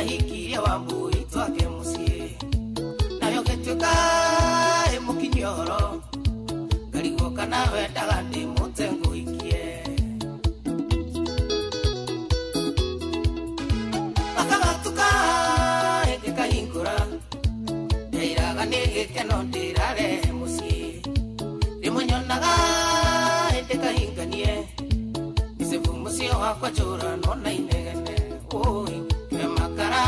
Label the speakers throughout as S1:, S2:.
S1: hiki ya wambu itwake musie nayo getuka emukinyoro garigo kana wendaga ndi mutengo ikie akagatuka ekahingura iraga nigekeno ndirare musie rimunyonaga ekahinganie nisevu musie wakwa chura nona inegene oi kemakara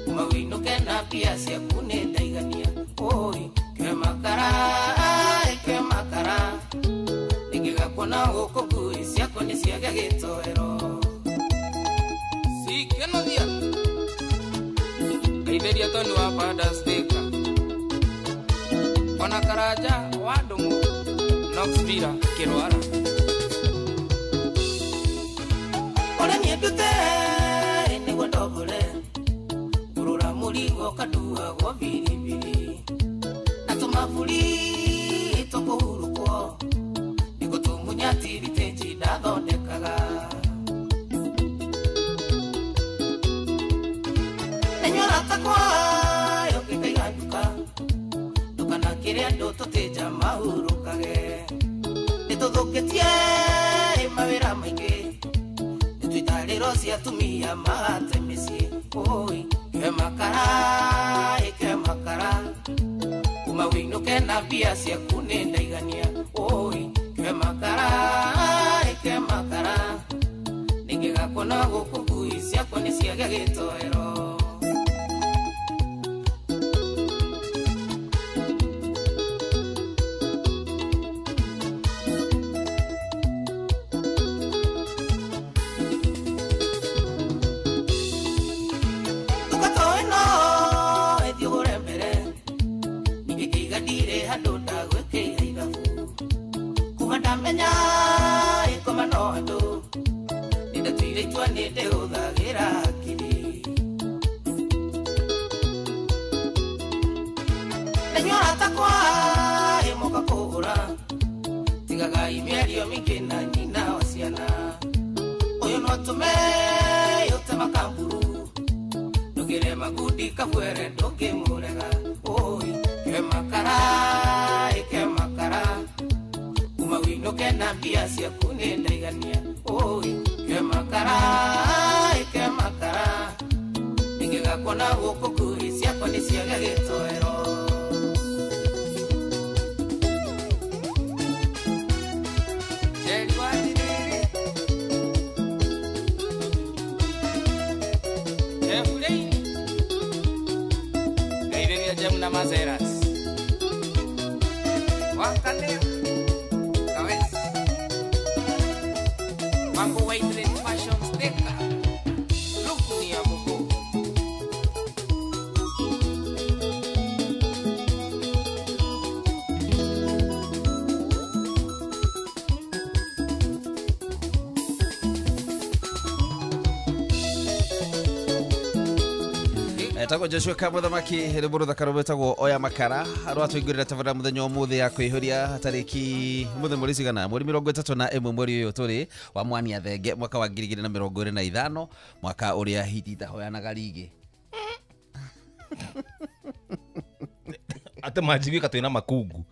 S1: umawino kena pia sia kune daigania oi kemakara nigiga kona goko kuri sia kone sia gagetoero si keno dia kaideria toni wa pada steka ona karaja wadungu Knoxville kirwara ole niedute ni godobole urura muligo kadua go biribiri atuma fuli toko uruko nigotumunya tiriteji dadondekaga enyora takwa yoke kaiganduka dokana kire ndo toteja mahurukage nitodoketie mawera maige tuitalero sia tumia mate misi oi kemakara umawino kena pia sia kunenda igania oi kemakara ningega kona gokugui sia kone sia gagetoero
S2: Tako Joshua Kamuthamaki riburu thakaro betagwo oya makara arwa tuingurira tavara muthenyo muthi ya kwihuria tariki muthi muri cigana muri 31 mweri uyu turi wa mwania thenge mwaka wa 2025 mwaka uria hitita hoyanaga rigi
S3: ate majigika twina makungu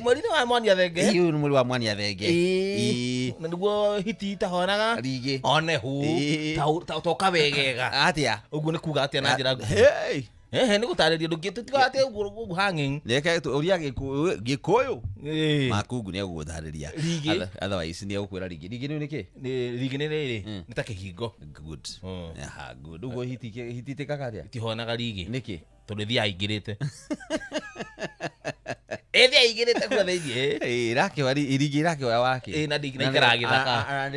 S3: mweri wa mwania thenge
S2: iyo ni mweri wa mwania thenge
S3: na niguo hitita honaga
S2: rigi
S3: one hu toka wegega
S2: atia
S3: uguo ni kuga atia na njira ni gutariria ndugitutiga atia uguo hanging
S2: neke uria gikuyu makungu ni agutariria otherwise ni agukwira rigi ni niki
S3: rigi ni riri ni ta kihingo
S2: good aha good uguo hititikaga atia
S3: tihonaga rigi
S2: niki
S3: tulithia ingirite ethia ingirite kwa theirie
S2: rake wari irigi rake wa wake
S3: na ndingiraikara githaka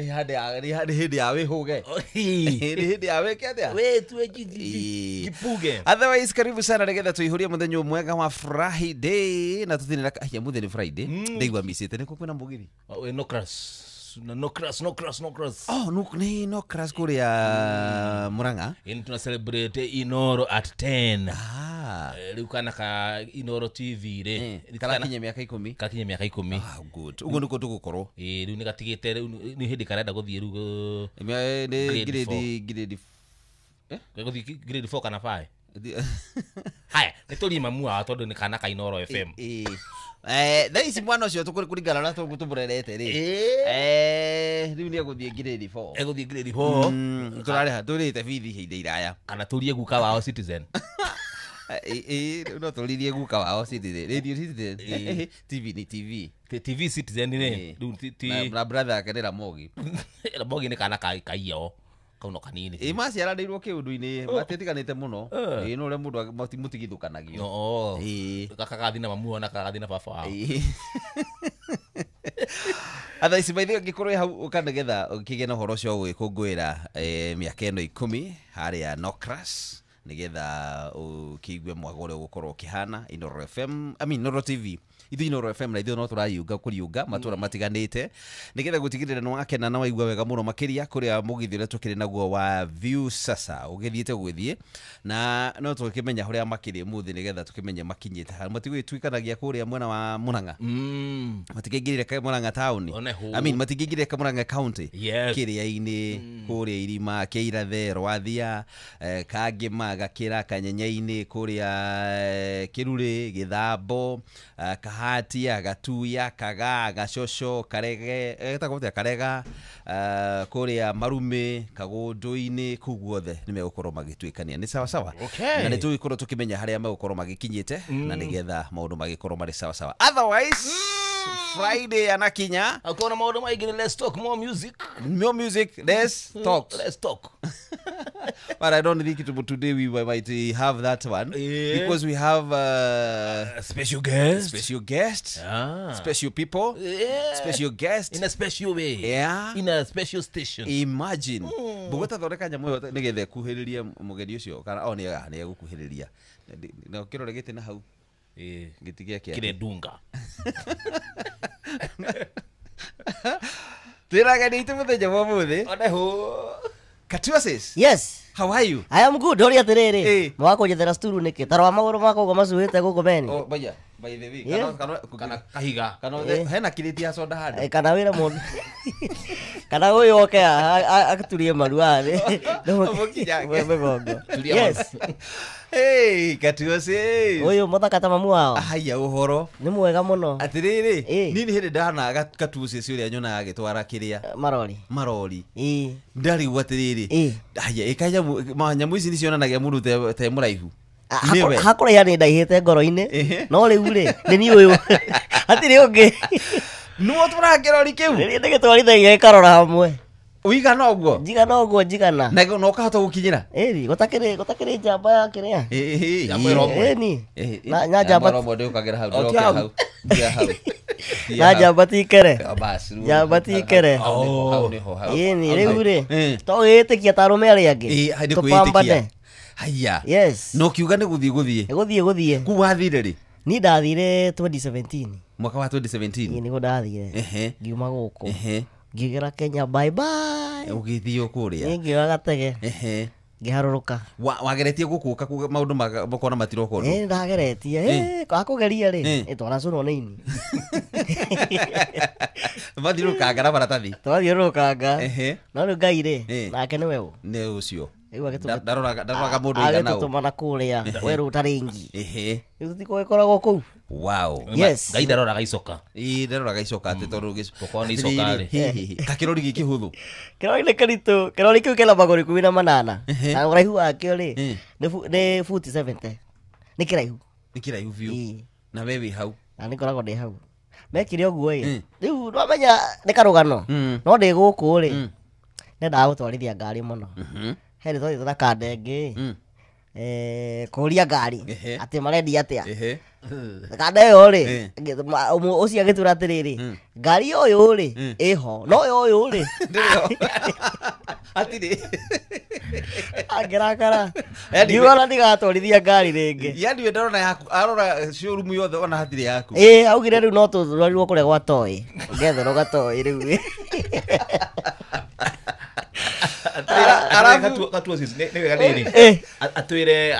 S2: ni hindi ya wihuge ni hindi ya weke atia
S3: we tuwe kipuge
S2: otherwise karibu sana regetha tuihuria muthenyo mwega wa Friday na tutinira kahia mutheni Friday ndigwa misite niko kwina mbugiri
S3: no crash no crash
S2: oh no crash kuria Muranga
S3: tuna celebrate Inoro at 10 riu kana ka Inoro TV ri
S2: karakinye miaka 10
S3: kakinye miaka 10
S2: good ugo niko tugukorwo
S3: riu ni gatigite ni hindi karenda guthie riu
S2: grade
S3: grade 4 kana 5 haya nituri mamu wa tondu ni kana ka Inoro FM
S2: Daisy mwana ucio tukuringana na tuburerete ri riu ni aguthie grade 4
S3: eguthie grade 4
S2: turare turite bithi hinde iraya
S3: kana turie guka wao Citizen
S2: no turirie guka wao Citizen radio Citizen TV ni
S3: TV Citizen ni
S2: na brother akenera mogi
S3: mogi ni kana kaio kauno kanini
S2: maciaranĩirwo kĩũndũ-inĩ matĩtiganĩte mũno no ũrĩa mũndũ mũtigithũkanagio
S3: no kaka gathi na mamu ona kagathi na baba wao
S2: atha ici maithiga ngĩkorwo hau ũkanegetha ũkĩgĩa na ũhoro ũcio ũgĩkũngũĩra mĩaka ĩno 10 harĩa Nocras nigetha ũkĩigue mwago ũrĩa ũgũkorwo ũkĩhana Inoro FM Inoro TV ithu Inoro FM na ithu no tũrayunga kũriunga matũra matiganĩte nigetha gũtigĩrĩra nĩ wakena na waigua wega mũno makĩria kũrĩa mũgithi ũrĩa tũkĩrĩ naguo wa View Sasa ũgĩthiĩte gũgĩthiĩ na no tũkĩmenya ũrĩa makĩrĩ mũthĩ nigetha tũkĩmenye makinyĩte ha matigwĩtuĩkanagia kũrĩa mwena wa Mũrang'a matingĩingĩrĩre Mũrang'a town matingĩingĩrĩre Mũrang'a county kĩrĩa-inĩ kũrĩa irima kĩirathe Rwathia Kangĩma Gakĩra Kanyenya-inĩ kũrĩa Kĩrurĩ Gĩthambo Kahatia Gatuya Kaga Gacocho Karege etagwo Karega kũrĩa Marume Kagũndũ-inĩ kũu guothe nĩ megũkorwo magĩtuĩkania nĩ sawa sawa na nĩ tũgĩkorwo tũkĩmenya harĩa megũkorwo magĩkinyĩte na nĩgetha maũndũ magĩkorwo marĩ sawa sawa otherwise Friday anakinya
S3: akona maũndũ maingĩ let's talk more music let's talk
S2: but I don't think today we might have that one because we have
S3: special guest
S2: special people special guest
S3: in a special way in a special station
S2: imagine bugota thoreka nyamũ yo nigethe kuhĩrĩria mũgeni ũcio kana nĩ egũkuhĩrĩria na kĩrore gĩtĩ na hau gĩtĩ gĩake
S3: kire dunga
S2: twĩraga nĩ itũ mũthenya wa mũthĩ Katua sis
S4: yes
S2: how are you
S4: I am good ori atiriri mwako njethera sturu niki tarwa maguru mako go macuhite guko meni
S2: baya by the way
S3: kana kahiga
S2: kana hena kiriti ya soda hada
S4: kana wira mundu kana uyu oke akaturie maruare wewe gongo yes
S2: hey Katua sis
S4: uyu muthaka ta mamu wao
S2: haya uhoro
S4: ni mwega muno
S2: atiriri nini hindi ndana Katua sis uria nyonaga agitwara kiria marori ndari gwatiriri haya ikaya nyamu ici nicionanagia mundu te muraihu
S4: hakora yani ndaihite ngoro-ini no riu ri ni ni uyu atiri ungi
S2: nuo turakirori kiu
S4: ni ndegitwarithagia ikarora hamwe
S2: uigana uguo
S4: njigana
S2: na no kahota gukinyira
S4: gutakiri jamba ya kiria ni na jamba
S2: romo ukagera hau
S4: na jamba tikere
S2: basi
S4: jamba tikere
S2: hau
S4: ni riu ri to itikia tarume ari angi tupambane
S2: haya
S4: yes
S2: no kiuga ni guthie ku wathire ri
S4: ni ndathire 2017
S2: mwaka wa 2017
S4: ni ndathire ngiuma guku ngigera Kenya bye bye
S2: ugithio kuria
S4: ngioya gatege ngiharuruka
S2: wageretie gukuka maundu makona matiroko
S4: ndageretie akugeria ri twara cuno nini
S2: mathirukaga na maratathi
S4: twathiurukanga no riu Ngai ri nake ni wewe
S2: ni ucio
S4: ndaroraga
S2: mundu igana
S4: agitutuma kuria weru taringi riu tutikokoragwo kuu
S2: wow
S4: yes
S3: Ngai ndaroraga icoka
S2: ndaroraga icoka ati tondu
S3: gukona icoka ri
S2: kakirori giki huthu
S4: kirori ni karitu kirori kiu kena maguru 18 na uraihu wakio ri ni futi 70 ni kiraihu
S2: view na wewe hau
S4: na nikoragwo ndi hau mekire oguo riu nwamenya ni karugano no ndi guku ri nenda gutwarithia ngari muno heri twathi tuna kandenge kuria ngari ati marendi atia kanda yo ri ucio agitura atiriri ngari uyu ri iho no uyu ri
S2: atiri
S4: agirakara ndiwona ndigatwarithia ngari ringi
S2: yani ndarona yaku arora showroom yothe ona hatiri yaku
S4: augire riu no tutwarirwo kuria gwa toi ngetherwo gatoi riu
S3: Arabu katuo sisi nega nini atwire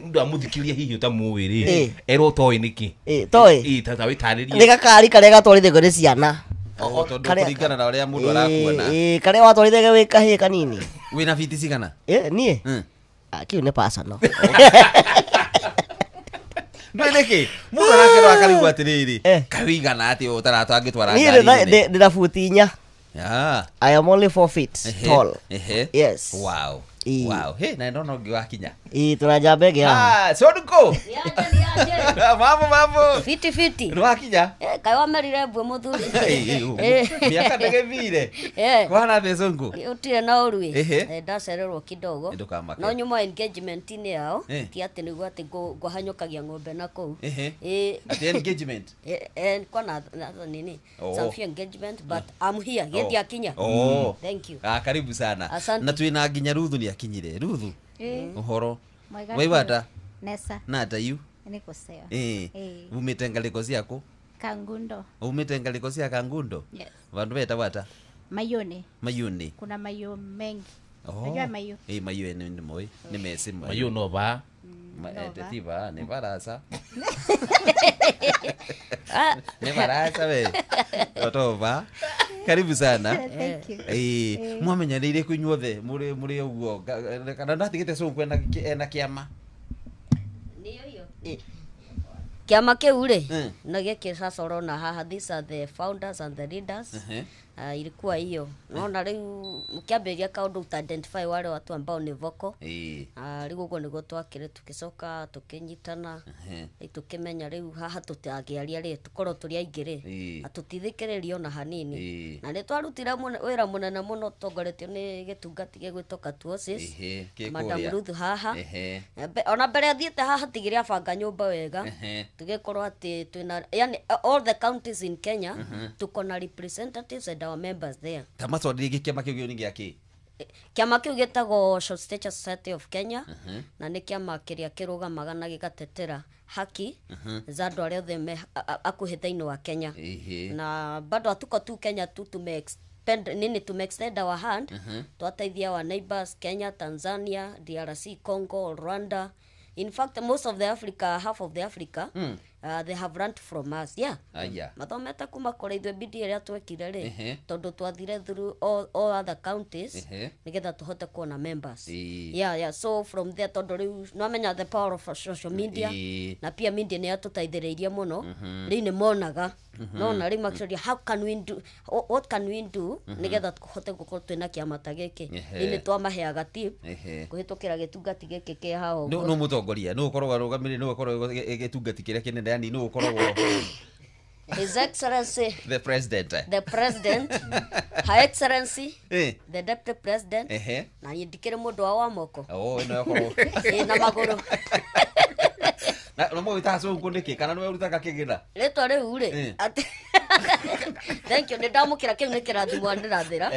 S3: ndu amuthikiria hihi utamwiri ero toy niki
S4: toy
S3: tata witaririe
S4: nega kari kare gatwarithio ni ciana
S2: tondu kuringana na uria mundu arakuona
S4: kare watwarithio wi kahii kanini
S2: wina fiti cigana
S4: nie kiu ni personal
S2: ndwithiki mundu arakerwo akarigwo atiriri kawigana ati utaratwangitwara ngari
S4: ndira futi 4 I am only 4 feet tall yes
S2: wow wow hey na ndono ngiwakinya
S4: tunajamba ege
S2: soduko mambo
S5: fiti
S2: nwakinya
S5: kai wamerire mbwe muthuri
S2: miaka ndegethire kwana thezongu
S5: utire na urui ndacererwo kidogo no nyuma engagement ni yao ti ati niguo ati ngwahanyukagia ng'ombe na kou
S2: ati engagement
S5: kwana nini some engagement but I'm here gethi akinya thank you
S2: karibu sana na twina nginya Ruthu ni akinyire Ruthu uhoro waibata
S6: Nesa
S2: na tayu
S6: niko sawa
S2: umite ngaliko ciaku
S6: Kangundo
S2: umite ngaliko cia Kangundo
S6: yes
S2: vandu beta wata Mayuni
S6: kuna mayo mengi unajua mayo
S2: mayo ni moi ni mesi
S3: mayo no ba
S2: tetiva ni barasa ni barasa we otova karibu sana
S6: thank you
S2: mwamenya rire kunyuothe muri uguo kana ndatigite so kwena ena kiama
S5: niyo hiyo kiama kiu ri na giki sasa urona haha these are the founders and the leaders ilikuwa hiyo naona riu mkiambiria kaundu to identify wale watu ambao ni voko riu uguo niguo twakire tukicoka tukinyitana tukimenya riu haha tutagiaria ri tukorwo turi aingire atutithikiririo na hanini na ni twarutira wira munene muno tongoretio ni gitungati gegwitwo Katuosis Madam Ruth haha ona mbere athiete haha tigire abanga nyumba wega tugikorwo ati twina yani all the counties in Kenya tuko na representatives and our members there
S2: tamatwandiri gikiama kiu ni giaki
S5: kiama kiu gitagwo Short Stature Society of Kenya na ni kiama kiria kirugamaga na gigatetera haki za andu aria othe akuhe thiini wa Kenya na bado atuko tu Kenya tu to extend our hand twateithia our neighbors Kenya, Tanzania, DRC, Congo, Rwanda. In fact, most of the Africa, half of the Africa, they have run from us. Mathomete kuma kore ithuĩ bidi ĩrĩa twekire rĩ tondu twathire through all other counties nigetha tuhote kuona members. So from there tondu riu no menya the power of social media na pia media nĩ yatũteithĩrĩirie mũno rĩu nĩ monaga no na rĩu actually how can we do what can we do nigetha tuhote gũkorwo twĩna kĩama ta gĩkĩ nĩ twamaheaga tip kũhĩtũkĩra gĩtungati gĩkĩ kĩ haho
S2: no mũtongoria no ũkorwo arũgamĩrĩire no ũkorwo gĩtungati kĩrĩa kĩnene yani no ũkorwo
S5: His Excellency
S2: the President
S5: Her Excellency the Deputy President na ndikire mundu wa moko
S2: ino yakorwo
S5: na maguru
S2: na no mwita so ngundiki kana no urutaga kigina
S5: rĩtwa rĩu rĩ thank you ndamukira kiu nikirathimwa ndirathira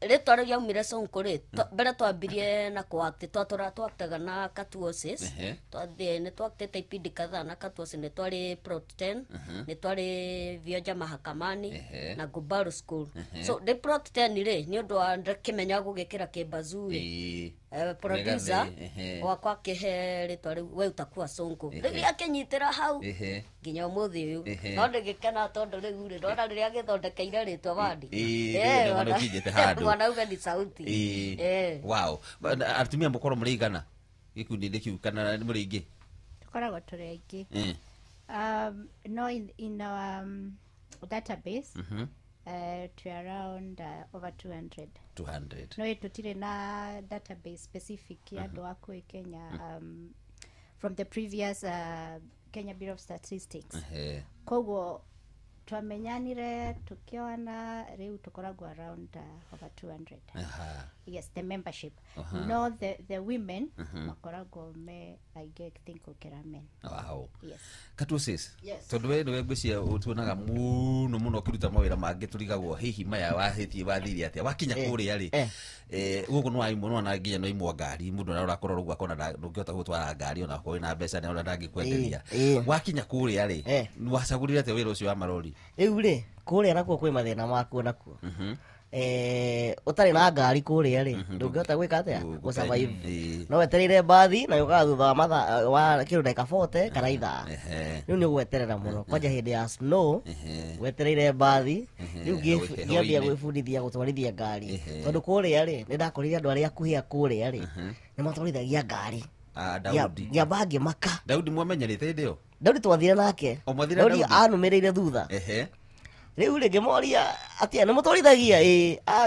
S5: rĩtwa rĩu yaumire Sonko rĩ mbere twambirie na kwakti twatega na Katuosis twathie nĩ twaktete ipindi kadhaa na Katuosis nĩ twari Prot 10 nĩ twari Vioja Mahakamani na Gubaru School so the Prot 10 rĩ nĩ ũndũ wa kimenya gũgĩkĩra kĩmbazuri producer wakwa kihe rĩtwa rĩu we utakuwa Sonko rĩrĩa akinyitĩra hau nginya ũmũthĩ ũyũ no ndĩgĩkena tondu rĩu rĩ ndona rĩrĩa gĩthondekeire rĩtwa wandi
S2: wana ukijete handu
S5: wana uga ni sauti
S2: wow atumia mũkorwo mũrĩ igana gĩkundi-inĩ kĩu kana mũrĩ aingĩ
S6: tukoragwo tũrĩ aingĩ no in our database to around over 200 no tutire na database specific ya andu aku Kenya from the previous Kenya Bureau of Statistics koguo twamenyanire tukioana riu tukoragwo around over 200 yes the membership no the women makoragwo me I think ukira men
S2: wow yes Katuosis tondu we nĩwe ngwĩcia tuonaga mũno ũkĩruta mawĩra mangĩ tũrigagwo hihi maya wahĩtie wathiire atĩa wakinya kũrĩa rĩ gũkũ no aimwo no na nginya no imwo ngari mũndũ na ũrakorwo rũgwa kona ndũngĩhota gũtwara ngari ona kwa na mbeca na ona ndangĩkwenderia wakinya kũrĩa rĩ wacagũrire atĩa wĩra ũcio wa marori
S4: rĩu rĩ kũrĩa nakuo kwĩ mathĩna makuo nakuo utari na ngari kuria ri ndungihota gwika atia go survive no wetereire bathi na yuka thutha wa matha wa kiru ndeka 40 kana ithaa riu ni gweterera muno kwanja hindi ya snow wetereire bathi riu ngiambia gwibundithia gutwarithia ngari tondu kuria ri ni ndakorire andu aria akuhia kuria ri ni matwarithagia ngari Daudi ngiamba ngimaka
S2: Daudi mwamenyerete ndio
S4: Daudi twathire nake Daudi anumirire thutha riu ri ngimoria atia ni mutwarithagia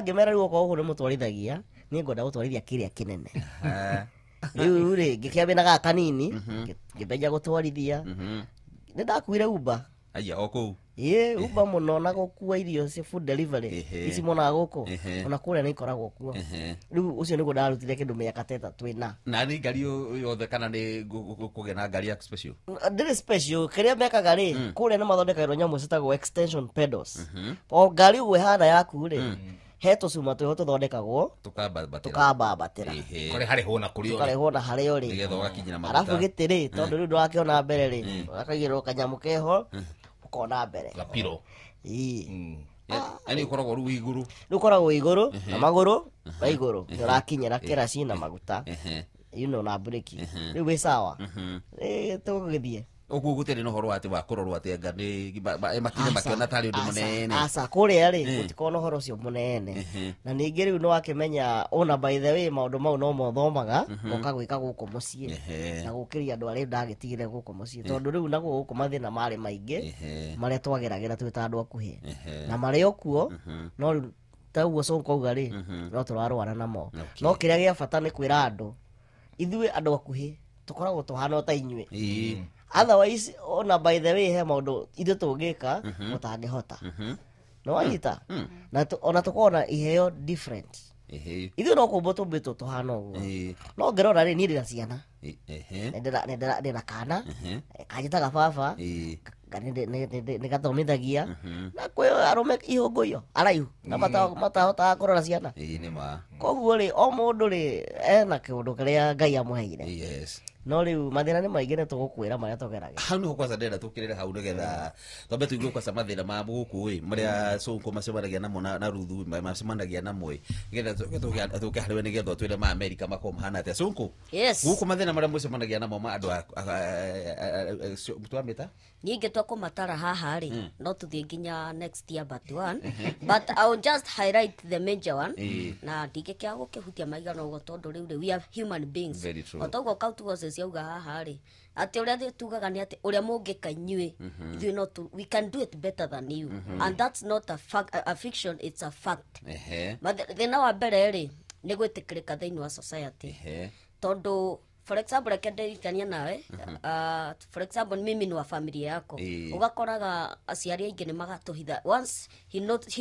S4: ngimera riu oko ni mutwarithagia ni ngwenda gutwarithia kiria kinene riu ri ngikiambia na kanini ngibeja gutwarithia ni ndakuire Uber
S2: aya oku
S4: Uber muno na gukua irio cia food delivery ici mona guku ona kuria ni ikoragwo kuo riu ucio niguo ndarutire kindu miaka teta twina
S2: na ni ngari yothe kana ni kugena ngari ya special
S4: ndiri special kiria mekaga ri kuria ni mathondekairwo nyamu citagwo extension pedals o ngari uwe hana yaku ri he tucuma twiho tuthondekagwo tukambambatira
S3: kore hari hona kurio
S4: kore hona hario ri
S2: nigetha ugakinyira maguta
S4: arafu gitiri tondu riu ndurakiona mbere ri akagirwo kanyamu keho ukona mbere
S3: lapiro
S2: ani ukoragwo ru iguru
S4: ukoragwo iguru na maguru na iguru ndurakinyira kiraci na maguta na breki riu wi sawa tugithie
S2: oguo gutiri no horo ati wa kurorwo ati anga ni makinye makiona tari undu munene
S4: asa kuria ri gutikona horo cio munene na ningi riu no akimenya ona by the way maundu mau no mothomaga ukagwika guku mucii na gukiria andu aria ndagitigire guku mucii tondu riu naguo guku mathina mari maingi maria twageragira twita andu akuhi na mari okuo no taguo Sonko auga ri no turarwana namo no kiria gia bata ni kwira andu ithuĩ andu akuhi tukoragwo tuhana ta inyuĩ otherwise ona by the way he maundu ithu tungika mutangihota no wanyita na ona tukona iheo different ithu no kumbo tumbitwo tuhana uguo no ngirora ri ni ndira ciana ndira kana kajitaga baba ni gathomithagia na kwi arume ihungu iyo araihu na matahota kurora ciana
S2: ni ma
S4: koguo ri o mundu ri ena kiundu kiria Ngai amuheire no riu mathina ni maingi ni tugukwira maria tugeragia
S2: hau ni kwasa ndenda tukirire hau nigetha tombe tuigue kwasa mathina ma guku maria Sonko macemanagia namo na Ruthu macemanagia namo nigetha tuke hariwe nigetha twire ma America mako mahana atia Sonko guku mathina maria mucemanagia namo ma andu twamita
S5: ningi twakumatara haha ri no tuthie nginya next year but one but I will just highlight the major one na ndingikia gukihutia maigana ugo tondu riu we are human beings otogo kautu wose ciauga haha ri ati uria thi tugaga ni ati uria mungika inyui you know we can do it better than you and that's not a fiction, it's a fact but thina wa mbere ri ni gwitikirika thiini wa society tondu for example akenderitania nawe for example mimi ni wa familia yako ugakoraga aciari aingi ni magatuhitha once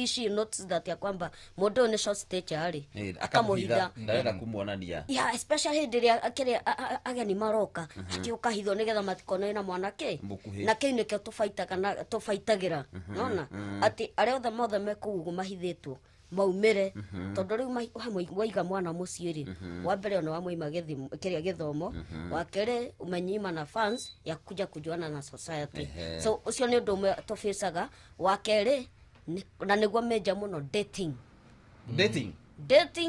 S5: she notes that ya kwamba mundu ni short stage ari akamuhitha
S2: ndaenda kumuonania
S5: especially ndiria akiri ageni maroka ati ukahitho nigetha matikone na mwanake na kiu nikio tufaitagira nona ati aria othe mothe mekugu mahithitwo maumire tondu riu waiga mwana muciiri wa mbere ona wamuima kiria githomo wa kere umenyima na fans ya kuja kujuana na society so ucio ni undu tuficaga wa kere na niguo meja muno dating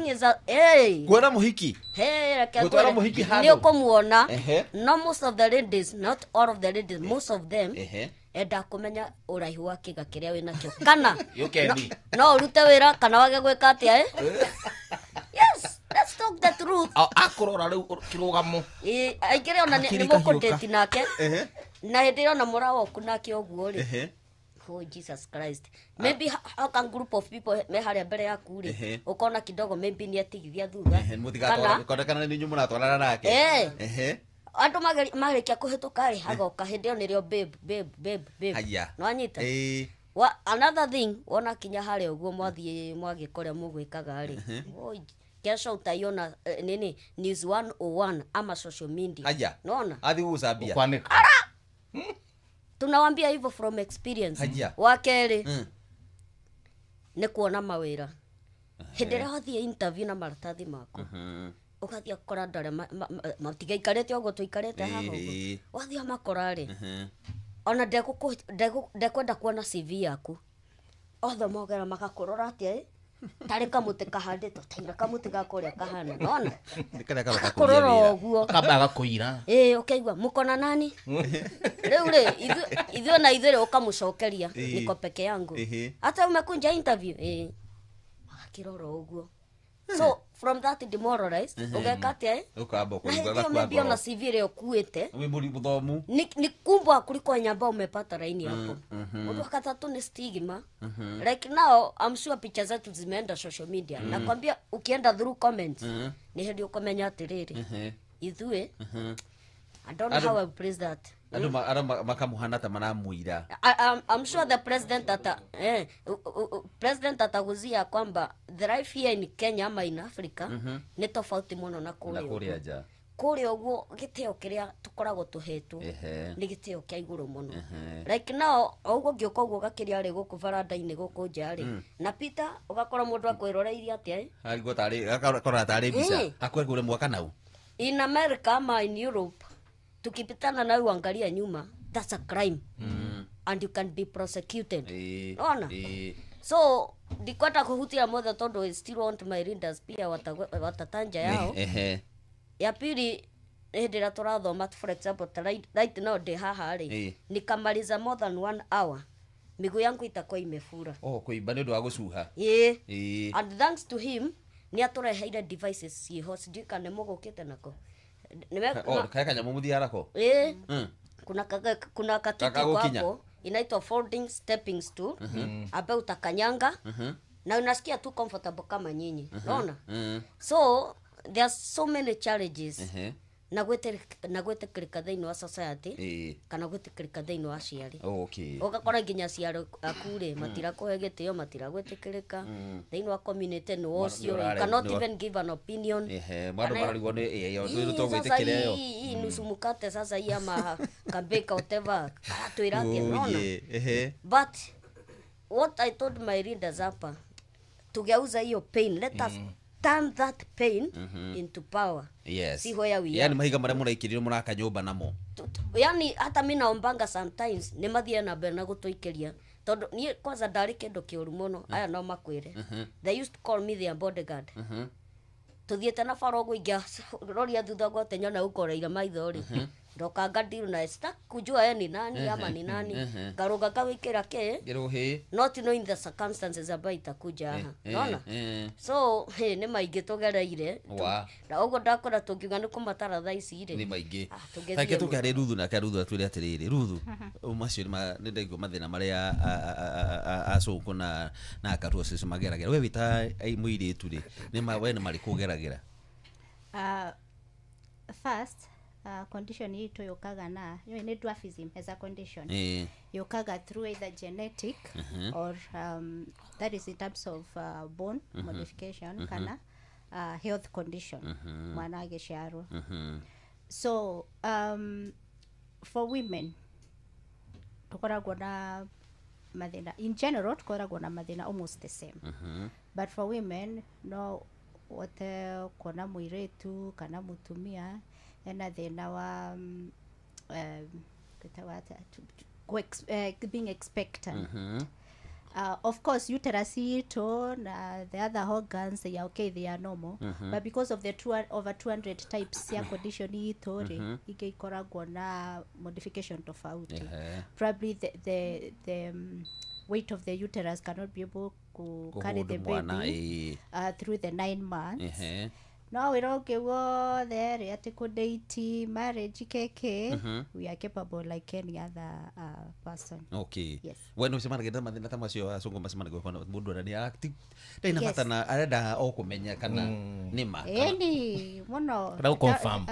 S5: is a
S2: kuona muhiki gutwara muhiki hando
S5: ni ukumuona no most of the ladies, not all of the ladies, most of them enda kumenya uraihu wa kiga kiria wina kio kana no urute wira kana wage gwika atia yes, let's talk the truth
S3: akurora riu kirugamo
S5: aikire ona ni mukundeti nake na hindi ona murawo kunake oguo ri oh Jesus Christ maybe a group of people me haria mbere yaku ri ukona kidogo maybe ni atigithia thutha
S2: kana ni nyumu natwarana nake
S5: andu magirikia kuhituka ri hagoka hindi oni rio babe no anyita another thing wona kinya haria uguo mwathie koria mugwikaga ri kesho utaiona nini news 101 ama social media naona
S2: athi usambia
S3: kwanika
S5: tunawambia hivyo from experience wakeri ni kuona mawira hindire hothie interview na maratathi mako ukathia kora ndare matigaikarete ogo tuikarete haha wathia makora ri ona ndekwenda kuona CV yaku othe mogera makakurora atia tare kamuti kahanditwo taira kamuti gakoria kahana nona
S2: Nikana karo
S5: kororo guo
S3: Akabaga kuira.
S5: ukaigua mukona nani riu ithuĩ na ithuĩ ukamucokeria niko peke yangu hata umekunja interview akiroro uguo so from that demoralized ugeka atia
S2: ukamba
S5: kuigua maybe ona CV ile ukuite
S2: we muri muthomu
S5: ni kumbwa kuliko nyamba umepata laini hapo undu akatatu ni stigma like now I'm sure picha zetu zimeenda social media nakwambia ukienda through comments ni hedi ukomenya atiriri ithuĩ I don't know how I praise that
S2: andu makamuhana ta manamuira
S5: I'm sure the president president ataguzia kwamba the life here in Kenya ama in Africa ni tofauti muno na kuria
S2: nja
S5: kuria uguo giteo kiria tukoragwo tuhetwo ni giteo kia iguru muno like now uguo ngioka uguo gakiria ri guku varanda-ini guku njari na Peter ugakora mundu akwiroreirie atia
S2: algo tari akora tari bisa akwegure mwaka nau
S5: in America ama in Europe tukipitana na uangalia nyuma that's a crime and you can be prosecuted ona so dikwata kuhutia mothe tondu I still want my readers pia watatanja yao ya pili ndira turathoma for example right now de haha ri nikamaliza more than 1 hour miguu yangu itakuwa imefura
S2: kuimba ni ndu wa gucuha
S5: and thanks to him ni atureheire devices ciho sijui kana mugukite nako
S2: kaya kanyamu muthiara ko
S5: kuna kakitu hapo inaitwa folding stepping stool ambayo utakanyanga na unasikia tu comfortable kama nyinyi unaona so there are so many challenges na gwetekereka thiini wa society kana gwetekereka thiini wa ciari ugakora nginya ciari akure matira kuhe gitio matira gwetekereka thiini wa community ni wocio cannot even give an opinion
S2: mwana mararigwo ni yo tu gwetekere yo
S5: nusu mukate sasa hii ama kambeka whatever twira atia unaona but what I told my readers hapa tugeuza hiyo pain let us turn that pain into power.
S2: Yes.
S5: See where we are.
S2: Yani mahiga maria muraikirire muraka nyumba namo.
S5: Yani hata mimi naombanga sometimes ni mathie na mbere na gutuikeria. Tondu ni kwanza ndari kindu kiuru muno aya no makwire. They used to call me their bodyguard. Tuthiete na farogo ingia roria thutha gotenya na ukoreira maitho ri. Ndoka ngadiru na esta kujua ni nani ama ni nani. Garuga kawikira ke. Not knowing the circumstances about itakuja aha. Unaona? So ni maingi tugereire. Na ugo ndakora tungiuga ni kumatara thaa ici ri.
S2: Ni maingi. Take tukare ruthu na karuthu atwire atiriri ruthu. Macio ni ndaigua mathina maria acuku na akaruo cicio mageragera. We wita muiritu ri ni we ni mari kugeragira.
S6: First condition hii to yokaga na ni dwarfism as a condition yokaga through either genetic or that is in terms of bone modification kana health condition mwana ageciarwo so for women tukoragwo na mathina in general tukoragwo na mathina almost the same but for women no wote kona muiretu kana mutumia ena thina wa being expectant of course uterus ito na the other organs they are okay, they are normal but because of the over 200 types ya condition ito ikoragwo na modification tofauti probably the weight of the uterus cannot be able to carry the baby through the 9 months no we don't get there at date marriage keke we are capable like any other person.
S2: Okay. Yes. When we semana geta mathina ta macio asungu masemana go kono mundu arani active ndina bata na arenda o kumenya kana nima
S6: ni muno
S3: arenda confirm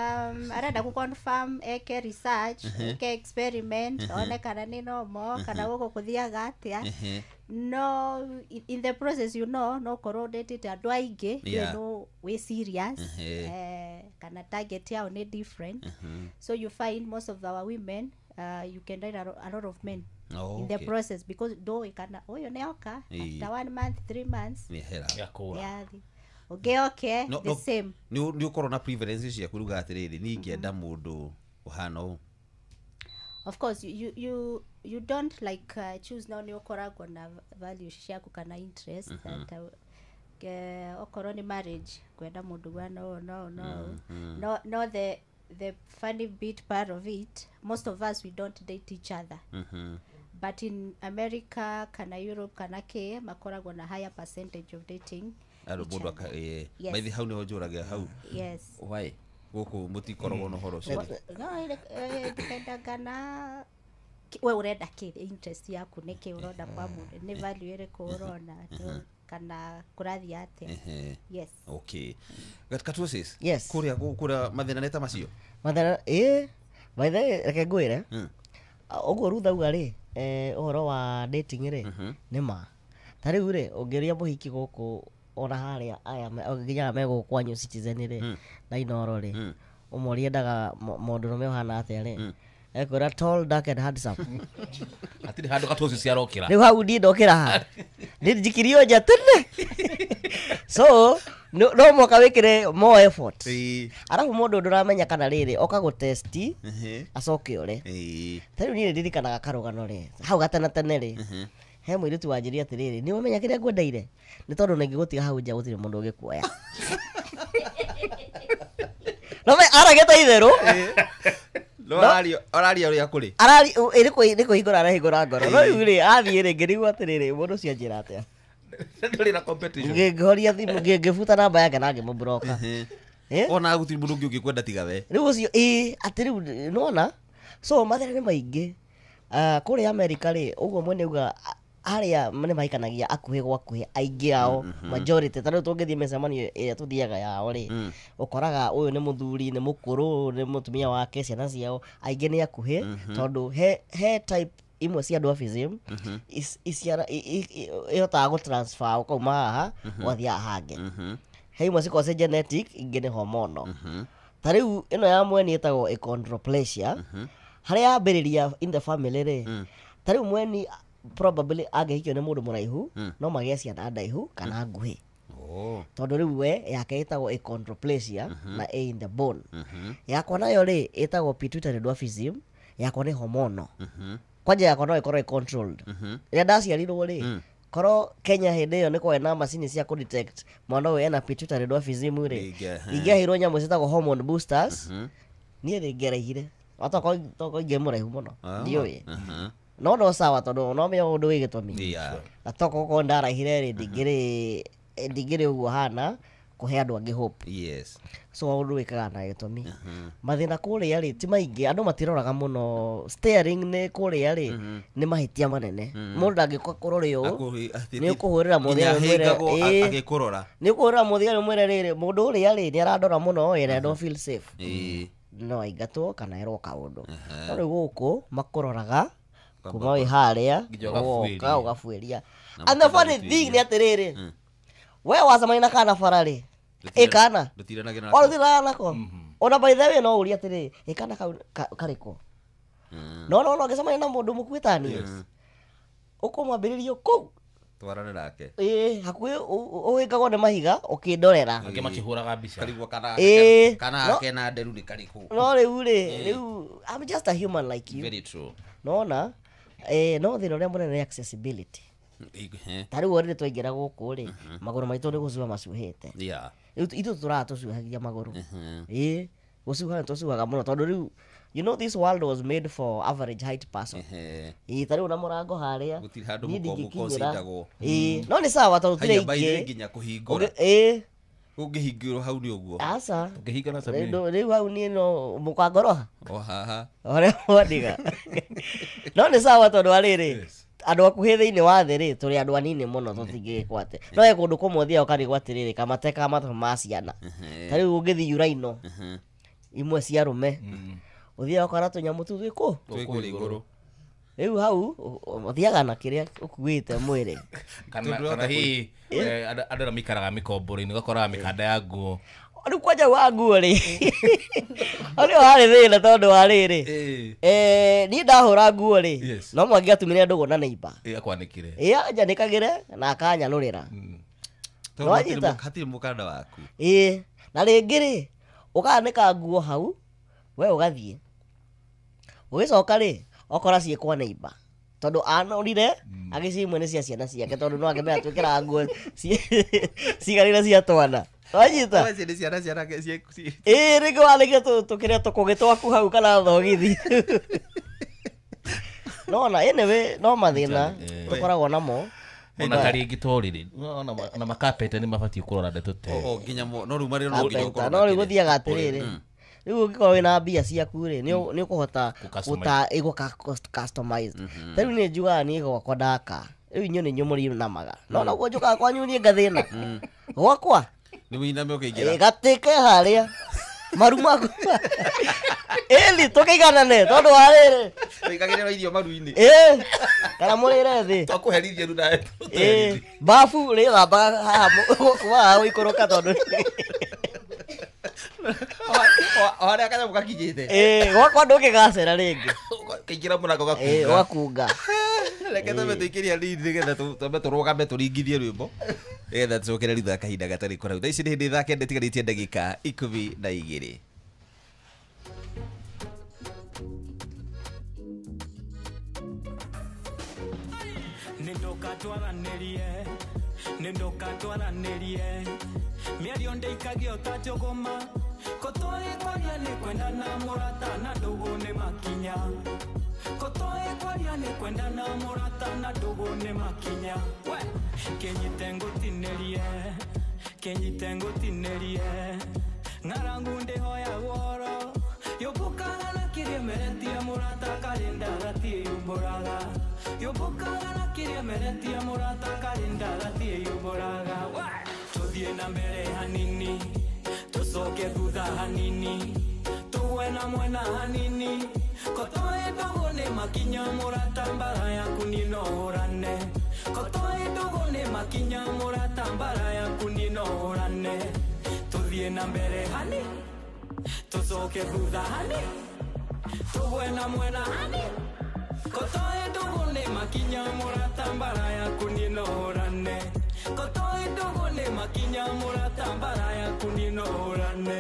S6: arenda ku confirm eke research eke experiment one kana ni normal kana guko kuthiaga atia no in the process you know no corrodated andu aingi you know we serious kana target yao ni different so you find most of our women you can find a lot of men in the process because do ikana oyo neoka after 1 month 3 months okay the same
S2: ni corona prevalence cia kuruga atiriri ni ngienda mundu uhano
S6: of course you don't like choose now ni ukoragwo na values ciaku kana interest that okorwo ni marriage kwenda mundu gwa no the funny bit part of it, most of us we don't date each other. But in America kana Europe kana ke makoragwo na higher percentage of dating.
S2: Mundu maithi hau niho njuragia hau.
S6: Yes.
S2: Why? Guku mutikoragwo no horo cio.
S6: No dependa kana we urenda ki interest yaku niki uronda kwa mundu ni value iriku urona kana kurathia atia. Yes.
S2: Okay. Katusis.
S4: Yes.
S2: Kuria mathina neta macio.
S4: Mathina by the way reke ngwire. Oguo rutha uga ri uhoro wa dating ri ni ma. Tariu ri ungiria muhiki guku ona haria aya nginya mego kwanyu Citizen ri na inoro ri umori endaga mundu no mehana atia ri ekwira tall dark and handsome
S3: atiri handu katusi ciarokira
S4: riu hau ndi ndokira ha ndi njikirio nja tene so no moka wikire more effort arabu mundu nduramenya kana riri oka go test acoke ore tariu ni ndirikanaga karugano ri hau gatana tene ri he mwiritu wanjiria atiriri ni umenya kiria ngwendaire ni tondu ningigutiga hau nja gutire mundu ugikuoya no me arageta itheru
S2: no araria uri akuri
S4: arari iriko hingura arahingura ngoro no ri athie ri ngirigwa atiriri mundu cia njira atia
S3: nduri na competition
S4: ngihoria thimu ngifuta namba yake na ngimubroka
S2: ona gutiri mundu ungi ukwenda tiga we
S4: riu ucio atiriu nona so mathira ni maingi kuri America ri uguo mwene uga aria mane maikanagia akuhe gwakuhe aingi ao majority tano tungithie mecamanio tuthiaga yao ri ukoraga uyu ni muthuri ni mukuru ni mutumia wake ciana ciao aingi ni akuhe tondu he type imwe cia dwarfism isiara ihotaga gu transfer ukauma haha wathia hange he imwe ciko genetic ingi ni hormonal tariu ino ya mweni etagwo achondroplasia haria ambiriria in the family ri tariu mweni probably agehikio ni mundu muraihu no magia ciana ndaihu kana nguhi tondu riu we yake etagwo achondroplasia na a in the bone yakwa nayo ri etagwo pituitary dwarfism yakwa ni hormonal kwanja yakwa no ikorwo controlled ria ndaciarirwo ri koro Kenya hindi iyo niko ena macini cia ku detect mwana we ena pituitary dwarfism ri ingehirwo nyamu citagwo hormone boosters nie ri ngereire atoko ingemuraihu muno ndioi no sawa tondu no me undu wigitumi atoko ko ndarahire ri ndigiri uguo hana kuhe andu angi hope so undu wikaga na gitumi mathina kuria ri ti maingi andu matiroraga muno steering ni kuria ri ni mahitia manene mundu angikuroria ni ukuhurira muthia mwire
S2: agikurora
S4: ni ukuhurira muthia mwire riri mundu uria ri ni arandora muno ina don't feel safe no aigatwo kana ero kaundu no ri guku makuroraga kuma wi haria oka ugafueria and the funny thing ni atiriri we wacamania na kana farari kana ona nako ona by the way no uri atiriri kana kariko no ngicamania na mundu mukwitani ukumwambiririo ku
S2: twarane nake
S4: hakui uwikagwo ni mahiga ukindorera
S3: ange makihuraga mbica
S2: karigwo kana akena nderu ni kariku
S4: no riu I'm just a human like you
S2: very true
S4: nona no thina uria munene accessibility tari wori twaingira guku ri maguru maitu ni gucua macuhite itu turatucuhagia maguru gucuha tucuhaga muno tondu riu you know this world was made for average height person tari una murango haria
S2: gutiri handu mukongo kosindagwo
S4: no ni sawa tondu tire
S2: ingi nginya kuhingura ungihingirwo hau ni uguo
S4: asa
S3: ungihingana sabini
S4: riu hau ni no mukangoroha
S2: haha
S4: ore wadiga no ni sawa tondu ariri andu akuhi thiini wa thi ri turi andu anini muno tutingikwate no e kundu kumwe thia ukarigwo atiriri kamateka mathu ma ciana tariu ungithi uraino imwe cia rume uthia ukara tunyamu tu twiku
S2: iguru
S4: riu hau uthiaga na kiria ukuite mwiri
S3: kana hi andu mikaraga mikombori ni gakora mikanda ya nguo
S4: riu kwanja wa nguo ri ario hari thina tondu wa riri ni ndahura nguo ri no mwangi atumire ndugu na neighbor
S3: akwanikire
S4: anja nikagire na akanyanurira
S2: hatiri mukanda waku
S4: na ringi ri ukanika nguo hau we ugathie ugicoka ri okora ciikwa neighbor tondu anorire agicimwe ni cia ciana ciake tondu no agemea twikira nguo cigarire cia twana wanyita
S2: Wace ni ciana ciana
S4: rĩngĩ warĩkia tũkĩrĩa tũkũgĩ twaku hau kana thogithi nona anyway no mathĩna tũkoragwo namo
S3: ona karingi torire ona makapete ni mabatie kurora ndeto te
S2: nginya no ruma rĩo no nginya
S4: ukorwo no rĩu gũthiaga atĩrĩrĩ rĩu ũngĩkorwo wĩna mbia ciaku rĩ nĩ ũkũhota customize rĩu nĩ njugaga niĩ gwakwa ndaka rĩu inyuĩ nĩ inyuĩ mũrinamaga no naguo njũkaga kwanyu niĩ ngathĩna gwakwa
S2: nĩ mũiname ũkĩingĩra
S4: gatĩke harĩa maru maku eli tũkĩiganane tondũ wa rĩrĩ
S2: tũikagĩrĩra irio maru-inĩ
S4: kana mũrĩre thĩ
S3: twakũherithia rĩu nawe
S4: bafu rĩgambaga haha gũkũaga gũikũrũka tondũ
S2: harĩa kanyamũ gakinyĩte
S4: gwakwa ndũkĩgacĩra rĩngĩ
S3: kaingĩra mũrango
S4: gakunga
S2: reke twambe tũikĩria nini nĩgetha twambe tũrũgame tũringithie rwĩmbo nĩgetha tũcokere thutha kahinda gatarĩ kũraihu thaa ici nĩ hĩndĩ thake ndĩtigarĩtie ndagĩka 12
S7: nindokatwaranĩrie mĩario ndĩikagio ta njũgũma kotoi kwaria nĩ kwenda na mũrata na ndũgũ nĩ makinya kotoi kwaria nĩ kwenda na mũrata na ndũgũ nĩ makinya kĩnyite ngũtinĩrie ng'arangu ndĩhoya goro yũmbũkaga na kĩrĩa meretia mũrata karinda gatie yumbũraga yũmbũkaga na kĩrĩa meretia mũrata karinda gatie yumbũraga tũthiĩ na mbere hanini tũcoke thutha hanini tũgwe na mwena hanini kotoi ndũgũ nĩ makinya mũrata mbara yaku ninohũrane kotoi ndũgũ nĩ makinya mũrata mbara yaku ninohũrane tũthiĩ na mbere hanini tũcoke thutha hanini tũgwe na mwena hanini kotoi ndũgũ nĩ makinya mũrata mbara yaku ninohũrane kotoi ndũgũ nĩ makinya mũrata mbara yaku ninohũrane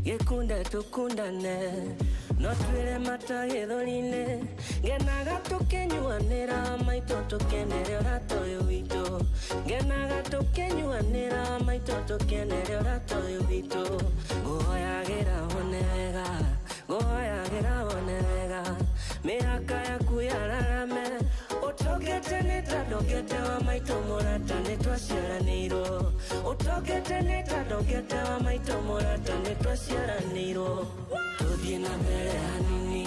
S7: Gekunde tukundane no twire mata gĩthũri-inĩ ngenaga tũkĩnyuanĩra maitũ tũkenere ũrata ũyũ witũ ngenaga tũkĩnyuanĩra maitũ tũkenere ũrata ũyũ witũ ngũhoyagĩra wone wega mĩhaka yaku yararame ũtogete nĩ ta ndogete wa maitũ mũrata nĩ twaciaranĩirwo ũtogete nĩ ta ndogete wa maitũ mũrata nĩ twaciaranĩirwo tũthiĩ na mbere hanini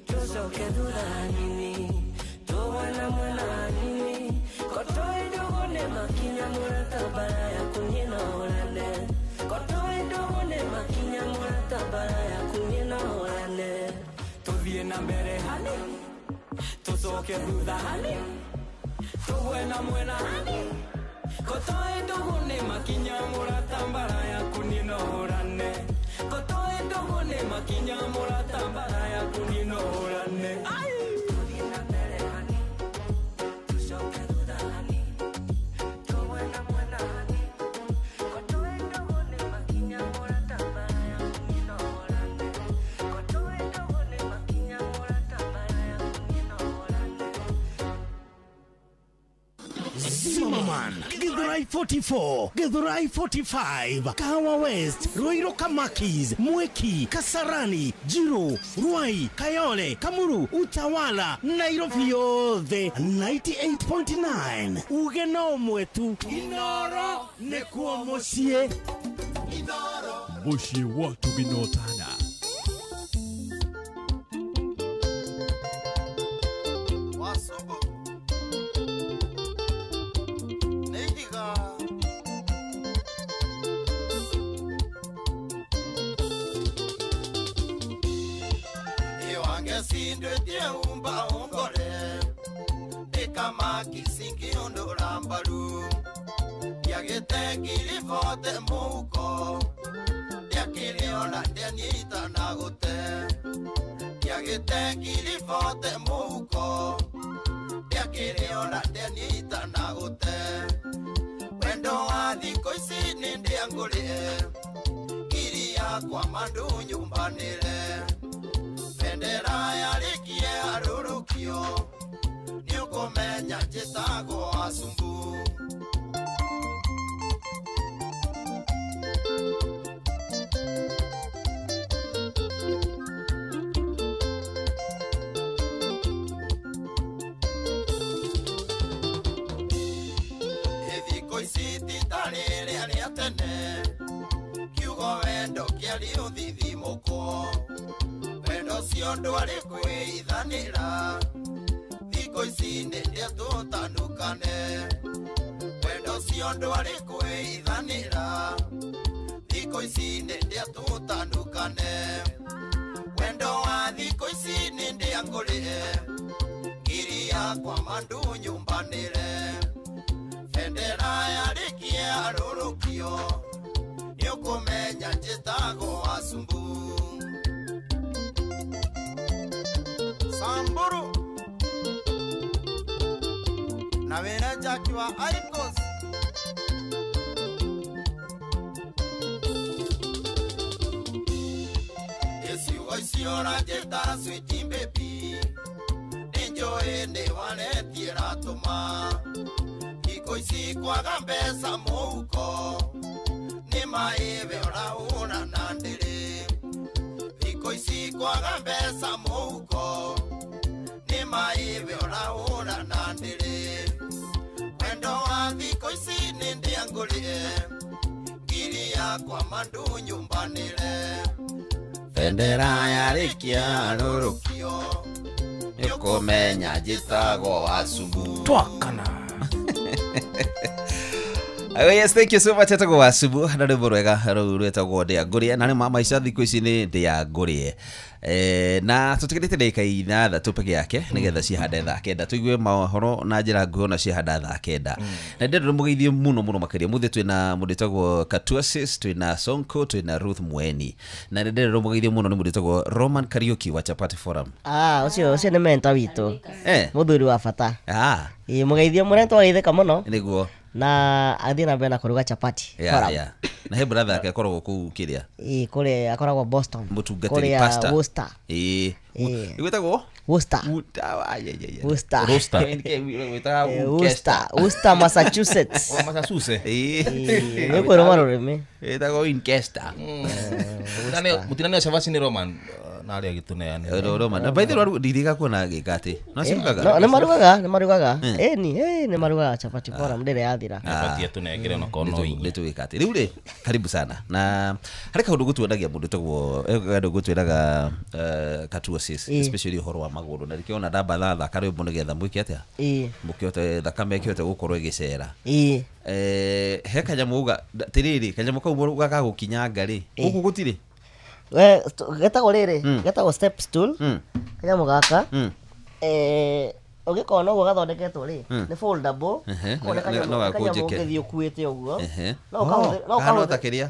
S7: tũcoke thutha hanini tũgwe na mwena hanini kotoi ndũgũ nĩ makinya mũrata mbara yaku ninohũrane kotoi ndũgũ nĩ makinya mũrata mbara yaku ninohũrane tũthiĩ na mbere hanini tũcoke thutha hanini tũgwe na mwena hanini kotoi ndũgũ nĩ makinya mũrata mbara yaku ninohũrane kotoi ndũgũ nĩ makinya mũrata mbara yaku ninohũrane tũthiĩ na mbere hanini tũcoke thutha hanini tũgwe na mwena hanini kotoi ndũgũ nĩ makinya mũrata mbara yaku ninohũrane kotoi ndũgũ nĩ makinya mũrata mbara yaku ninohũrane
S8: Zimmerman, Githurai 44, Githurai 45, Kahawa West, Ruiru Kamakis, Mweki, Kasarani, Jiro, Ruai, Kayole, Kamuru, Utawala, Nairobi yothe, 98.9, Ugeno mwetu, Inoro, nekuo mosie,
S9: Moshi watu binotana.
S10: Sindwe umba ungore Ekama kisingi undo rambaru Yagete kirifote muko Yakiriona denita nagote ndiagite ngiribote muko ndiakiriona ndenita na gute wendo wa thiko ici ni ndiangurie ngiri yakwa mandu nyumbanire bendera yarikie arurukio niukumenya njitagwo Asumbu. Ithiko ici titarĩrĩa rĩa tene kiugo wendo kĩarĩ ũthithimũkwo wendo cio ndwarĩ kwĩithanĩra thikũ ici nĩ ndĩtũtanũkane wendo cio ndwarĩ kwĩithanĩra thikũ ici nĩ ndĩtũtanũkane wendo wa thikũ ici nĩ ndĩangũrĩre ngiri yakwa mandu nyumbanĩre bendera yarikie arurukio niukumenya njitagwo Asumbu. Samburu na wena jaki wa Icos Yesiwa isiora jeta sweet baby enjoy ne wanetie ratuma iko isi kwaga mbesa muko ni maive orauna nandire iko isi kwaga mbesa muko ni maive orauna nandire wendo wa iko isi ni ndiangulie ngiri yakwa mandu nyumbanire bendera yarikia arurukio niukumenya njitagwo Asumbu.
S2: Twakana. Oh yes, thank you so much. Etagwo Asumbu na rwimbo rwega rwetagwo Ndiangurie na nĩ mama ica thikũ ici nĩ Ndiangurie. Na tũtigĩrĩte ndagĩka ithathatũ peke yake nĩgetha cihande thaa kenda tũigue mohoro na njĩra nguhĩ ona cihanda thaa kenda. Na ndĩrenda mũgeithie mũno makĩria mũthĩ twĩna mũndũ wĩtagwo Katuasis, twĩna Sonko, twĩna Ruth Mweni. Na ndĩrenda mũgeithie mũno nĩ mũndũ wĩtagwo Roman Kariuki wa Chapati Forum.
S4: Ũcio nĩ mentor witũ. Mũthuri wa bata. Mũgeithie mũrĩa twageithĩka mũno.
S2: Nĩguo.
S4: Na athiĩ na mbere na kũruga chapati.
S2: Na he brother yake akoragwo kũu kĩrĩa.
S4: Kũrĩa akoragwo Boston.
S2: Mũtungatĩri pastor.
S4: Worcester.
S2: Gwĩtagwo?
S4: Worcester. Worcester, Massachusetts.
S3: Massachusetts.
S4: Nĩ kwĩroma rũrĩmĩ.
S2: Gwĩtagwo Winchester.
S3: Mũtinanio Chavasi nĩ Roman na arĩa gĩtũneane.
S2: Roman. Na by the way ndiriga kuona gĩkatĩ. No cirugaga.
S4: Nĩ marugaga. Nĩ marugaga Chapati Forum ndĩrĩ yathira.
S3: Batie tũnengere na kono
S2: nĩ tũgĩkatĩ. Rĩu rĩ karibu sana. Na harĩ kaũndũ gũtuonagia mũndũ tagwo andũ gũtwĩraga Katuasis, especially ũhoro wa magũrũ. Na rĩkĩona ndamba thaka rwĩmbo nĩgetha mwĩke atĩa? Mũkĩote thakame ĩkĩote gũkorwo ĩgĩcera. He kanyamũ uga tiriri kanyamũ kau mũrugaga gũkinyanga rĩ. Gũkũ gũtirĩ.
S4: Getagwo rĩrĩ, getagwo step stool. Kanyamũ gaka. Ũngĩkorwo no gathondeketwo rĩ, nĩ foldable.
S2: No gakũnjĩke.
S4: Ũngĩthiĩ ũkuĩte ũguo.
S2: No ũkahũthĩra kĩrĩa.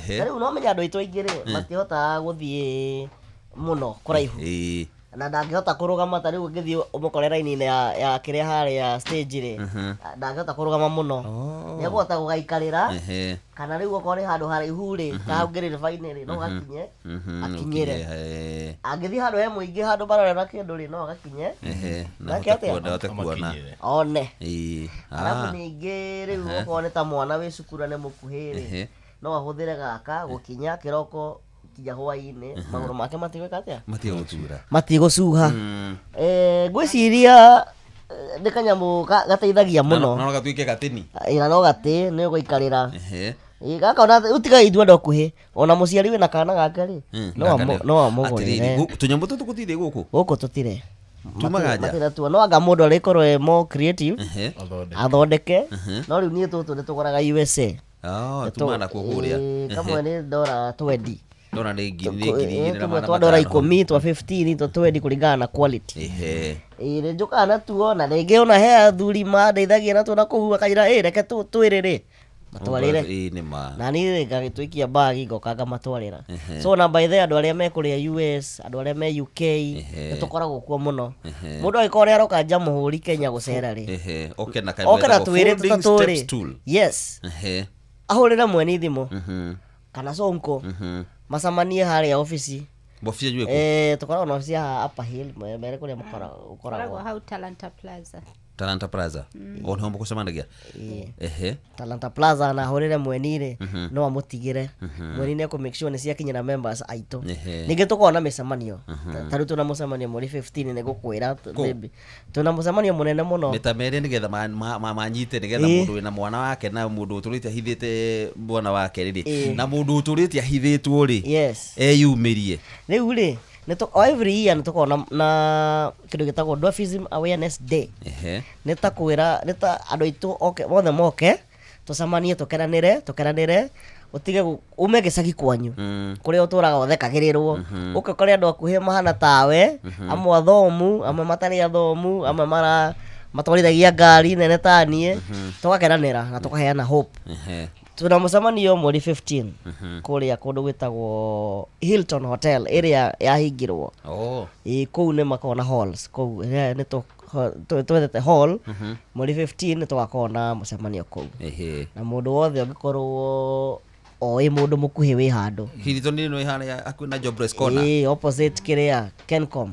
S4: Rĩu no menya andũ aitũ aingĩ rĩ, matihotaga gũthiĩ mũno kũraihu. Na ndangĩhota kũrũgama ta rĩu ũngĩthiĩ ũmũkore raini-inĩ ya kĩrĩa harĩa stage rĩ, ndangĩhota kũrũgama mũno. Nĩekũhota gũgaikarĩra kana rĩu okorwo nĩ handũ haraihu rĩ, ta hau ngĩrĩ rebainĩ rĩ, no gakinye akinyĩre. Angĩthiĩ handũ he mũingĩ handũ barorera kĩndũ rĩ, no gakinye
S2: ndahote kuona
S4: one. Arabu ningĩ rĩu okorwo nĩ ta mwana wĩ cukuru nĩ mũkuhĩ rĩ, no ahũthĩre gaka gũkinya kĩroko kinya hwainĩ magũrũ make matigwĩka atĩa? Matigũcuha. Ngwĩciria nĩ kanyamũ gateithagia mũno.
S2: No gatuĩke gatĩni.
S4: Na no gatĩ nĩ ũgũikarĩra. Gaka ona ũtiga ithuĩ andũ akuhĩ ona mũciari wĩna kana gake rĩ, no amũgũrĩre.
S2: Tũnyamũ tũtũ gũtirĩ gũkũ?
S4: Gũkũ tũtirĩ.
S2: Tumaga nja.
S4: No anga mũndũ arĩkorwo more creative athondeke. No rĩu niĩ tũtũ nĩ tũgũraga USA.
S2: Tumana kũhũrĩa.
S4: Kamwe nĩ $20.
S2: Dora nĩ ngiri
S4: twa $10, twa 15, twa 20 kũringana na quality. Nĩ njũkaga natuo na rĩngĩ ona he athuri mandeithagia natuo na kũhuha kaira reke twĩrĩ rĩ matwarire na ni ngagitwikia bagi ngokanga matwarira so na by the andũ arĩa me kũrĩa US andũ arĩa me UK nĩtũkoragwo kuo mũno mũndũ agĩkorwo aroka Jamhuri Kenya gũcera rĩ
S2: oke na
S4: twĩrĩ tũtatũrĩ yes ahũrĩre mweni thimũ kana Sonko macamanie harĩa ofici
S2: bofia jueko
S4: tukoragwo na ofici ya Upper Hill mere kũrĩa mũkoragwo
S6: hau Talanta Plaza
S2: ono mko semanagia
S4: Talanta Plaza na horere mwenire no amutigire mwenine ko make sure ni ciakinyira members aito ninge tukona micemanio taru tuna mucemanio muri 15 ne gukwira baby tuna mucemanio munene muno
S2: metamere nigetha manyite nigetha mundu wina mwana wake na mundu uturite hithite mwana wake riri na mundu uturite ahithitwo ri eyumirie
S4: riu ri every year nitukorwo na kindu gitagwo Dwarfism Awareness Day nitakwira nita andu aitu mothe moke tucamanie tukeranire utige ume gicagi kwanyu kuria uturaga uthekagirirwo ukakore andu akuhe mahana tawe amwe athomu amwe matari athomu amwe matwarithagia ngari nene tanie tugakeranira na tukaheana hope tuna mucemanio mweri 15 kuria kundu gwitagwo Hilton Hotel area yahingirwo kuu ni makona halls kuu ni twethete hall mweri 15 tugakona mucemanio kuu na mundu wothe ungikorwo oi mundu mukuhi wi handu
S2: Hilton ni no ihana akuna Jobless Corner
S4: opposite kiria Kencom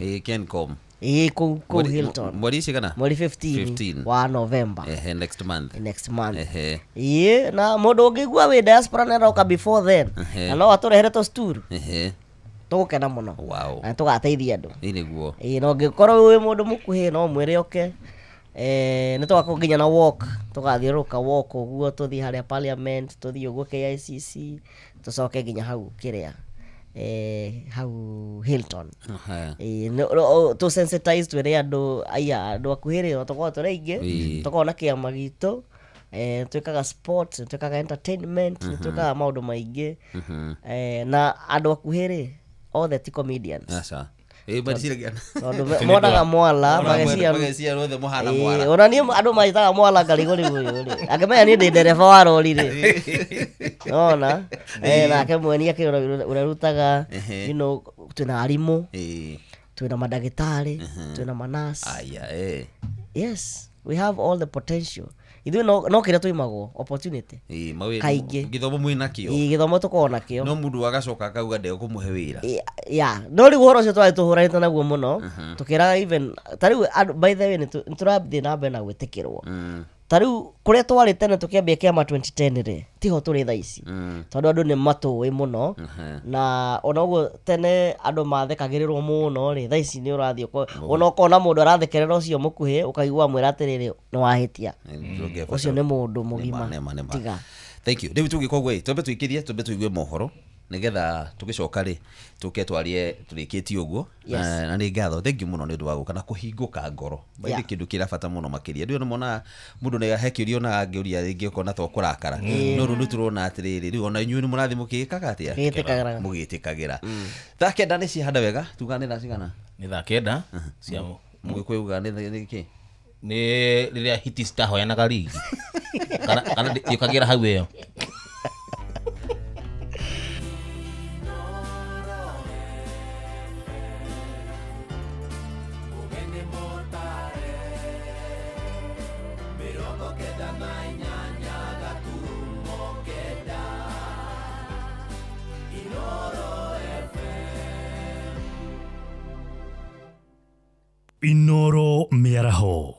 S4: ku Hilton
S2: mweri cigana
S4: mweri 15 wa November
S2: next month
S4: na mundu ungigua wi diaspora na roka before then na no aturehere to stool tugukena muno na tugateithia andu
S2: niguo
S4: no ngikorwo wi mundu mukuhi no mwire oke ni tugakunginya na walk tugathiuruka walk uguo tuthi haria parliament tuthi uguo KICC tucoke nginya hau kiria hau Hilton to sensitize twere andu andu akuhirira tukorwo turaingi tukona kiama gitu twikaga sports twikaga entertainment twikaga maundu maingi na andu akuhiri othe ti comedians monaga mwala
S2: magacia rothe muhana mwala
S4: ona ni andu maitaga mwala ngarigori uyu ri akimenya ni ndi ndereba wa rori ri ona nake mweni akirora urarutaga twina arimu twina madagitari twina manasi yes we have all the potential ithu no kira tuimagwo opportunity kaingi
S2: githomo mwinakio
S4: githomo tukona kio
S2: no mundu agacoka akauga ndego kumuhe wira
S4: no riu horo cio twari tuhuranite naguo muno tukira even tariu by the way niturathi na mbere na gwitikirwo tariu kuria twari tene tukiambia kiama 2010 ri tiho turi thaa ici tondu andu ni matuwi muno na ona uguo tene andu mathekagirirwo muno ri thaa ici ni urathi ona ukona mundu arathekerera ucio mukuhi ukaigua mwira atiriri ni wahitia ucio ni mundu mugima tiga
S2: thank you David tugikogwe tumbe tuikithie tumbe tuigue mohoro nigetha tugicoka ri tuke twarie turikitie uguo na ni ngatho thank you muno ni ndu wa guka na kuhinguka ngoro baidi kindu kira bata muno makiria ndio mona mundu ni ahekirio na angiuria ringi ukona to kurakara no ru turona atiriri ri ona inyu ni murathi mukikaga atia mugitikagira thaa kenda ni cihanda wega tugane thaa cigana
S3: ni thaa kenda cia
S2: mugikwuga ni ki
S3: ni riria hiti citahoyanaga rigi kana yukagira hau iyo
S8: Inoro Miaraho.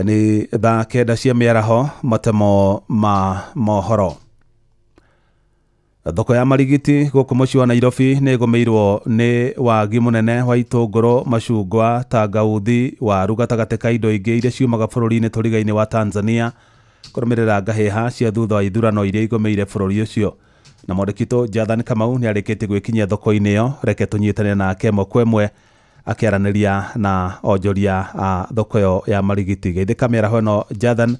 S9: Ni thaa kenda cia miaraho matemo ma mohoro. Thoko ya marigiti guku muci wa Nairobi ni gumeirwo ni wagi munene wa itunguru macungwa tangauthi waru gatagate ka indo ingi iria ciumaga bururi-ini turigaine wa Tanzania kurumirira ngaheha cia thutha wa ithurano iria igomeire bururi ucio na mwandĩkitũ Jathan Kamau ni arĩkĩtie gwĩkinyia thoko-inĩ ĩyo reke tũnyitane nake mwemwe akiaraniria na onjoria a thoko yo ya marigiti geithĩka mĩaraho ĩno Jathan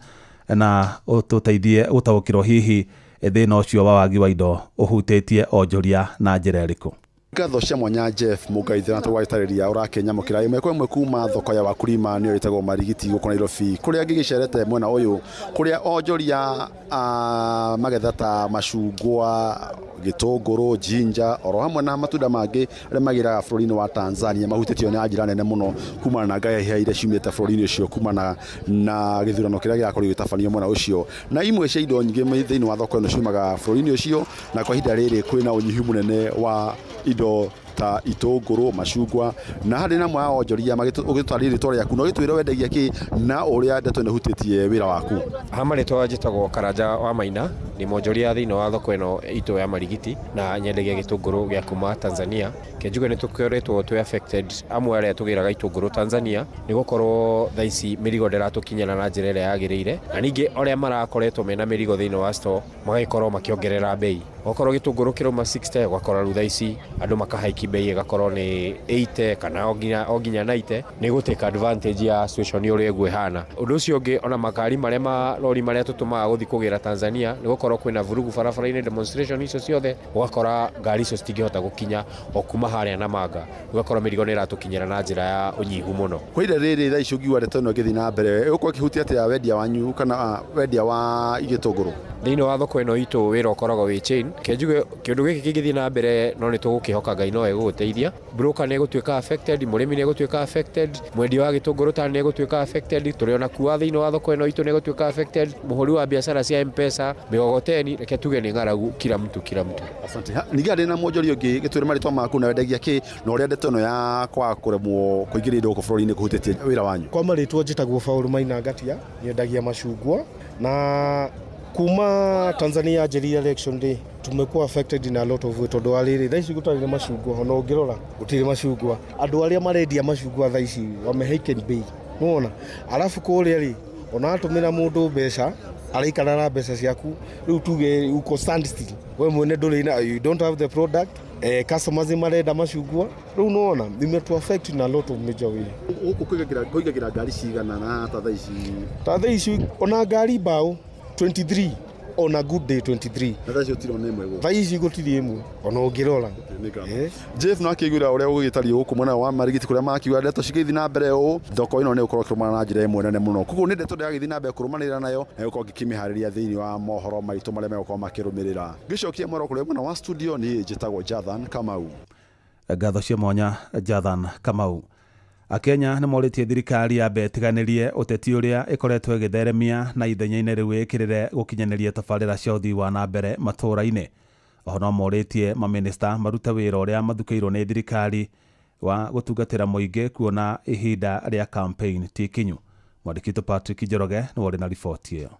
S9: na ũtũteithie gũtaũkĩrwo hihi thĩna ũcio wa wagi wa indo ũhutĩtie onjoria na njĩra ĩrĩkũ.
S11: ngatho cia mwanya Jeff Mugaithira twagitariria urakenya mukira imwe kwa imwe kuma thoko ya wakulima ni ritagwo marigiti guko Nairobi kuria ngigicerete mwena uyu kuria onjoria magetha ta macungwa gitunguru jinja oro hamwe na matunda mangi aria magiraga bururi-ini wa Tanzania mahutitio na njira nene muno kuma na ngai ire ciumite bururi-ini ucio kuma na githurano kiria girakorwo gitabanio mwena ucio na imwe cia indo nyingi thiini wa thoko ino ciumaga bururi-ini ucio na kwa ihinda riri kwina unyihu munene wa indo ta itunguru macungwa na hari na mwa onjoria magitutwarira ritwa yaku no gitwira wendagia ki na uria ndeto ne hutitie wira waku
S12: hama ritwa njitagwo Karanja wa Maina ni monjoria thiini wa thoko ino itu ya marigiti na nyendagia gitunguru gya kuma Tanzania kenjuge ni tukoretwo twi affected amwe aria tugiraga itunguru Tanzania ni gukorwo thaici mirigo nderatukinyana na njira ria yagirire na ningi oria marakoretwo mena mirigo thiini wa store magikorwo makiongerera bei okorwo gitunguru kiruma 60 gwakora ru thaici andu makahaiki bei igakorwo ni 80 kana oginya 90 ni guteka advantage ya situation uri egwehana undu ucio ungi ona makari maria marori maria tutumaga guthi kugira Tanzania ni gukorwo kwina vurugu barabara-ini demonstration icio ciothe gwakora ngari icio citingihota gukinya okuma haria na manga gwakora mirigo ni iratukinyira na njira ya unyihu muno
S11: kwa ire riri thaici ungiwa ndeto ino githi na mbere uko kihutia ati ya wendia wanyu kana wendia wa igitunguru
S12: thiini wa thoko ino itu wira ukoragwo wi chain kenjuge kindu giki kigithi na mbere no ni tugukihoka ngai no eguteithia broker ne gutuika affected murimi ne gutuika affected mwendia wa gitunguru ta ne gutuika affected turiona kuwa thiini wa thoko ino itu ne gutuika affected muhuri wa biashara cia M-Pesa migogoteni reke tuge ni ngaragu kila mtu
S11: asante niga ndina monjorio ngi gitwire maritwa maku na wendagia ki no ria ndeto ino ya kwa kuremwo kuingiria indo ko bururi-ini kuhutitie wira wanyu
S13: kwa maritwa njitagwo Paul Maina Ngatia nyendagia macungwa na kuma Tanzania Jerry election day tumekuwa affected in a lot of it tondu aliri thaici gutari macungwa ona ungirora gutiri macungwa andu aria marendia macungwa thaici wamehaken bei unaona alafu kuria ri ona atumira mundu mbeca araikana na mbeca ciaku riu tuge uko stand still we mwene nduri na you don't have the product customers marenda macungwa riu unaona imetu affect in a lot of major way
S11: kuigagira ngari cigana na ta
S13: thaici ona ngari bao 23 on a good day 23
S11: thaici utiro nemwe go
S13: thaici gutiri imwe ona ungirora
S11: Jeff no akigwira uria ugitario guku mwana wa marigiti kuria makiuga ndeto cigithi na mbere u thoko ino ne ukorwo kirumana na njira imwe nene muno kuko ni ndeto ndagithi na mbere kurumanira nayo na ukorwo gikimihariria thiini wa mohoro maitu maria megukorwo makirumirira gicokia mwaro kuria mwana wa studio ni njitagwo Jathan Kamau
S9: ngatho cia mwanya Jathan Kamau Akenya ni moritie thirikari ya betiganirie uteti uria ikoretwo igitheremia na ithenya-ini riu ikirire gukinyaniria tabarira cia uthii wa na mbere matura-ini oho no moritie maminista maruta wira uria mathukiirwo ni thirikari wa gutungatira muingi kuona ihinda ria campaign ti kinyu mwandikito Patrick Njoroge ni wori na riboti iyo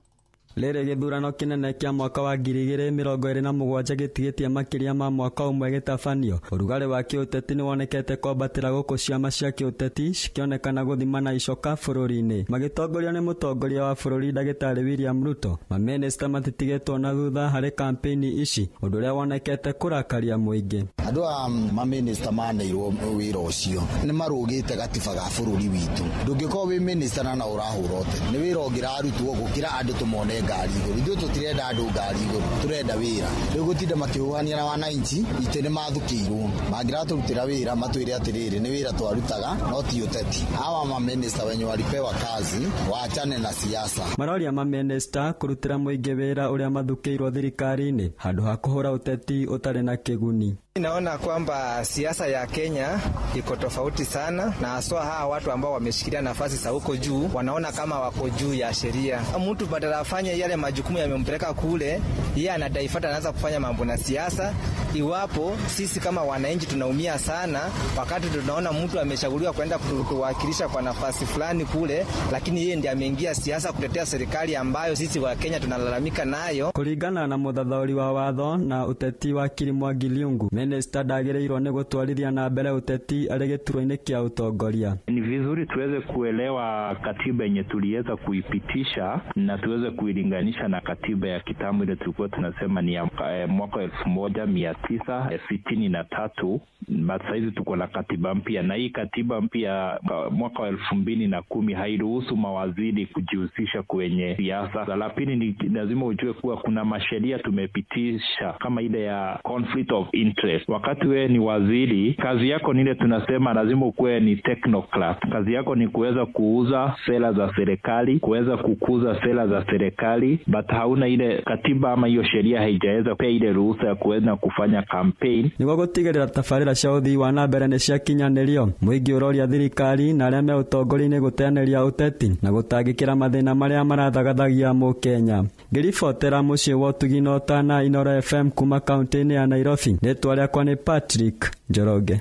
S14: Rĩrĩ gĩthurano kĩnene kĩa mwaka wa 2027 gĩtigĩtie makĩria ma mwaka ũmwe gĩtabanio. Ũrugarĩ wa kĩũteti nĩ wonekete kwambatĩra gũkũ ciama cia kĩũteti cikĩonekana gũthima na icoka bũrũri-inĩ. Magĩtongorio nĩ mũtongoria wa bũrũri Ndagĩtarĩ William Ruto. Mamĩnĩsta matitigĩtwo na thutha harĩ kampeni ici, ũndũ ũrĩa wonekete kũrakaria mũingĩ.
S15: Andũ a mamĩnĩsta maneirwo wĩra ũcio nĩ marũgĩte gatiba ga bũrũri witũ. Ndũngĩkorwo wĩ mĩnĩsta na ũrahũra ũteti. Nĩ wĩra ũngĩrarutwo gũkĩra andũ tũmone ngari igũrũ ithuĩ tũtirenda andũ ngari igũrũ turenda wĩra rĩu gũtinda makĩhuhania na wananchi itĩ nĩ mathukĩirwo mangĩratũrutĩra wĩra matwĩre atĩrĩrĩ nĩ wĩra twarutaga no ti ũteti hawa mamĩnĩsta wenye walipewa kazi waachane na siasa.
S14: Maroria mamĩnĩsta kũrutĩra mũingĩ wĩra ũrĩa mathukĩirwo thirikari-inĩ handũ ha kũhũra ũteti ũtarĩ na kĩguni.
S16: Naona kwamba siasa ya Kenya iko tofauti sana na haswa hawa watu ambao wameshikilia nafasi za huko juu wanaona kama wako juu ya sheria. Mtu badala afanye yale majukumu yamempeleka kule, yeye anadaifuata anaanza kufanya mambo na siasa. Iwapo sisi kama wananchi tunaumia sana wakati tunaona mtu amechaguliwa kwenda kuwakilisha kwa nafasi fulani kule, lakini yeye ndiye ameingia siasa kutetea serikali ambayo sisi wa Kenya tunalalamika nayo.
S14: Kulingana na muthathauri wa watho na uteti wa Mwangi Liungu, Minista ndagĩrĩirwo nĩ gũtwarithia na mbere ũteti arĩ gĩturwa-inĩ kĩa ũtongoria.
S17: ni vizuri tuweze kuelewa katiba yenye tuliweza kuipitisha na tuweze kuilinganisha na katiba ya kitambo ile tulikuwa tunasema ni ya mwaka 1963, but saizi tuko na katiba mpya, na hii katiba mpya mwaka 2010 hairuhusu mawaziri kujihusisha kwenye siasa. La pili ni lazima ujue kuwa kuna masheria tumepitisha kama ile ya conflict of interest. Wakati wewe ni waziri, kazi yako ni ile tunasema lazima ukuwe ni technocrat. Kazi yako ni kuweza kuuza sera za serikali, kuweza kukuza sera za serikali, but hauna ile katiba ama hiyo sheria haijaweza pia ile ruhusa ya kuweza kufanya campaign.
S14: Niguo gutigerera tabarira cia uthii wa na mbere ni cia kinyanĩrio, muingi uroria thirikari na aria me utongoria-ini guteneria uteti na gutangikira mathina maria marathagathagia Mukenya. Ngiribotera muciĩ wa ũtugi na ũtana Inooro FM kuma kaunti-inĩ ya Nairobi, rĩtwa rĩakwa nĩ Patrick Njoroge.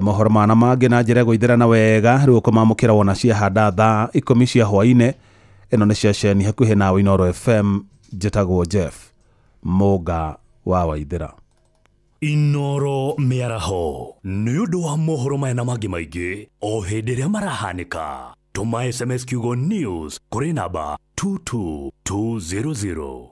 S9: Mohoro mana mangĩ na njĩra gũithĩrana wega rĩu kũmamũkĩra wona ciahanda thaa 10 cia hwaĩ-inĩ. Ĩno nĩ ceceni hakuhĩ nawe Inooro FM, njĩtagwo Jeff Mũga wa Waithĩra.
S18: Inooro mĩaraho nĩ ũndũ wa mohoro maya na mangĩ maingĩ o hĩndĩ ĩrĩa marahanĩka. Tuma SMS kiugo news kũrĩ namba 22200.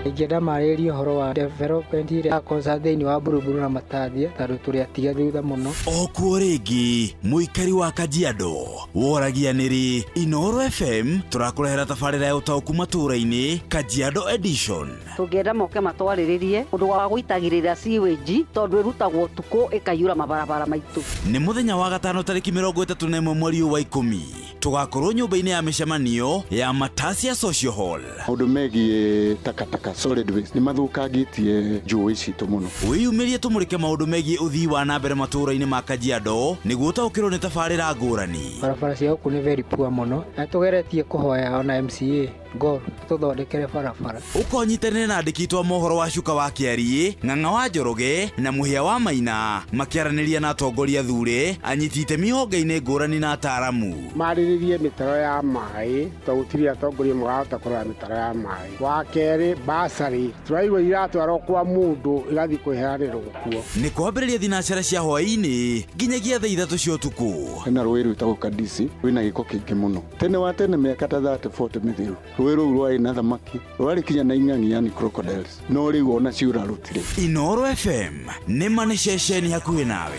S19: Ingĩenda marĩrie ũhoro wa development ĩrĩa yakonsa thĩinĩ wa Buruburu na Matathia tondũ tũrĩ atiga thutha mũno.
S20: Okuo rĩngĩ mũikari wa Kajiado woragia nĩrĩ Inooro FM tũrakũrehera tabarĩra ya ũtaũku matũũra-inĩ Kajiado edition.
S21: Tũngĩenda moke matwarĩrĩrie ũndũ wa gũitagĩrĩra sewage tondũ ĩrutagwo ũtukũ ĩkaiyũra mabarabara maitũ.
S20: Nĩ mũthenya wa gatano tarĩki 31 mweri wa 10 tũgakorwo nyũmba-inĩ ya mĩcemanio ya Matasia Social Hall.
S11: Ũndũ megiĩ takataka solid waste ni mathũkangĩtie njũĩ citũ mũno.
S20: Wĩyumĩrie tũmũrĩke maũndũ megiĩ ũthii wa na mbere matũũra-inĩ ma Kajiado nĩguo ũtaũkĩrwo nĩ tabarĩra ngũrani.
S19: Barabara cia gũkũ nĩ very poor mũno na tũgeretie kũhoya ona MCA Gor tũthondekere barabara.
S20: Ũkonyitanĩre na andĩki twa mohoro wa Cuka wa Kĩariĩ, Ng'ang'a wa Njoroge na Mũhĩa wa Maina makĩaranĩria na atongoria thure, anyiti itemi honge-inĩ ngũrani na ataaramu.
S22: Marĩrĩrie mĩtaro ya maĩ tondũ gũtirĩ atongoria magahota kũrora mĩtaro ya maĩ. Wa kerĩ basarĩ tũraigua iratwarwo kwa mũndũ igathiĩ kwĩheanĩrwo kuo.
S20: Nĩ kwambĩrĩria thinacara cia hwaĩ-inĩ nginyagia thaa 3 cia ũtukũ.
S11: Hena rũĩ rwĩtagwo Kadisi rwĩna gĩko kĩingĩ mũno. Tene wa tene mĩaka ta 30-40 mĩthiru rũĩ rũu rwarĩ na thamaki rwarĩ kinya na ing'ang'i yani crocodiles no rĩu ona ciura rũtirĩ.
S20: Inooro FM nĩ ma nĩ ceceni hakuhĩ nawe.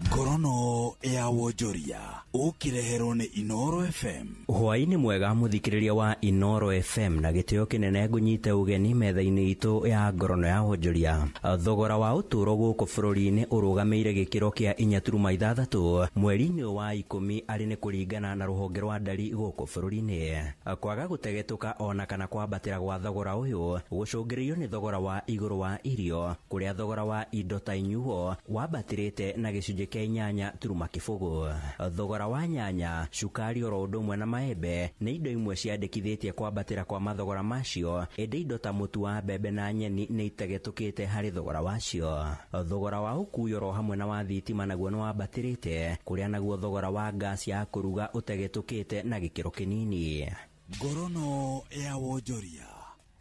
S20: Ngorono ya wonjoria ukireherwo nĩ Inooro FM.
S23: Hwaĩ-inĩ mwega mũthikĩrĩria wa Inooro FM na gĩtĩo kĩnene ngũnyite ũgeni metha-inĩ itũ ya ngorono ya wonjoria. Thogora wa ũtũũro gũkũ bũrũri-inĩ ũrũgamĩire gĩkĩro kĩa 4.6 mweri-inĩ wa 10 arĩ nĩ kũringana na rũhonge rwa ndari gũkũ bũrũri-inĩ. Kwaga gũtegetũka ona kana kwambatĩra gwa thogora ũyũ gũcũngĩrĩirio nĩ thogora wa igũrũ wa irio, kũrĩa thogora wa indo ta inyuo wambatĩrĩte na gĩcunjĩ kĩa 8.0. Thogora wa nyanya, cukari oro ũndũ ũmwe na maembe nĩ indo imwe ciandĩkithĩtie kwambatĩra kwa mathogora macio, ĩndĩ indo ta mũtu wa mbembe na nyeni nĩ itegetũkĩte harĩ thogora wacio. Thogora wa ũkui oro hamwe na wa thitima naguo nĩ wambatĩrĩte, kũrĩa naguo thogora wa gas ya kũruga ũtegetũkĩte na gĩkĩro kĩnini.
S20: Ngorono ya wonjoria.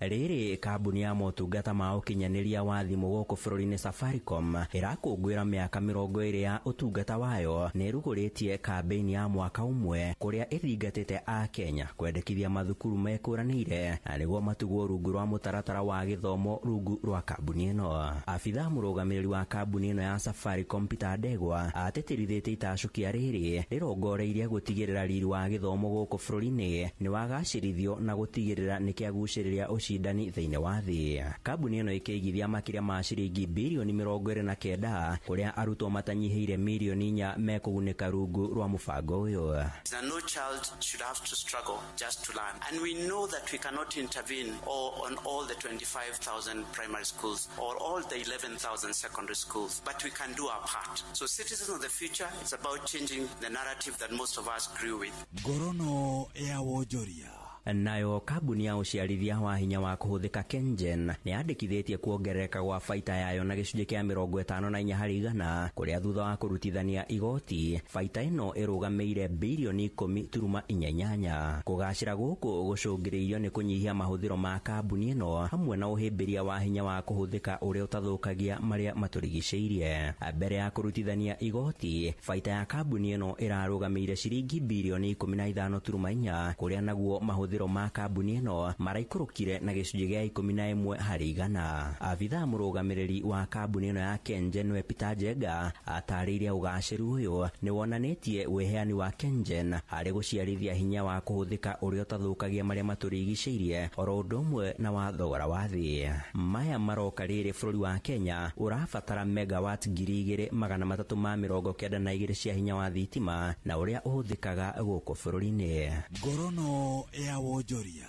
S23: Rĩrĩ kambuni ya motungata ma ũkinyanĩria wa thimũ gũkũ bũrũri-inĩ Safaricom ĩrakũngũĩra mĩaka 20 ya ũtungata wayo nĩ ĩrugũrĩtie kambĩini ya mwaka ũmwe kũrĩa ĩthingatĩte Akenya kwendekithia mathukuru mekũranĩire na nĩguo matugwo rungu rwa mũtaratara wa gĩthomo rungu rwa kambuni ĩno. Abitha mũrũgamĩrĩri wa kambuni ĩno ya Safaricom Peter Ndegwa atĩtĩrithĩtie itacukia rĩrĩ rĩrongoreirie gũtigĩrĩra riri wa gĩthomo gũkũ bũrũri-inĩ nĩ wagacĩrithio na gũtigĩrĩra nĩ kĩagucĩrĩria ũcindani thĩinĩ wa thĩ. Kambuni ĩno ĩkĩigithia makĩria ma ciringi bilioni 29 kũrĩa arutwo matanyihĩire milioni 4 mekũgunĩka rungu rwa mũbango ũyũ.
S24: No child should have to struggle just to learn, and we know that we cannot intervene on all the 25,000 primary schools or all the 11,000 secondary schools, but we can do our part. So citizens of the future, it's about changing the narrative that most of us grew with.
S20: Ngorono ya wonjoria.
S23: Nayo kambuni ya uciarithia wa hinya wa kuhuthika KenGen ni yandikithitie kuongerereka gwa baita yayo na gicunji kia 54% kuria thutha wa kurutithania igoti baita ino irugameire bilioni 10.8. Kugacira guku gucungiriirio ni kunyihia mahuthiro ma kambuni ino hamwe na uhimbiria wa hinya wa kuhuthika uria utathukagia maria maturigiceirie. Mbere ya kurutithania igoti baita ya kambuni ino irarugameire ciringi bilioni 15.4 kuria naguo mahuthiro ma kambuni ino maraikurukire na gicunji gia 11%. Abitha murugamiriri wa kambuni ino ya KenGen we Peter Jega atariria ugaciru uyu ni wonanitie weheani wa KenGen hari guciarithia hinya wa kuhuthika uria utathukagia maria maturigiceirie oro ndomwe na wa thogora wa thi. Maya maroka riri bururi wa Kenya urabatara megawatt 2392 cia hinya wa thitima na uria uhuthikaga guku bururi-ini.
S20: Ngorono ya wonjoria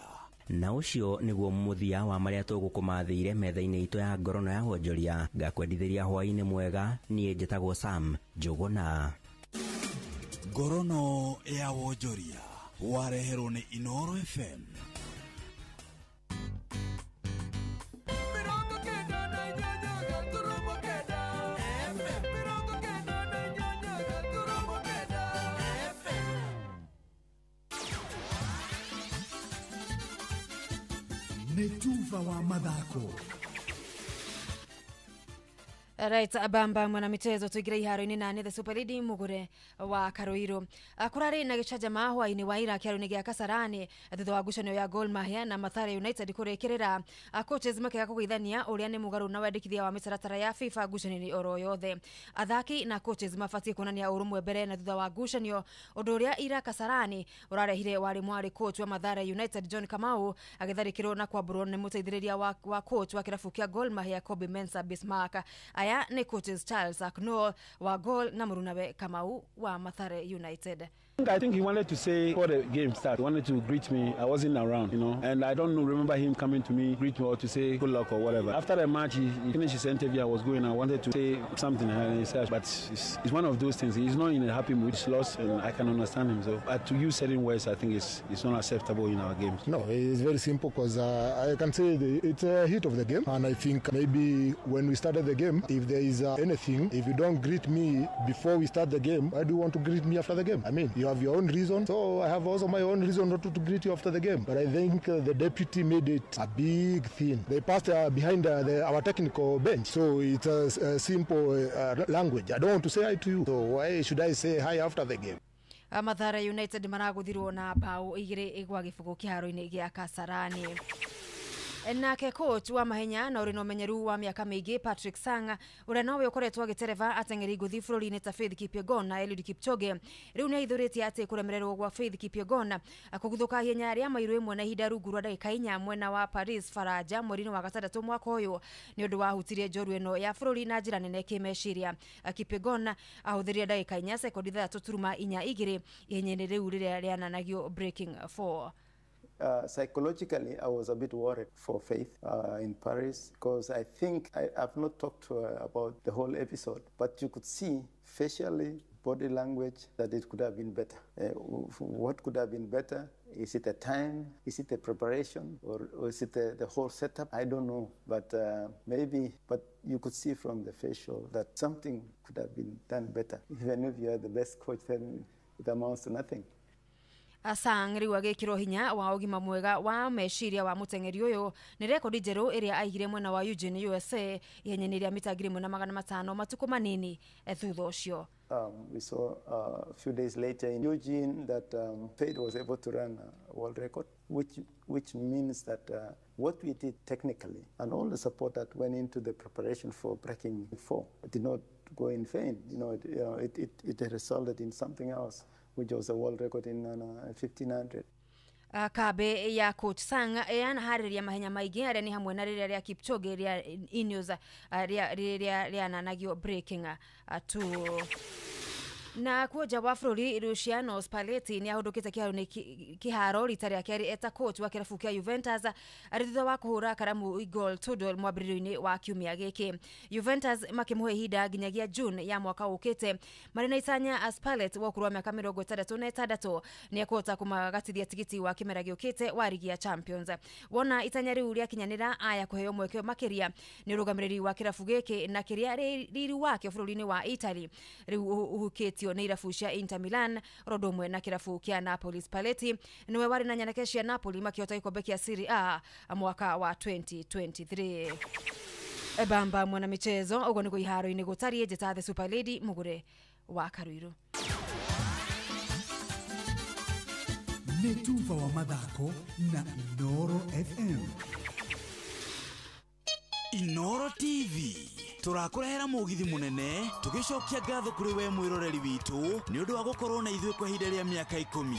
S23: na ucio niguo muthia wa maria tugukumathire metha-ini itu ya ngorono ya wonjoria. Ngakwendithiria hwaini mwega. Nie njitagwo Sam Njuguna.
S20: Ngorono ya wonjoria wareherwo ni Inoro FM.
S8: Metuva wa mathako.
S1: Right, abamba mwana mitezo tuigire iharo-ini na the Super League mugure wa Karuiro. Kurari na gichaja mahwa-ini wa ira kiaro-ini gia Kasarani thutha wa ngucanio ya Gor Mahia na Mathare United kurekerera coaches makega kugithania uria ni mugaru na wendikithia wa mitaratara ya FIFA ngucanio-ini oro yothe. Athaki na coaches mafatie kuonania urumwe mbere na thutha wa ngucanio undu uria ira Kasarani urarehire wari mwari coach wa Mathare United John Kamau agitharikirwo na kwamburwo ni muteithiriria wa coach wa kirabu kia Gor Mahia Kobe Mensah Bismarck. Aya ni coaches Charles Aknol wa Gol na Murunawe Kamau wa Mathare United.
S5: I think he wanted to say before the game started, he wanted to greet me. I wasn't around, and I don't remember him coming to me, greet me or to say good luck or whatever. After the match, he finished his interview. I was going, I wanted to say something, and he said, but it's one of those things. He's not in a happy mood, he's lost, and I can understand him. So, but to use certain words, I think it's not acceptable in our games.
S7: No, it's very simple because I can say it's a hit of the game, and I think maybe when we started the game, if there is anything, if you don't greet me before we start the game, why do you want to greet me after the game? I mean, you have your own reason, so I have also my own reason not to greet you after the game. But I think the deputy made it a big thing. They passed behind our technical bench, so it's a simple language. I don't want to say hi to you, so why should I say hi after the game?
S1: Mathare United maraguthirwo na bao igire igwa gifugo kiharo-ini gia Kasarani. Nake coach wa mahenya na urino menyeru wa miaka mingi Patrick Sang uria nowe ukoretwo agitereva atengeri nguthi bururi-ini ta Faith Kipyegon na Eliud Kipchoge riu ni ithuritie ati kuremererwo gwa Faith Kipyegon kuguthuka ihenya ria mairu imwe na ihinda rungu rwa ndagika 4 mwena wa Paris Faraja mweri-ini wa gatandatũ mwaka uyu ni undu wa hutirie njoru ino ya bururi na njira nene kimeciria. Kipyegon ahuthirie ndagika 4 sekondi 3.42 ihenya-ini riu riria riananagio breaking 4.
S10: Psychologically, I was a bit worried for Faith in Paris because I think I've not talked to her about the whole episode, but you could see facially, body language, that it could have been better. What could have been better? Is it the time? Is it the preparation? Or is it the whole setup? I don't know, but maybe. But you could see from the facial that something could have been done better. Even if you are the best coach, then it amounts to nothing.
S1: Sang riu agikirwo hinya wa ugima mwega wa meciria wa mutengeri uyu ni rekodi njeru iria aigire mwena wa Eugene USA ihenya-ini ria mita 1500 matuku manini thutha ucio.
S10: We saw a few days later in Eugene that Faith was able to run a world record, which means that what we did technically and all the support that went into the preparation for breaking 4 did not go in vain. It resulted in something else, which was a world record in 1500.
S1: Kabe ya coach Sang yanahariria mahenya maingi aria ni hamwe na riria ria Kipchoge ria Ineos ria nanagio breaking 2. Na kuoja wa bũrũri Luciano Spalletti ni ahũndũkĩte kĩharo rita rĩa kerĩ eta coach wa kĩrabu kĩa Juventus arĩ thutha wa kũhũra karamu Igor Tudor mwambĩrĩrio-inĩ wa kiumia gĩkĩ. Juventus makĩmũhe ihinda nginyagia June ya mwaka ũkĩte. Marĩ na itanya Spalletti wa ũkũrũ wa mĩaka 36 ni ekũhota kũmagatithia tigiti wa kĩmera gĩũkĩte wa ligi ya Champions. Wona itanya rĩu rĩakinyanĩra aya kũheo mweke makĩria ni ũrũgamĩrĩri wa kĩrabu gĩkĩ na kĩrĩa riri wake bũrũri-inĩ wa Italy rĩu ũhukĩtio nĩ irabu cia Inter Milan rodomwe na kirabu kia Napoli. Spalletti niwe wari na nyanake cia Napoli makĩhota ikombe kia Serie A mwaka wa 2023. Ebamba mwana michezo ugo niko iharo-inĩ gũtariĩ njeta the Super Lady Mugure wa Karuiru.
S8: Netuva wa mathako na Inoro FM.
S20: Inoro TV turakurehera mugithi munene tugicokia ngatho kuri we mwiroreri witu ni undu wa gukorwo na ithuĩ kwa ihinda rĩa mĩaka 10.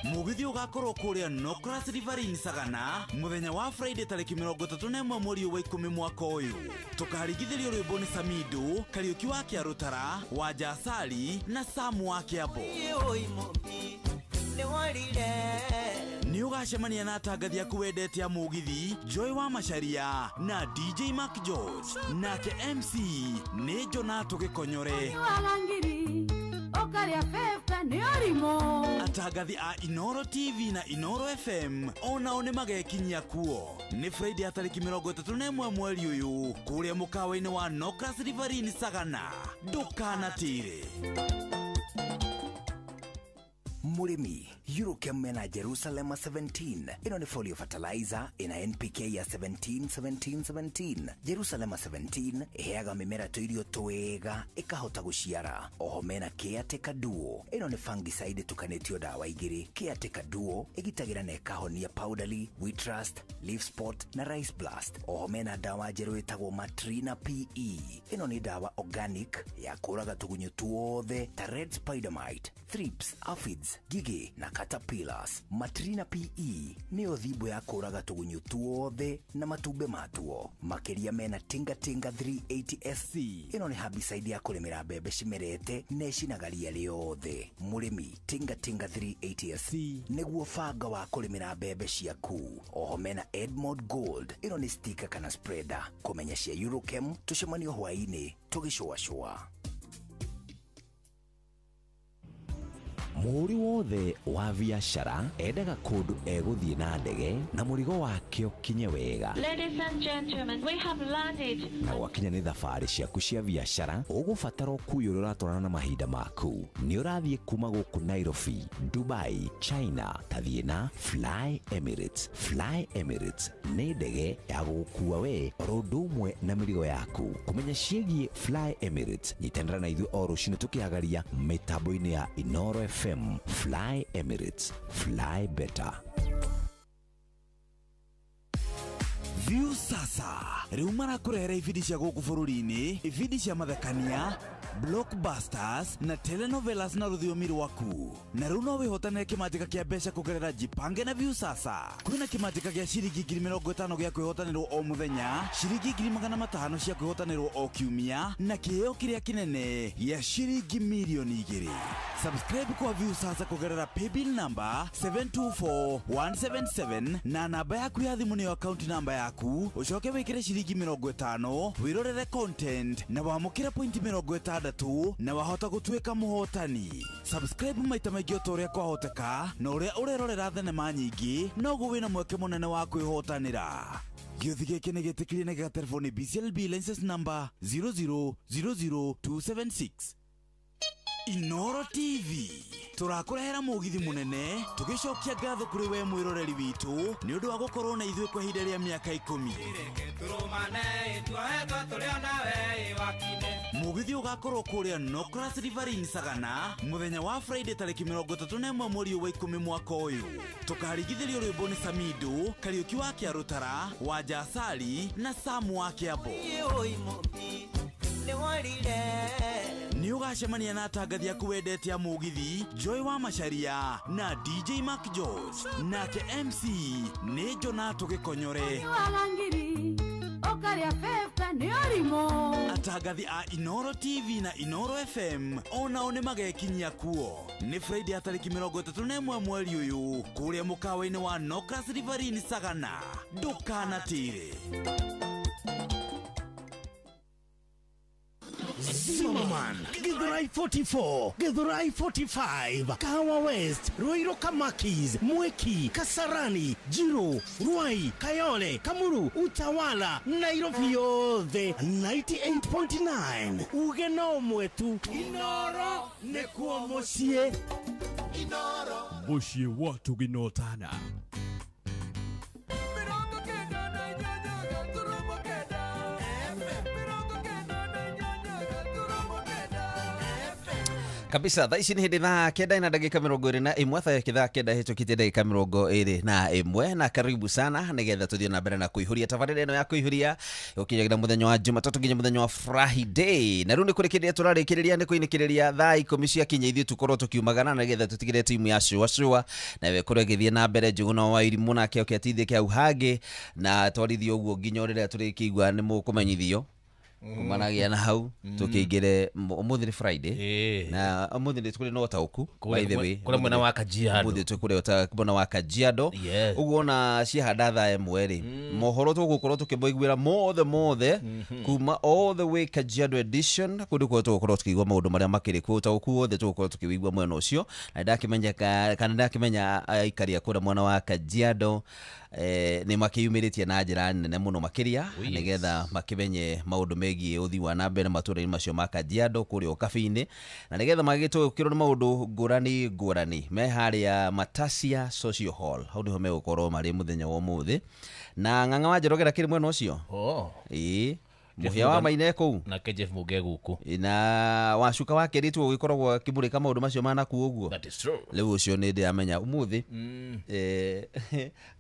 S20: Mugithi ugakorwo kuria Nokras Riverine Sagana muthenya wa Friday tariki 31 mweri wa 10 mwaka uyu. Tukaringithĩrio rwĩmbo nĩ Samido, Kariuki wa Kĩarũtara, wa Jasali na Samu wa Kĩambo. Ni ugacemania na atangathi aku wendete a mugithi Joy wa Macharia na DJ Mark George nake MC ni Jonato Gĩkonyore. Atangathi a Inoro TV na Inoro FM onao nĩ magekinyia kuo. Ni Friday ya tariki 31 mweri uyu kuria mukawa-inĩ wa Nokras Riverine Sagana. Ndukanatire.
S2: Murimi, Eurochem mena Jerusalem 17. Ino ni folio fertilizer ina NPK ya 17. Jerusalem 17 iheaga mimera tuirio twega ikahota guciara. Oho mena Caretaker Duo. Ino ni fungicide tukanetio dawa igiri. Caretaker Duo igitagira na ikahonia powderly, wheat rust, leaf spot na rice blast. Oho mena dawa jeru itagwo Matrina PE. Ino ni dawa organic ya kuraga tugunyu tuothe ta red spider mite, thrips, aphids, gigi na caterpillars. Matrina PE ni othibu ya kuraga tugunyu tuothe na matumbe matuo. Makeria mena Tinga 380 SC. Ino ni herbicide ya kulimira mbembe cimerete necinagaria riothe. Murimi, Tinga 380 SC niguo fanga wa kulimira mbembe ciaku. Oho mena Edmond Gold. Ino ni sticker kana spreader. Kumenya cia Eurochem tucemanio hwaini tugicua. Muri wothe wa biashara endaga kundu eguthie na ndege na murigo wakio kinye wega.
S3: Ladies and gentlemen, we have landed.
S2: Na wakinya ni thabarĩ ciaku cia biashara ũgũbatara kuyũrũra ũratwarana na mahinda maku. Ni ũrathiĩ kuma gũkũ Nairobi, Dubai, China, tathie na Fly Emirates. Fly Emirates nĩ ndege ya gũkua we ũndũ ũmwe na mĩrigo yaku. Kumenya ciĩgiĩ Fly Emirates nyitanĩra na ithuĩ o rũciinĩ tũkĩagaria mĩtambo-inĩ ya Inoro FM. Fly Emirates, fly better.
S20: View sasa riu marakurehera ibindi cia gũkũ bũrũri-inĩ, ibindi cia mathekania, blockbusters na telenovelas na rũthiomi rwaku. Na rĩu no wĩhotanĩre kĩmanjĩka kĩa mbeca kũgerera Jipange na View sasa. Kwĩna kĩmanjĩka gĩa ciringi 50,000 gĩa kwĩhotanĩrwo o mũthenya, ciringi 500,000 cia kwĩhotanĩrwo o kiumia na kĩheo kĩrĩa kĩnene gĩa ciringi 2,000,000. Subscribe kwa View sasa kũgerera paybill number 724177 na namba yaku ya thimũ nĩyo account number yaku. Ucoke wĩkĩre ciringi 50 wirorere content na wamũkĩre point 60 na wahota gũtuĩka mũhotani. Subscribe maita maingĩ o ũrĩa kwahoteka na ũrĩa ũrerorera thenema nyingĩ noguo wĩna mweke mũnene wa kwĩhotanĩra. Gĩothi gĩkĩ nĩ gĩtĩkĩrie na gĩa telefoni BCLB license number 0000276. Inoro TV turakurehera mugithi munene tugicokia ngatho kuri we mwiroreri witu ni undu wa gukorwo na ithuĩ kwa ihinda rĩa mĩaka 10. Mugithi ugakorwo kuria Nokras Riverine Sagana muthenya wa Friday tariki 31 mweri wa 10 mwaka uyu. Tukaringithĩrio rwĩmbo nĩ Samido, Kariuki wa Kĩarũtara, wa Jasali na Samu wa Kĩambo. Ni ugacemania na atangathi aku wendete a mugithi Joy wa Macharia na DJ Mark George nake MC ni Jonato Gĩkonyore.
S4: karia fefka ni orimo.
S20: Atagathi a Inoro TV na Inoro FM ona one magakinyia kuo ni Friday ya tariki 31 mweri uyu kuria mukawa-ini wa Nokras Riverine Sagana. Ndukanatire.
S6: Zimmerman, Githurai 44, Githurai 45, Kahawa West, Ruiru Kamakis, Mweki, Kasarani, Jiro, Ruai, Kayole, Kamuru, Utawala, Nairobi yothe 98.9. Ugeno mwetu Inoro nekuo mucie. Inoro
S18: mucie watu ginotana.
S12: Kabisa, thaa ici nĩ hĩndĩ thaa kenda na ndagĩka 21 thaa kĩthaa kenda hĩtũkĩte ndagĩka 21 na karibu sana nĩgetha tũthiĩ na mbere na kũihũria tabarĩra ĩno ya kũihũria gũkinyagĩra mũthenya wa Jumatatu nginya mũthenya wa Friday. Na rĩu nĩ kũrĩkĩrĩria tũrarĩkĩrĩria nĩ kũinĩkĩrĩria thaa 10 ciakinya ithuĩ tũkorwo tũkiumagana nĩgetha tũtigĩre timu ya Shua nawe kũrĩa gĩthiĩ na mbere Njũgũna wa Irimũ nake ũkĩatithĩke hau hangĩ na twarithio ũguo nginya rĩrĩa tũrĩkĩigua nĩ mũkũmenyithio kumanagia na hau tukĩingĩre ũmũthĩ nĩ Friday na ũmũthĩ nĩ tũkũrĩ na ũtaũku by the way
S13: kũrĩ mwena wa Kajiado
S12: ũmũthĩ tũkũrĩ ũtaũku mwena wa Kajiado ũguo na ciahanda thaa ĩmwe rĩ mohoro tũgũkorwo tũkĩmoiguĩra mothe kuma all the way Kajiado edition kũndũ kũrĩa tũgũkorwo tũkĩigua maũndũ marĩa makĩrĩ kuo ũtaũku wothe tũgũkorwo tũkĩwigua mwena ũcio na ndakĩmenya aikari a kũrĩa mwena wa Kajiado nĩ makĩyumĩrĩtie na njĩra nene mũno makĩria nĩgetha makĩmenye maũndũ megiĩ ũthii wa na mbere matũũra-inĩ macio ma Kajiado kũrĩa Kabi-inĩ na nĩgetha magĩtũkĩrwo nĩ maũndũ ngũrani me harĩa Matasia Social Hall hau nĩho megũkorwo marĩ mũthenya wa ũmũthĩ na Ng'ang'a wa Njoroge kĩrĩ mwena ũcio Mũhĩa wa Maine kũu
S13: na Jeff Muge gũkũ
S12: na Wacuka wa Keritu ũgĩkoragwo akĩmũrĩka maũndũ macio manakũ ũguo rĩu ũcio nĩ ndĩamenya ũmũthĩ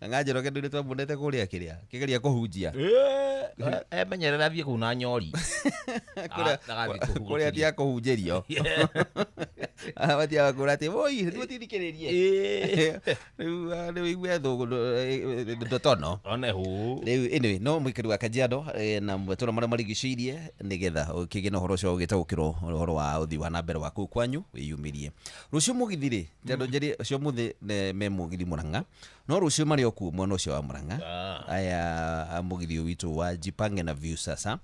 S12: Ng'ang'a Njoroge ndũrĩ twambũnete kũrĩa kĩgeria kũhunjia
S13: emenyerera thiĩ kũu na nyori
S12: kũrĩa atia kũhunjĩrio abatia kũra atĩ oi ndũtithikĩrĩrie rĩu igwe ndotono rĩu anyway no mũikari wa Kajiado na matũũra marĩa marigicĩirie nĩgetha ũkĩgĩe na ũhoro ũcio ũgĩtaũkĩrwo ũhoro wa ũthii wa na mbere wa kũu kwanyu wĩyumĩrie rũciũ mũgithirĩ tondũ njĩrĩ ũcio mũthĩ me mũgithi Mũrang'a no rũciũ marĩ okuo mwena ũcio wa Mũrang'a aya mũgithi witũ wa Jipange na View sasa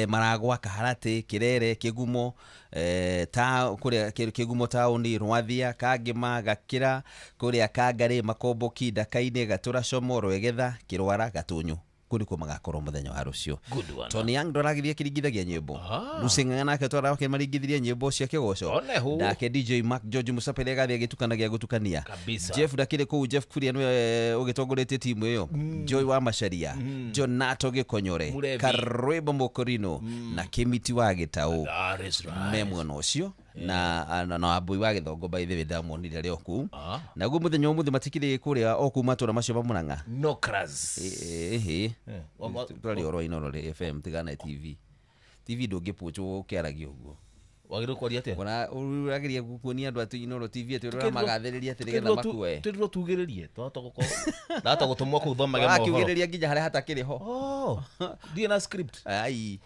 S12: Maragwa Kaharati Kirere Kigumo kũrĩa Kigumo taũni Rwathia Kangĩma Gakĩra kũrĩa Kangari Makomboki Ndaka-inĩ Gatũra Como Rwegetha Kĩrwara Gatũnyũ kũrĩkũ magakorwo mũthenya wa rũciũ Tony Young ndoragithia kĩringithagia nyĩmbo Lucing'ang'a nake twaraga maringithirie nyĩmbo cia kĩgoco ndake DJ Mark George Musapele gathia gĩtukanagia gũtukania Jeff ndakĩrĩ kũu Jeff Kuria nĩwe ũgĩtongoretie timu ĩyo Joy wa Macharia Jonato Gĩkonyore Karwebo Mokorino na Kĩmiti wa Gĩtaũ me mwena ũcio na Wambui wa Gĩthongo by the way ndamuonire rĩo kũu naguo mũthenya ũmũthĩ matikĩrĩ kũrĩa o kuma matũũra macio ma Mũrang'a
S13: Nokras
S12: tũrarĩ oro Inoro FM tigana TV ndũngĩpũnjwo ũkĩaragia ũguo
S13: wagĩrĩirwo kwaria atĩa
S12: ũrageria kuonia andũ atĩ Inoro TV atĩ ũramagathĩrĩria atĩ nĩgetha makuoe
S13: tũrirwo tugĩrĩrie twahota gũtũmwo kũu thomage mohoro
S12: akiugĩrĩria nginya harĩa hatakĩrĩ ho
S13: ndiĩ na script
S12: ai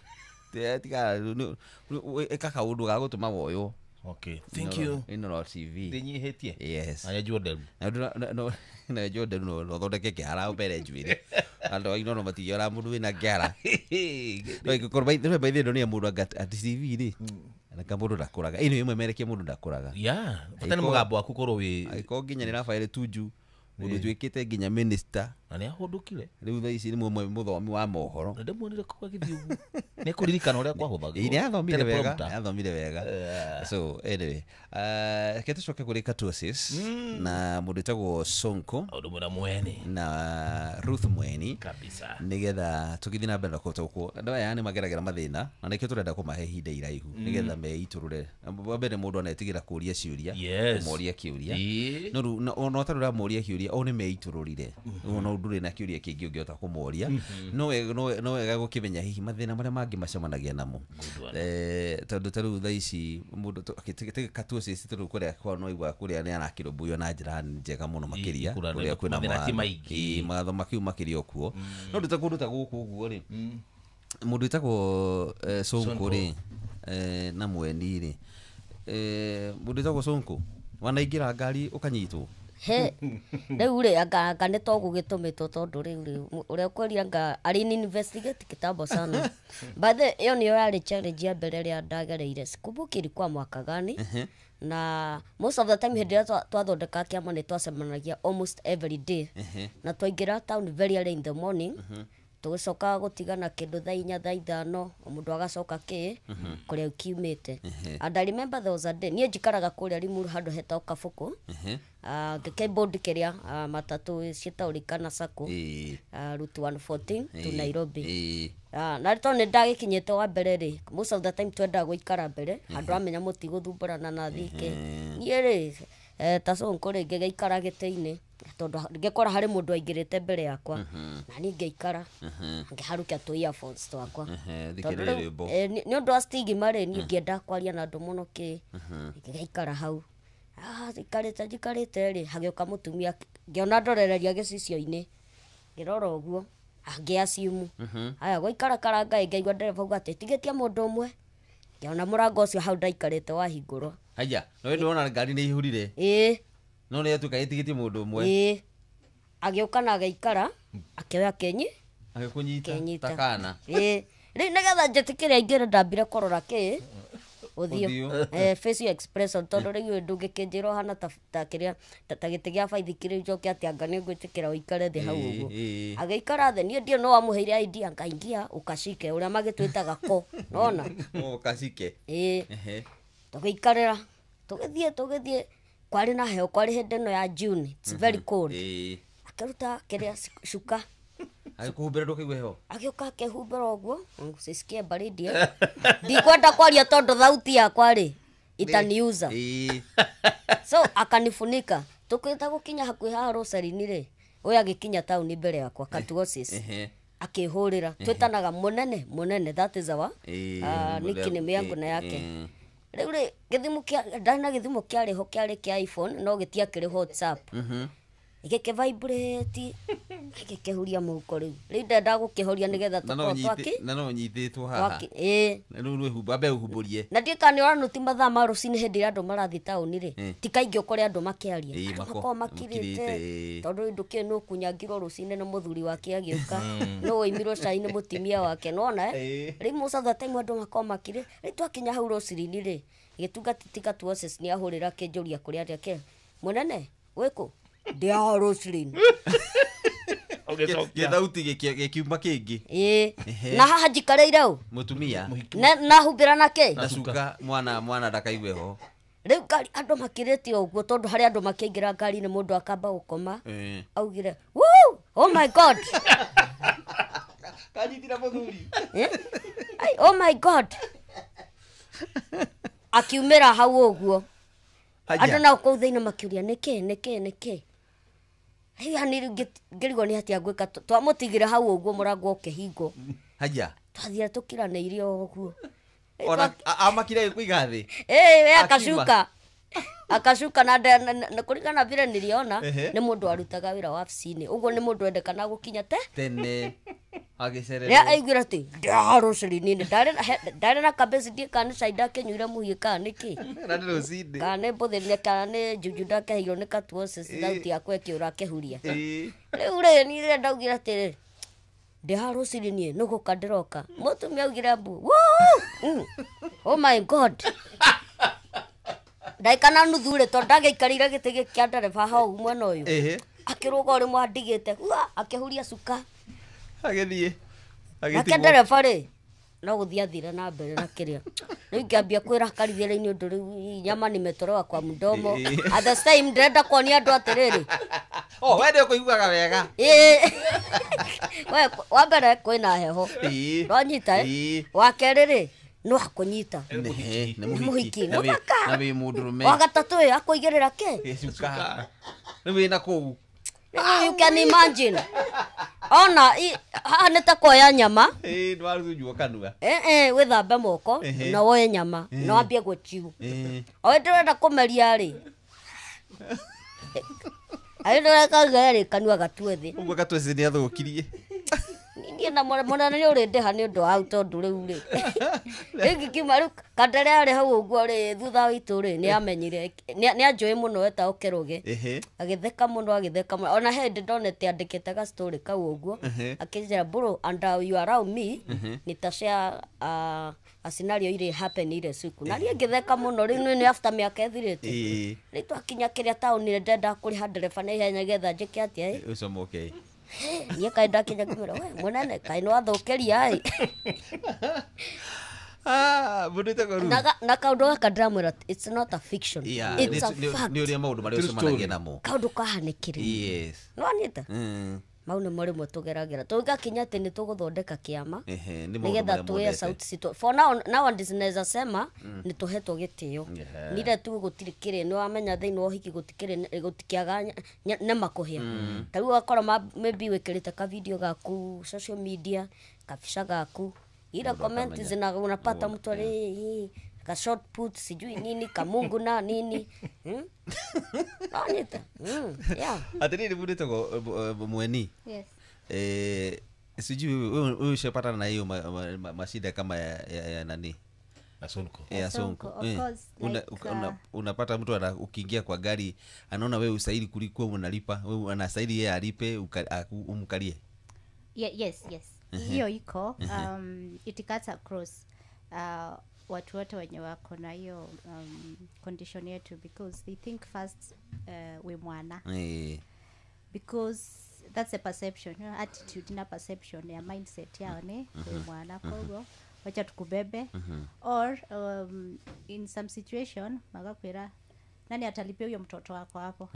S12: tiga eka kaũndũ ga gũtũma woywo
S13: okay thank you
S12: Inoro TV
S13: ndĩnyihĩtie
S12: yes
S13: aya Jordan
S12: na Jordan no thondeke kĩhara mbere njuĩrĩ andũ a Inoro matigĩora mũndũ wĩna kĩhara no ĩkorwo by the way nĩ mũndũ at TV rĩ na kamũndũ ndakũraga ĩno ĩmwe merekie mũndũ ndakũraga
S13: bata nĩ mũgambo waku korwo wĩ
S12: agĩkorwo nginya nĩ Rafael Tuju mũndũ twĩkĩte nginya minister
S13: na nĩ ahũndũkire
S12: rĩu thaa ici nĩ mũthomi wa mohoro
S13: na ndĩmuonire kũu agĩthiĩ ũguo nĩ kũririkana ũrĩa kwahũthagĩrwo
S12: nĩ athomire wega so anyway tũcoke kũrĩ Katuasis na mũndũ wĩtagwo Sonko na Ruth Mweni
S13: kabisa
S12: nĩgetha tũgĩthiĩ na mbere na gũtaũkwo andũ aya nĩ mageragĩra mathĩna na nĩkĩo tũrenda kũmahe ihinda iraihu nĩgetha meitũrũre mbere mũndũ anetigĩra kũũria ciũria kũmoria kĩũria no ũtarĩ ũramoria kĩũria o nĩ meitũrũrire no nduri na kiuria kingi ungiota kumuoria no wega gukimenya hihi mathina maria mangi macemanagia namo tondu taru tha ici mundu katuo cici turu kuria kwa no igwa kuria ni arakirumbuyo na njira njega muno makiria kuria kwina matho makiu makiria okuo no ndu takundu ta guku uguo ri mundu itagwo Sonko ri na mweni ri mundu itagwo Sonko wanaingira ngari ukanyitwo
S14: he riu ri anga nĩ to gũgĩtũmĩtwo tondũ rĩu ũrĩa kwĩria anga arĩ investigate kitambo sana but ĩyo nĩyo yarĩ challenge ya mbere rĩa ndagereire sikumbuki ilikuwa mwaka gani na most of the time hĩndĩ ĩrĩa twathondeka kĩama nĩ twacemanagia almost every day na twaingĩra town very early in the morning tugicoka gutigana kindu thaa 4 thaa 5 mundu agacoka kuria ukiumite and I remember there was a day nie njikaraga kuria Limuru handu heta Kabuku keyboard kiria matatu cietaurikana sako route 114 to Nairobi na rito ni ndagikinyete wa mbere ri most of the time twenda guikara mbere handu amenya muti guthumburana na thike nie ri ta Sonko ri ngeikara gite-ini tondu ngekora hari mundu aingirite mbere yakwa na ni ngeikara ngeharukia tu earphones twakwa ni undu wa stigma ri ni ngienda kwaria na andu muno ngeikara hau jikarite ri hagioka mutumia ngiona ndorereria gicicio-ini ngirora uguo ngiasiumu aya goikara karanga ngaigua ndereba uga ati tigetia mundu umwe ngiona murango ucio hau ndaikarite wahingurwo
S12: haya no ndona ngari ni ihurire no nä atuka itigitie mundu umwe
S14: agioka na agaikara akioya kenyi
S12: agikunyita takana
S14: riu nigetha njetikiria aingire ndambire korora uthio facial expression tondu riu ndungikinjira hana ta kiria ta giti gia baithikiri njoke ati anga ni ngwitikira uikare thi hau uguo agaikara thi ni ndio no amuheire ID angaingia ukashike uria magitwitaga ko nona
S12: ukashike
S14: tugiikarira tugithie kwari na heo kwari hindi no ya June it's very cold akaruta kiria shuka
S12: agikuhumbira ndukaigwe heo
S14: agioka akehumbira uguo sisikie baridi ndikwenda kwaria tondu thauti yakwa ri itaniuza so akanifunika tukwita gukinya hakuhi ha Rosary-ini ri uyu agikinya town mbere yakwa katuosis akihurira twitanaga munene that is our nickname yangu na yake riu ri githimu kia ndana githimu kiari ho kiari kia iPhone no gitia kiri WhatsApp igeke vibrate igeke huria muhuko riu ndenda gukihoria nigetha tukorwo twaki
S12: na no nyithitwo haha riu no ihumba be uhumburie
S14: na ndika ni oranu ti mathaa ma rucini hindi andu marathi tauni ri ti kaingi ukore andu makiaria makoo makirite tondu nduki no kunyangirwo rucini na muthuri wake agioka no imirwo cai-ini mutimia wake nona riu most of the time andu makoo makire riu twakinya hau Rosary-ini ri gitungatitika tuoses ni ahurira kinjuria kuria reke munene wiku ndia Rosary-ini
S12: githauti gikiuma kingi
S14: na haha njikareire u
S12: mutumia
S14: na humbira nake
S12: na cuka mwana ndakaigwe ho
S14: riu ngari andu makirite uguo tondu hari andu makiingira ngari ni mundu akamba gukoma augire woo oh my god
S12: kanyitira muthuri
S14: oh my god akiumira hau uguo andu na uko thiina makiuria niki hiya ni ngirigwo ni atia ngwika twamutigire hau uguo murango ukihingo
S12: haya
S14: twathire tukiraneirie uguo
S12: ona amakire kuiga thi
S14: we akashuka na kuringana vile niliona ni mundu arutaga wira wabici-ini uguo ni mundu endekana gukinya
S12: tene agicerera
S14: ria aiguira ti ndia Rosary-ini ndari na kabezi ndi kana saida kenyuire muhika niki
S12: na Rosary
S14: kana mbothe kana juju ndakehiro ni katuose thauti yakwa kiura kehuria riu ri ni ndaugira ti ndia Rosary-ini no gukandiroka mutumia augira mbu oh my god ndaikana nuthure to ndageikarire giti kia ndereba hau mwena uyu akiruga uri mwandigite akihuria cuka
S12: agithie
S14: ndereba ri no guthia thire na mbere na kiria riu ngiambia kwira karithire-ini undu riu nyama nimetolewa kwa mdomo at the same ndenda kuonia andu atiriri
S12: we ndio kuiguaga wega
S14: we wa mbere kwina heho ronyita wa keri ri no akunyita
S12: ni
S14: muhiki
S12: na wi mundurume
S14: wa gatatu akoigirira ke
S12: cuka ni wina kuu
S14: You can imagine. Ona haneta koya nyama.
S12: Ndwaru njwo kanua.
S14: Withambe moko na woye nyama. No ambie gwechiu. Owe ndĩrenda kũmeria rĩ. Ayo ndĩreka gari kanua gatue thĩ.
S12: Ũguo gatue thĩ nĩ athũkirie.
S14: Niĩ na mwana nĩ ũrĩ ndĩha nĩ ũndũ wa tondu rĩu rĩ. Rĩngĩ kimaru kandere arĩ hau ũguo rĩ thutha witũ rĩ nĩ amenyire nĩ anjũĩ mũno eta ũkeroge. Agĩtheka mũno ona hĩndĩ ndonete andĩkĩte ga story kau ũguo akĩnjĩra bro and you around me nitashare a scenario ile happen ile siku na niĩ ngĩtheka mũno rĩu nĩ after mĩaka ĩthirĩte rĩu twakinya kĩrĩa taũni ndenda kũrĩha ndereba na ihenya getha njĩke atĩa
S12: ũcomoke
S14: niĩ kaenda kinya kumera we mũnene kaĩ no athũkĩria ĩ
S12: budete goru
S14: na kaundu gaka ndĩramwĩra it's not a fiction it's a fact
S12: nĩ ũrĩa maũndũ marĩa ũcemanagia namo
S14: kaundu kahanĩkire
S12: yes
S14: no anyita mau nĩ marĩmwe tũgeragĩra tũgakinya atĩ nĩ tũgũthondeka kĩama nĩgetha tũgĩe sauti citũ for now ndinaweza sema nĩ tũhetwo gĩtĩo nire tu gũtirĩ kĩrĩ nĩ wamenya thĩinĩ wa ũhiki gũtikĩaga nema kũhĩa ta rĩu ũgakora maybe wĩkĩrĩte ka video gaku social media kabica gaku ile comment unapata mtu ali ka short put sijui nini kamungu na nini anita yeah
S12: atiri budete go mweni
S9: yes
S12: sijui wewe ushapata na hiyo mashida kama ya nani
S9: ya sonko of course
S12: unapata mtu ukiingia kwa gari anaona wewe usaili kuliko unalipa wewe anasaili yeye alipe umkalie
S9: yes hiyo iko it cuts across watu wote wenye wako na hiyo condition yetu because they think first we mwana because that's a perception, attitude na perception ya mindset yao ni we mwana kwa hivyo wacha tukubebe or in some situation magakwira nani atalipia huyo mtoto wako hapo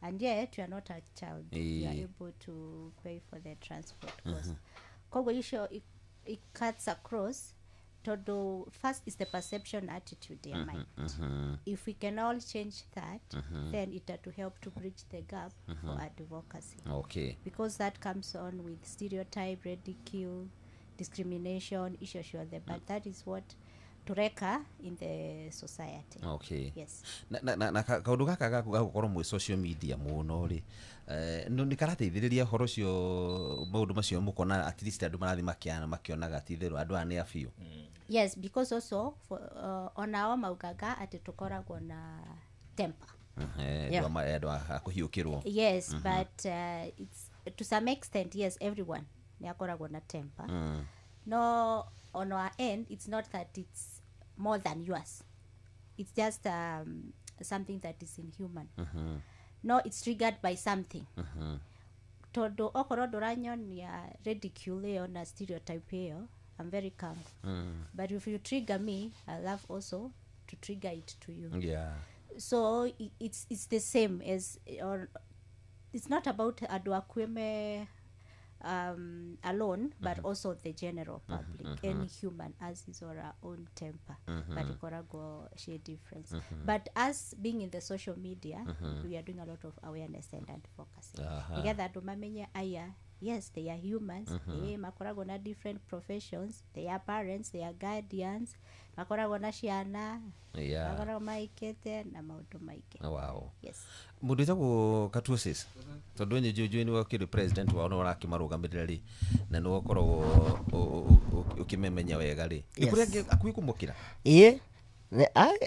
S9: and yet you are not a child you are able to pay for the transport cost kwa hivyo it cuts across todo first is the perception attitude ya mind if we can all change that then it to help to bridge the gap for advocacy because that comes on with stereotype, ridicule, discrimination issues but that is what tureka in the society yes
S12: na kaundu gaka gagukorwo mwe social media muno ri no ni karateithiriria horo cio maundu macio mukona at least andu marathi makionaga tithiru andu ane afio
S9: yes because also for, on our maugaga ati tukoragwo na temper
S12: ndo akuhiukirwo
S9: yes but it's to some extent yes everyone ni akoragwo na temper no on our end it's not that it's more than yours it's just something that is inhuman no it's triggered by something todo okoro doranyonia ridicule on a stereotype here I'm very calm but if you trigger me I love also to trigger it to you so it's the same as or it's not about adwakweme alone but also the general public any human as his or our own temper but ikorago share difference but us being in the social media we are doing a lot of awareness and advocacy together do mamenya aya yes they are humans makorago na different professions they are parents they are guardians makorago na ciana makorago maikete na maundu maike yes
S12: mundu itago Katuosis tondu nye jojo ni wakiri president wa ono rakimarugamirira ri na no korwo ukimemenya wega ri ikuria akuikumukira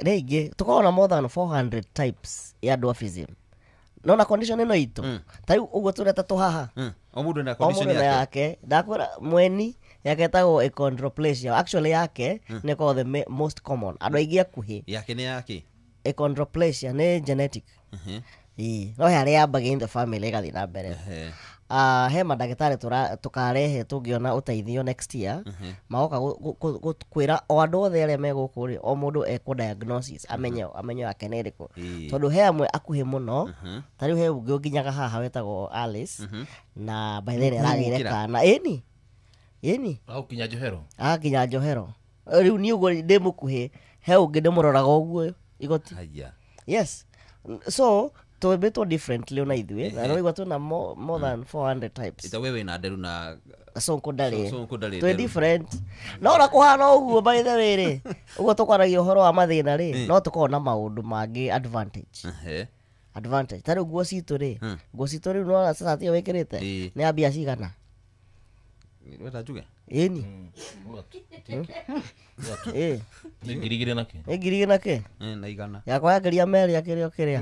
S15: rĩngĩ tukorwo na more than 400 types ya dwarfism no na condition ino itu tari uguo tureta tuhaha
S12: o mundu na condition
S15: yake ndakwira mweni yake tago achondroplasia actually yake ni called the most common andu aingĩ akuhi
S12: yake ni yake
S15: achondroplasia ni genetic no hari yambaga in the family gathi na mbere he madagĩtarĩ tukarehe tũngĩona ũteithio next year magoka kwĩra o andũ othe arĩa megũkũ rĩ o mũndũ ekũ diagnosis amenyo yake nĩ ĩrĩkũ tondũ he amwe akuhĩ mũno ta rĩu he ũngĩ ũnginyaga haha wetagwo Alice na by the way aragĩire kana ĩni akinya njohero rĩu niĩ ũguo ndĩ mũkuhĩ he ũngĩ ndĩmũroraga ũguo igoti yes so twĩmbĩtwo differently ona ithuĩ na no igwa tuna more than 400 types
S12: ita wewe na nderu na
S15: sonko ndari
S12: nderu.
S15: twĩ different no ora kuhana ũguo by the way rĩ ũguo tũkwaragia ũhoro wa mathĩna rĩ no tũkorwo na maũndũ mangĩ advantage advantage tarĩ nguo citũ rĩ nguo citũ rĩ no sasa tio wĩkĩrĩte nĩ ambia cigana
S12: weta njuge
S15: ĩni
S13: ngirigire nake
S15: ngirigire nake
S12: na igana
S15: yakwa yakĩria meri akĩrĩa ũkĩrĩa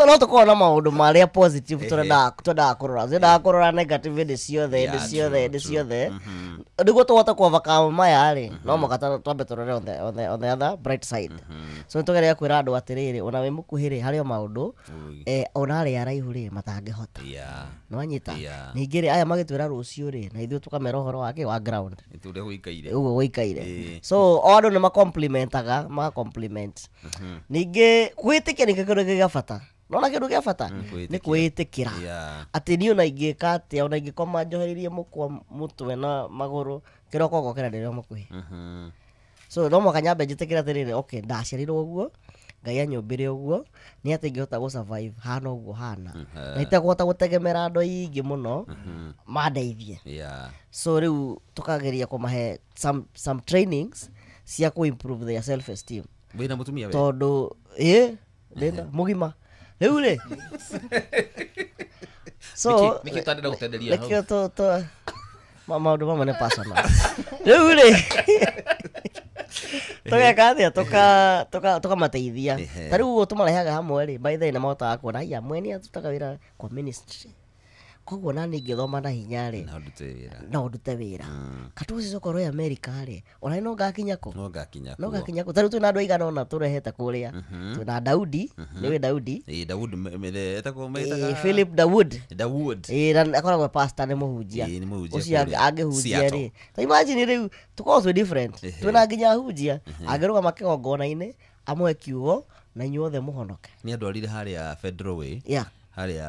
S15: no tũkorwo na maũndũ marĩa positive twendaga kũrora negative hĩndĩ ciothe nĩguo tũhote kũovercome maya rĩ no mũhaka twambe tũrore on the other bright side so nĩtũgereire kwĩra andũ atĩrĩrĩ ona wĩ mũkuhĩ rĩ harĩ maũndũ ona arĩa araihu rĩ matangĩhota nĩwanyita ningĩ rĩ aya magĩtwĩra rũciũ rĩ na ithuĩ tũkamera ũhoro wake wa ground ũguo gũikaire so o andũ nĩ macomplimentaga magacompliment ningĩ gwĩtĩkia nĩ kĩndũ gĩa bata nona kĩndũ gĩa bata nĩ kwĩtĩkĩra atĩ niĩ ona ingĩka atĩa ona ingĩkoma njoheirie mũkwa mũtwe na magũrũ kĩroko gokĩra ndĩrĩ mũkuhĩ so no mũhaka nyambe njĩtĩkĩre atĩrĩrĩ okay ndaciarirwo ũguo Ngai anyũmbire ũguo nĩ atĩ ingĩhota gũ-survive hana ũguo hana na itakũhota gũtegemera andũ aingĩ mũno mandeithie so rĩu tũkageria kũmahe some trainings cia ku-improve their self esteem
S12: wĩna mũtumia we
S15: tondũ ndĩna mũgima rĩu rĩ so
S13: nĩkĩ tandĩra gũtenderia hau
S15: nĩkĩo maũndũ mamwe nĩ personal rĩu rĩ tũgeka atĩa tũkamateithia ta rĩu ũguo tũmarehaga hamwe rĩ by the way nĩ mahotaga kuona ya mwe nĩ atutaga wĩra kwa ministry koguo nani ingĩthoma na hinya rĩ no ndute wĩra katuci cokorwo America rĩ ona no ngakinya kũ no ngakinya kũ tarĩu twĩna andũ aigana ona tũrehete kũrĩa twĩna Daudi nĩwe Daudi Philip Dawood na akoragwo pastor nĩ mũhunjia ũcio angĩhunjia rĩ ta imagine rĩu tũkorwo twĩ different twĩna nginya hunjia angĩrũgama kĩgongona-inĩ amwe kiugo na inyuothe mũhonoke
S12: nĩ andũ arire harĩa Federal Way harĩa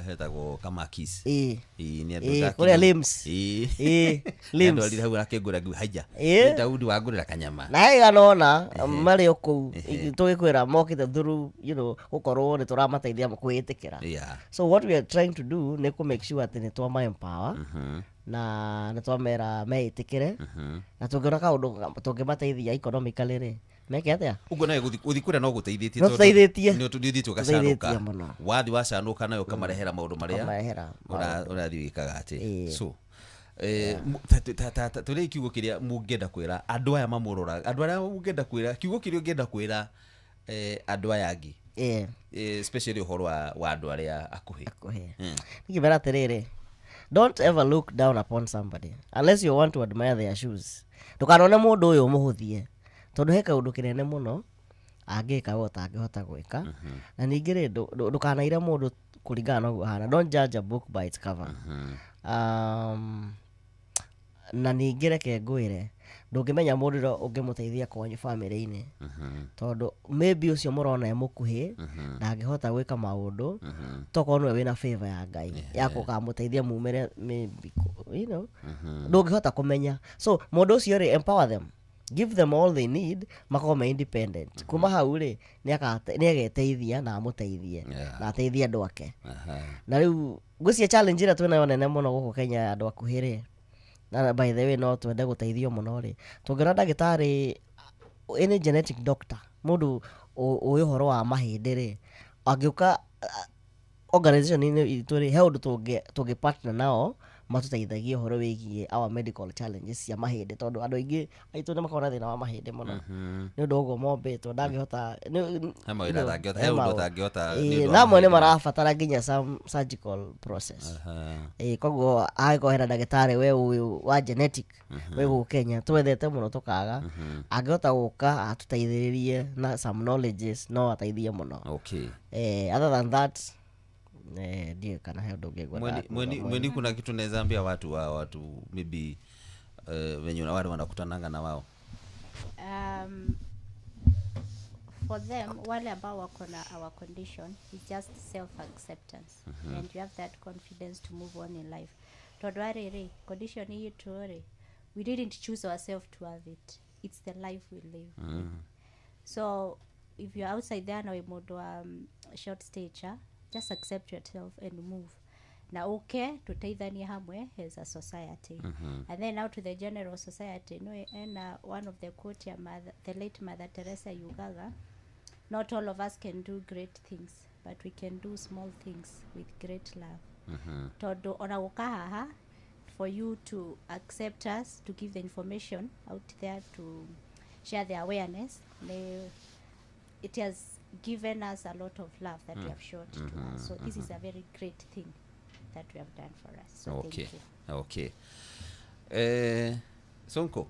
S12: hetagwo Kamakis
S15: kũrĩa Limbs
S12: andũ arire hau akĩngũra ngu haija Daudi wangũrĩra kanyama
S15: na aigana ona marĩ o kũu tũgĩkwĩra mokĩte through gũkorwo nĩ tũramateithia kwĩĩtĩkĩra so what we are trying to do nĩ kũ make sure atĩ nĩ twama empower na nĩ twamera meĩtĩkĩre na tũngĩona kaũndũ tũngĩmateithia economically rĩ meke atĩa
S12: ũguo nawe gũthiĩ kũrĩa no gũteithĩtie
S15: tũteithĩtie
S12: nĩ tũgacanũka wathi wacanũka nawe ũkamarehera maũndũ marĩa ũrathiĩ wĩkaga atĩ so tũrĩ kiugo kĩrĩa mũngĩenda kwĩra andũ aya mamũroraga andũ arĩa mũngĩenda kwĩra kiugo kĩrĩa ũngĩenda kwĩra andũ aya angĩ especially ũhoro wa andũ arĩa akuhĩ
S15: nĩkĩmera atĩrĩrĩ don't ever look down upon somebody unless you want to admire their shoes ndũkanone mũndũ ũyũ mũhũthie tondũ he kaũndũ kĩnene mũno angĩka we ũtangĩhota gwĩka na ningĩ rĩ ndũkanaire mũndũ kũringana na ũguo hana don't judge a book by its cover na ningĩ reke ngwĩre ndũngĩmenya mũndũ ũrĩa ũngĩmũteithia kwanyu family-inĩ tondũ maybe ũcio mũrona e mũkuhĩ ndangĩhota gwĩka maũndũ tokorwo nĩwe wĩna favor ya Ngai ya gũkamũteithia mumĩre maybe ndũngĩhota kũmenya so mũndũ ũcio rĩ empower them give them all they need makorwo me independent kuma hau rĩ nĩageteithia na amũteithie na ateithie andũ ake na rĩu ngwĩciria challenge ĩrĩa twĩnayo nene mũno gũkũ Kenya andũ akuhĩ rĩ na by the way no twende gũteithio mũno rĩ tũngĩona ndagĩtarĩ any genetic doctor mũndũ ũĩ ũhoro wa mahĩndĩ rĩ angĩũka organization-inĩ itũ rĩ he ũndũ tũngĩ-partner nao matũteithagia ũhoro wĩgiĩ our medical challenges cia mahĩndĩ tondũ andũ aingĩ aitũ nĩ makoragwo na thĩna wa mahĩndĩ mũno nĩ ũndũ ũguo mombĩtwo ndangĩhota na amwe nĩ marabatara nginya some surgical process koguo angĩkorwo hena ndagĩtarĩ we ũyũ wa genetic wĩ gũkũ Kenya twethete mũno tũkaga angĩhota gũka atũteithĩrĩrie na some knowledges no ateithie mũno other than that ndiye kana he ndonge gwata
S12: mweni kuna kitu naweza ambia watu maybe wenye wale wanakutananga na wao
S9: for them wale ambao wako na our condition is just self acceptance and you have that confidence to move on in life tondu arĩrĩ condition hii tũrĩ we didn't choose ourselves to have it it's the life we live so if you're outside there na we mundu short stature, just accept yourself and move. Na okay, tuteithanie hamwe as a society. And then now to the general society, no, and one of the quote ya the late Mother Teresa Yugaga, not all of us can do great things, but we can do small things with great love. Todo ona gukahaha for you to accept us, to give the information out there, to share the awareness. It has given us a lot of love that you have showed to us. So this is a very great thing that we have done for us. So
S12: okay.
S9: Thank
S12: Okay. Sonko.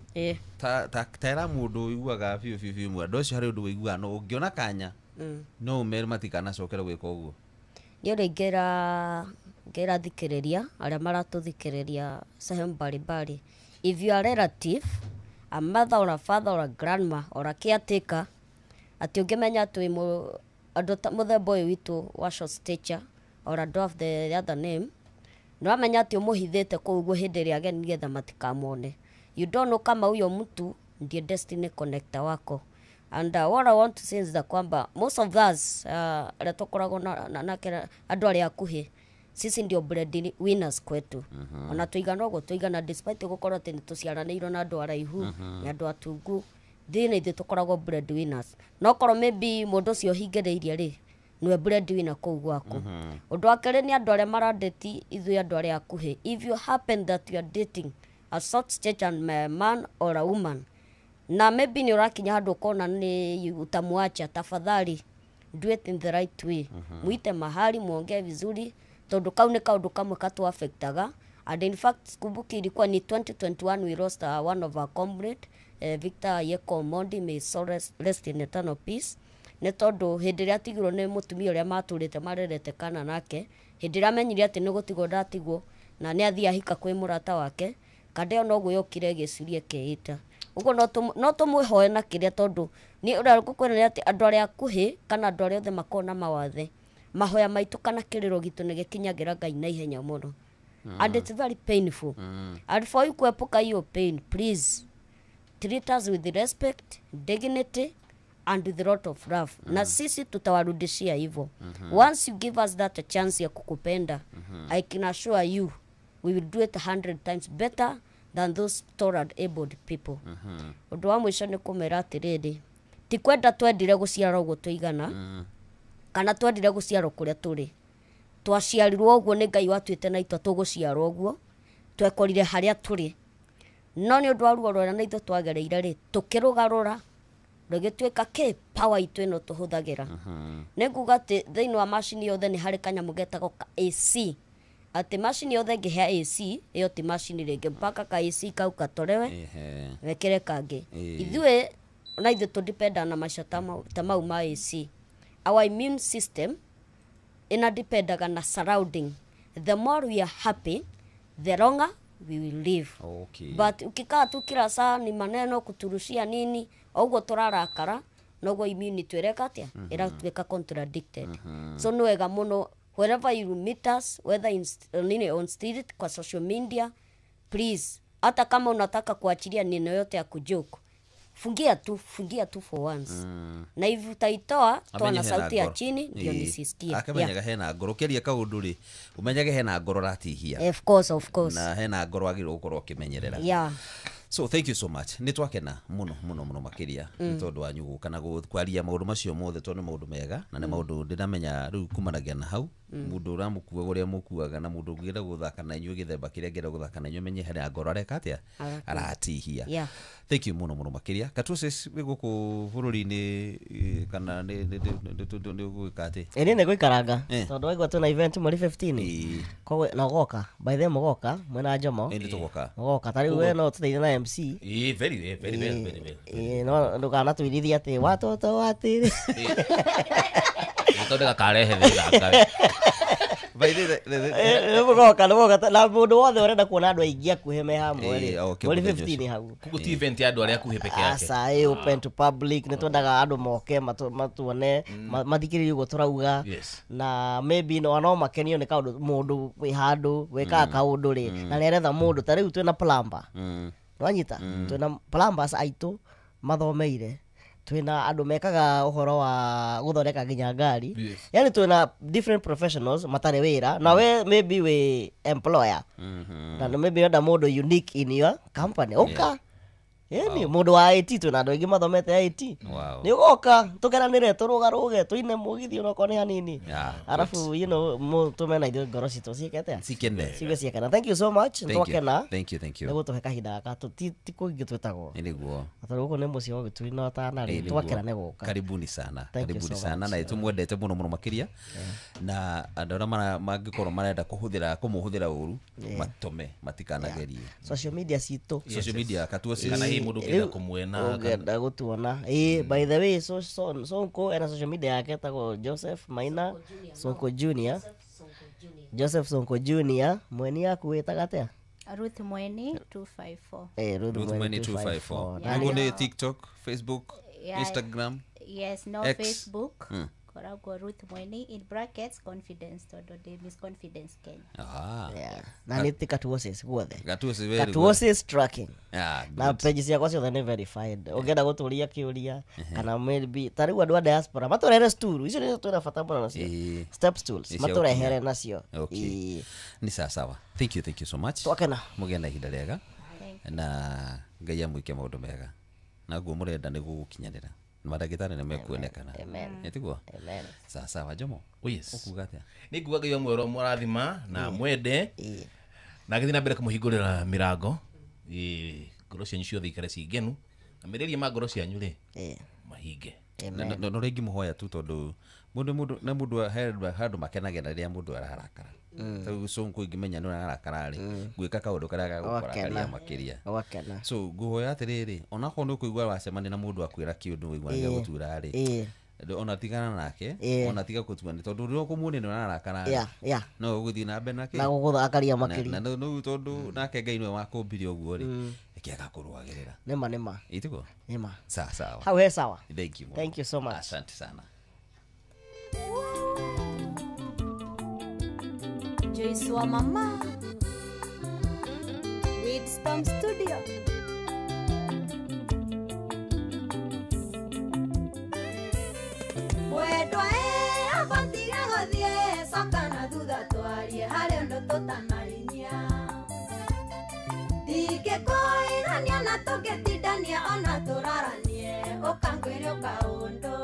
S12: Ta mundu iguaga fiu mwa docio hari undu wiguaga no ungiona kanya. No umer matikana cokera gwika uguo.
S14: Ni uri ngera thikiriria aria maratuthikiriria sehemu mbalimbali. If you are a relative, a mother or a father or a grandma or a caretaker, ati ungimenya tu andu muthemba uyu witu wa short stature or a dwarf the other name, no amenya ati umuhithite kuu uguo hindi ria ageni nigetha matikamone. You don't know kama huyo mtu ndiye destiny connector wako. And what I want to say is that kwamba most of us aria tukoragwo na andu aria akuhi sisi ndio bread winners kwetu. Ona tuigana uguo tuigana despite gukorwo ati nituciaranĩirwo na andu araihu na andu atungu, thina ithu tukoragwo bread winners. No korwo maybe mundu ucio hingĩrĩirie ri nwe bread winner kuu gwaku. Undu wa kerĩ ni andu aria marandeti ithu andu aria akuhi. If you happen that you are dating a short stature man or a woman, na maybe ni urakinya handu kona ni utamwacha, tafadhali do it in the right way. Muite mahali muongee vizuri, tondu kau ni kaundu kamwe katu affectaga. And in fact kumbuki ilikuwa ni 2021 we lost one of our comrade, Victor Yeko Mondi, may soul rest in eternal peace. Ni tondu hindi ria tigirwo ni mutumia uria maturite marerete kana nake, hindi ria amenyire ati ni gutigwo ndatigwo na ni athia hika kwi murata wake, kadeo no guyokire gicirie keita. Ugo no tumwihoe na kiria tondu ni ura gukwena ni ati andu aria akuhi kana andu aria othe makona mawathe mahoya maitu kana kiriro gitu ni gikinyagira Ngai na ihenya muno. And it's very painful. And for you kuepuka your pain, please treat us with respect, dignity and with a lot of love. Na sisi tutawarudishia hivyo. Once you give us that chance ya kukupenda, I can assure you we will do it 100 times better than those tortured abled people. Undu wa mwisho ni kumera atiriri, ti kwenda twendire guciarwo uguo tuigana kana twendire guciarwo kuria turi. Twaciarirwo uguo ni Ngai watuite na itwa tuguciarwo uguo, twekorire haria turi. No ni undu wa ruo rwera na ithu twagereire ri tukirugarura rugituika ke power itu ino tuhuthagira. Ni nguga ati thiini wa machine yothe ni hari kanyamu getagwo ka AC. Ati machine yothe ngihea AC iyo ti machine ringi mpaka ka AC kau katorewe wekere kangi. Ithue na ithu tu depend na maisha tamau ma AC. Our immune system ina dependaga na surrounding. The more we are happy, the longer we will live.
S12: Okay.
S14: But ukikaa tu kila saa ni maneno kuturushia nini, augo turarakara, nogo immunity ireka atia iratuika contradicted. So no wega muno wherever you meet us, whether on street, kwa social media, please, hata kama unataka kuachilia neno yote ya kujoke, fungia tu for once. Na hivi utaitoa toa na sauti ya chini ndio nisisikie.
S12: Akamenyaga hena ngoro keria kaundu ri umenyage hena ngoro ratihia.
S14: Of course.
S12: Na hena ngoro agirwo gukorwo kimenyerera.
S14: Yeah.
S12: So thank you so much. Ni twakena muno makiria ni tondu wanyu guka na kwaria maundu macio mothe tondu maundu mega na ni maundu ndinamenya riu kumanagia na hau mundu uramukua uria mukuaga na mundu ngira guthaka na inyu githemba kiria ngira guthaka na inyu menye hari ngoro areka atia aratihia.
S14: Yeah.
S12: Thank you muno makiria. Katuses guku bururi-ini kana ni gwikati
S15: eni ni gwikaranga tondu waigua tuna event mweri 15 kowe na goka by the mogoka mwena Jomo
S12: eni tugoka
S15: goka tari we no tuteithia na MC
S12: very
S15: no ndukana tuirithia ati watoto watiri
S13: tondu gakarehe thiganga
S15: mugoka na mundu wothe urenda kuona andu aingi akuhe me hamwe ri mweri 15 hau
S13: kuguti event ya andu aria akuhe peke yake
S15: asa open to public ni twendaga andu moke matuone mathikiririe uguo turauga na maybe no makenio ni kaundu mundu wi handu weka kaundu ri na neretha mundu tariu twina plumber nwanyita twina plumbers aitu mathomeire twina andu mekaga uhoro wa guthondeka nginya ngari
S12: Yes.
S15: yani twina different professionals matare wira na we maybe we employer na maybe yoda mundu unique in your company oka yani mundu wa IT twina andu aingi mathomete IT
S12: Wow.
S15: ni ugoka tugeranire turugaruge tuine mugithi onako ni hanini arafu you know tumena ithu ngoro citu ciikete
S12: Cikene.
S15: ciwe ciekena thank you so much twakena
S12: Thank you.
S15: niguo tuhe kahinda gaka ti kuingi twitagwo
S12: Niguo.
S15: atari guko ni mucio wa gituri no tana ri twakena ni guka
S12: Karibuni sana.
S15: Thank you
S12: Karibuni
S15: so
S12: sana
S15: much.
S12: na tumwendete muno muno makiria na andu aria mangikorwo marenda kumuhuthira uru matume matikanagerie
S15: social media citu
S12: social media katuo
S13: Kana hii mundu ngenda kumwena
S15: ngenda gutuona by the way Sonko ena social media yake tago Joseph Maina Sonko Junior Joseph Sonko Junior mweni yaku witaga atia
S9: Ruth Mweni 254.
S15: Ruth
S12: Mweni 254
S9: Yeah.
S12: Niguo TikTok, Facebook,
S9: Yeah.
S12: Instagram.
S9: Yes, no
S12: X.
S9: Facebook.
S12: Mm.
S9: Koragwo Ruth Mweni in brackets confidence todo Miss Confidence Kenya.
S15: Yeah. Na ni tika tuoses guothe.
S12: Gatuose very good.
S15: Katuoses tracking.
S12: Yeah,
S15: Na page ciakwa ciothe ni verified. Ungenda guturia kiuria kana maybe tariu andu a diaspora maturere stool. Icio ni twina bata muno nacio. Step stools maturehere nacio.
S12: Okay. Ni sawa. Thank you so much.
S15: Twakena.
S12: Mugenda ihinda riega. Na Ngai amwike maundu mega. Na guo murenda ni gugukinyanira. Madagitari ni mekuonekana. Nitiguo. Sawa Jomo.
S13: Yes.
S12: Ukuga atia?
S13: Ni ngugaga yo mwero murathima na mwende. Na githina mbere kumuhingurira mirango. Ngoro cianyu ciothe ikare cingenu. Na meriria ma ngoro cianyu ri. Mahinge.
S12: No rengi muhoya tu tondu mundu handu makenagira riria mundu ararakara. Tau Sonko ingimenya no ararakara ri gwika kaundu karia gagukora makiria. So nguhoya atiriri onakorwo ni kuigua wacemania na mundu akwira kiundu wigua nginya gutura ri. Ona tigana nake ona tiga kutuana tondu rio kumune no ararakara ri. No uguthi na mbere nake
S15: na guthakaria makiria.
S12: Na no tondu nake Ngai niwe wakumbire uguo ri. Ikiaga kurwagirira.
S15: Nema.
S12: Itiguo.
S15: Nema.
S12: Sawa.
S15: How is sawa?
S12: Thank you
S15: so much.
S12: Asante sana.
S4: Joyce wa mama Widstorm Studio. Wendwa abatiga guthie coka na thutha twarie hari undu tutanarinyia ndingĩkũĩrania na tũngĩtindania ona tũraranie ũkangwĩre ũkaũndũ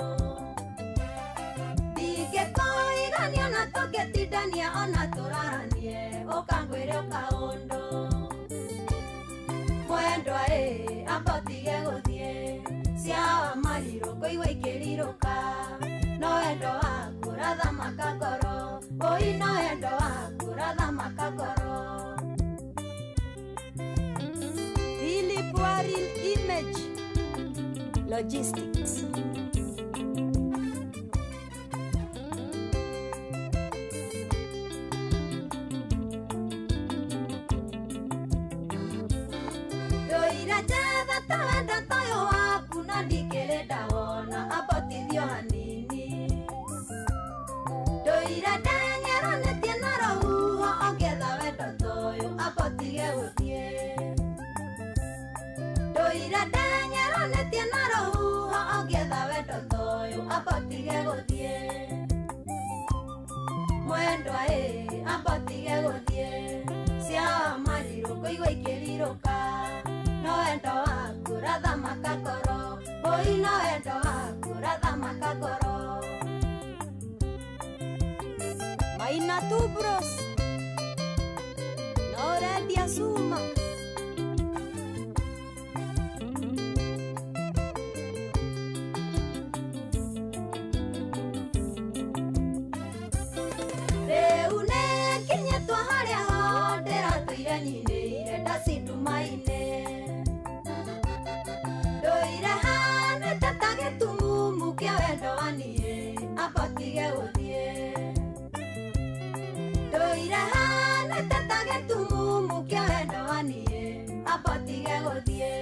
S4: ndingĩkũĩrania na tũngĩtindania ona tũraranie ũkangwĩre ũkaũndũ mwendwa ambatige gũthiĩ ciawa marirũ kũigua ikĩrirũka no wendo waku rathamaka ngoro ũi no wendo waku rathamaka ngoro Philip Waril Image Logistics. Doira jatha tawenda toyo waku na ndikĩrenda wona abotithio hanini Doira ndenyeronetie na rũhuho ongetha wendo toyo abotige gũthiĩ Doira ndenyeronetie na rũhuho ongetha wendo toyo abotige gũthiĩ mwendwa abotige gũthiĩ ciawa marirũ kũigua ikĩrirũka no wendo waku rathamaka ngoro ũi no wendo waku rathamaka ngoro Maina tu bros no redia suma Rĩu nĩ nginyĩtwo harĩa ho ndĩratũire nyinĩire ndacindumaine ndũire hanĩte ta gĩtumumu kĩa wendo wa niĩ ambatige gũthiĩ ndũire hanĩte ta gĩtumumu kĩa wendo wa niĩ ambatige gũthiĩ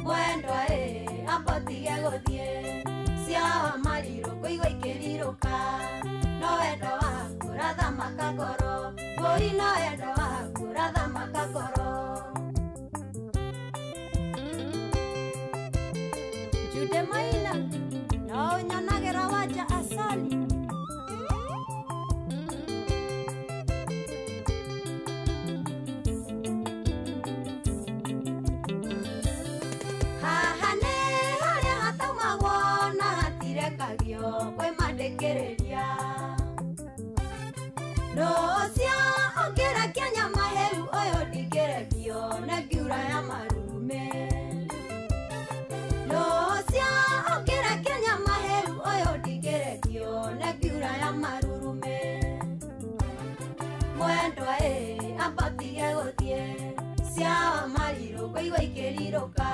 S4: mwendwa ambatige gũthiĩ ciawa marirũ kũigua ikĩrirũka no wendo waku rathamaka ngoro ũi no wendo waku rathamaka ngoro ambatige guthie cia mariro koigwa ikiriruka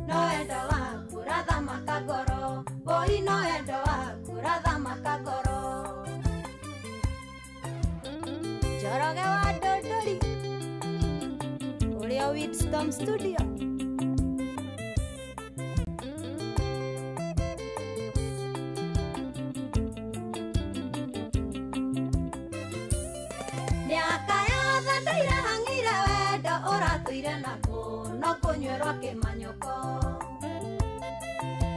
S4: no endo waku ratha makagoro boi no endo waku ratha makagoro Joroge wa Dodori Uria Widstorm Studio no kunywerwa kimanyoko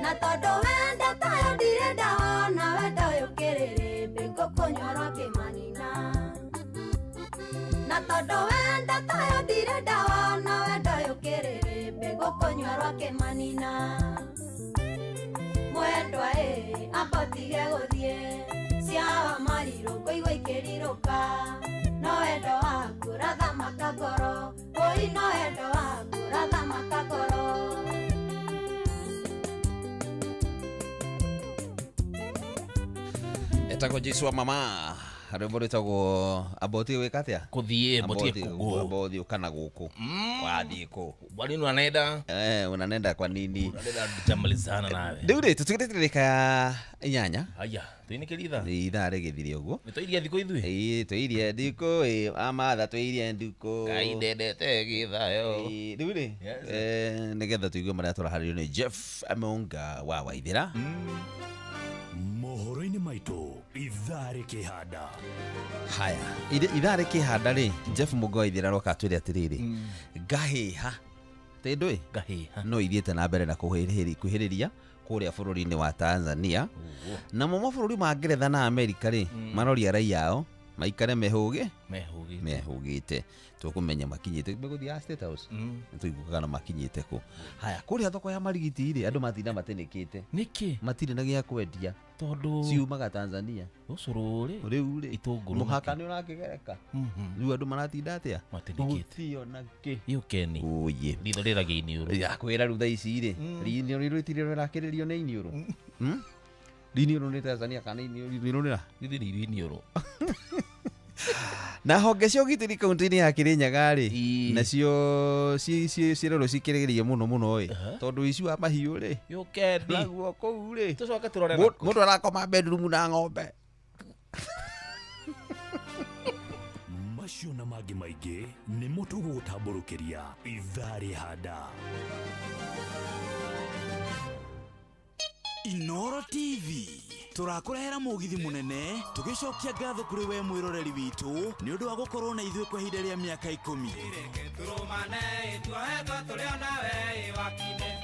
S4: na tondu wenda tayo ndirenda wona wenda yukiriri bingo kunywerwa kimanina na tondu wenda tayo ndirenda wona wenda yukiriri bingo kunywerwa kimanina mwendwa ambatige guthie cia mariro koigwa ikiriruka no wendo waku ratha makagoro oi no wendo waku ratha makagoro
S12: etagwo Jesu wa mama rwimbo rwitagwo aboti wikatia
S13: kuthie
S12: aboti ukana guku wathie ku
S13: bali unanenda
S12: unanenda kwa nini
S13: unanenda tutamalizana nawe
S12: ndiure tutigirite rika inyanya
S13: aya tuinikilitha
S12: itha regithire uguo
S13: nitoirie thiko ithui
S12: toirie thiko amatha toirie nduko
S13: kaidedete githayo
S12: ndiure nigetha tuigue maria turaharirio ni Jeff Amonga wa Waithira
S18: mohoro-ini maitu ithare kihanda
S12: haya ithare kihanda ri Jeff Mugo Waithira roka twire atiriri ngahiha tindui
S13: ngahiha
S12: no ithiete na mbere na kuhiriria kuria bururi-ini wa Tanzania na mo mabũrũri ma Ngeretha na Amerika ri maroria raia ao maikare mehugite tukumenya makinyite guthia State House tuigukaga na makinyite ku haya kuria thoko ya marigiti ri andu matinda matenikite
S13: niki
S12: matire na gia kwendia
S13: tondu
S12: ciumaga Tanzania
S13: ucururi
S12: riu ri
S13: itunguru
S12: muhaka ni urakigereka riu andu maratinda atia
S13: matenikite
S12: na ki
S13: yukeni
S12: uye
S13: ritho riragi iniuru
S12: ya kwira ru thaisi ri rinio rirutire rurakiririo ni iniuru iniuru ni Tanzania kana iniuru
S13: ni iniuru
S12: na honge cio gitiri kaunti-ini ya Kirinyaga ri nacio cirero cikirigirie muno ri tondu ici wa mahiu ri
S13: yukeni
S12: naguo kuu ri
S13: tucoke turore
S12: mundu arakoma bedroom na ng'ombe
S18: macio na mangi maingi ni mutugu gutamburukiria ithare handa
S20: Inoro TV turakurehera mugithi munene tugicokia ngatho kuri we mwiroreri witu ni undu wa gukorwo na ithuĩ kwa ihinda rĩa miaka 10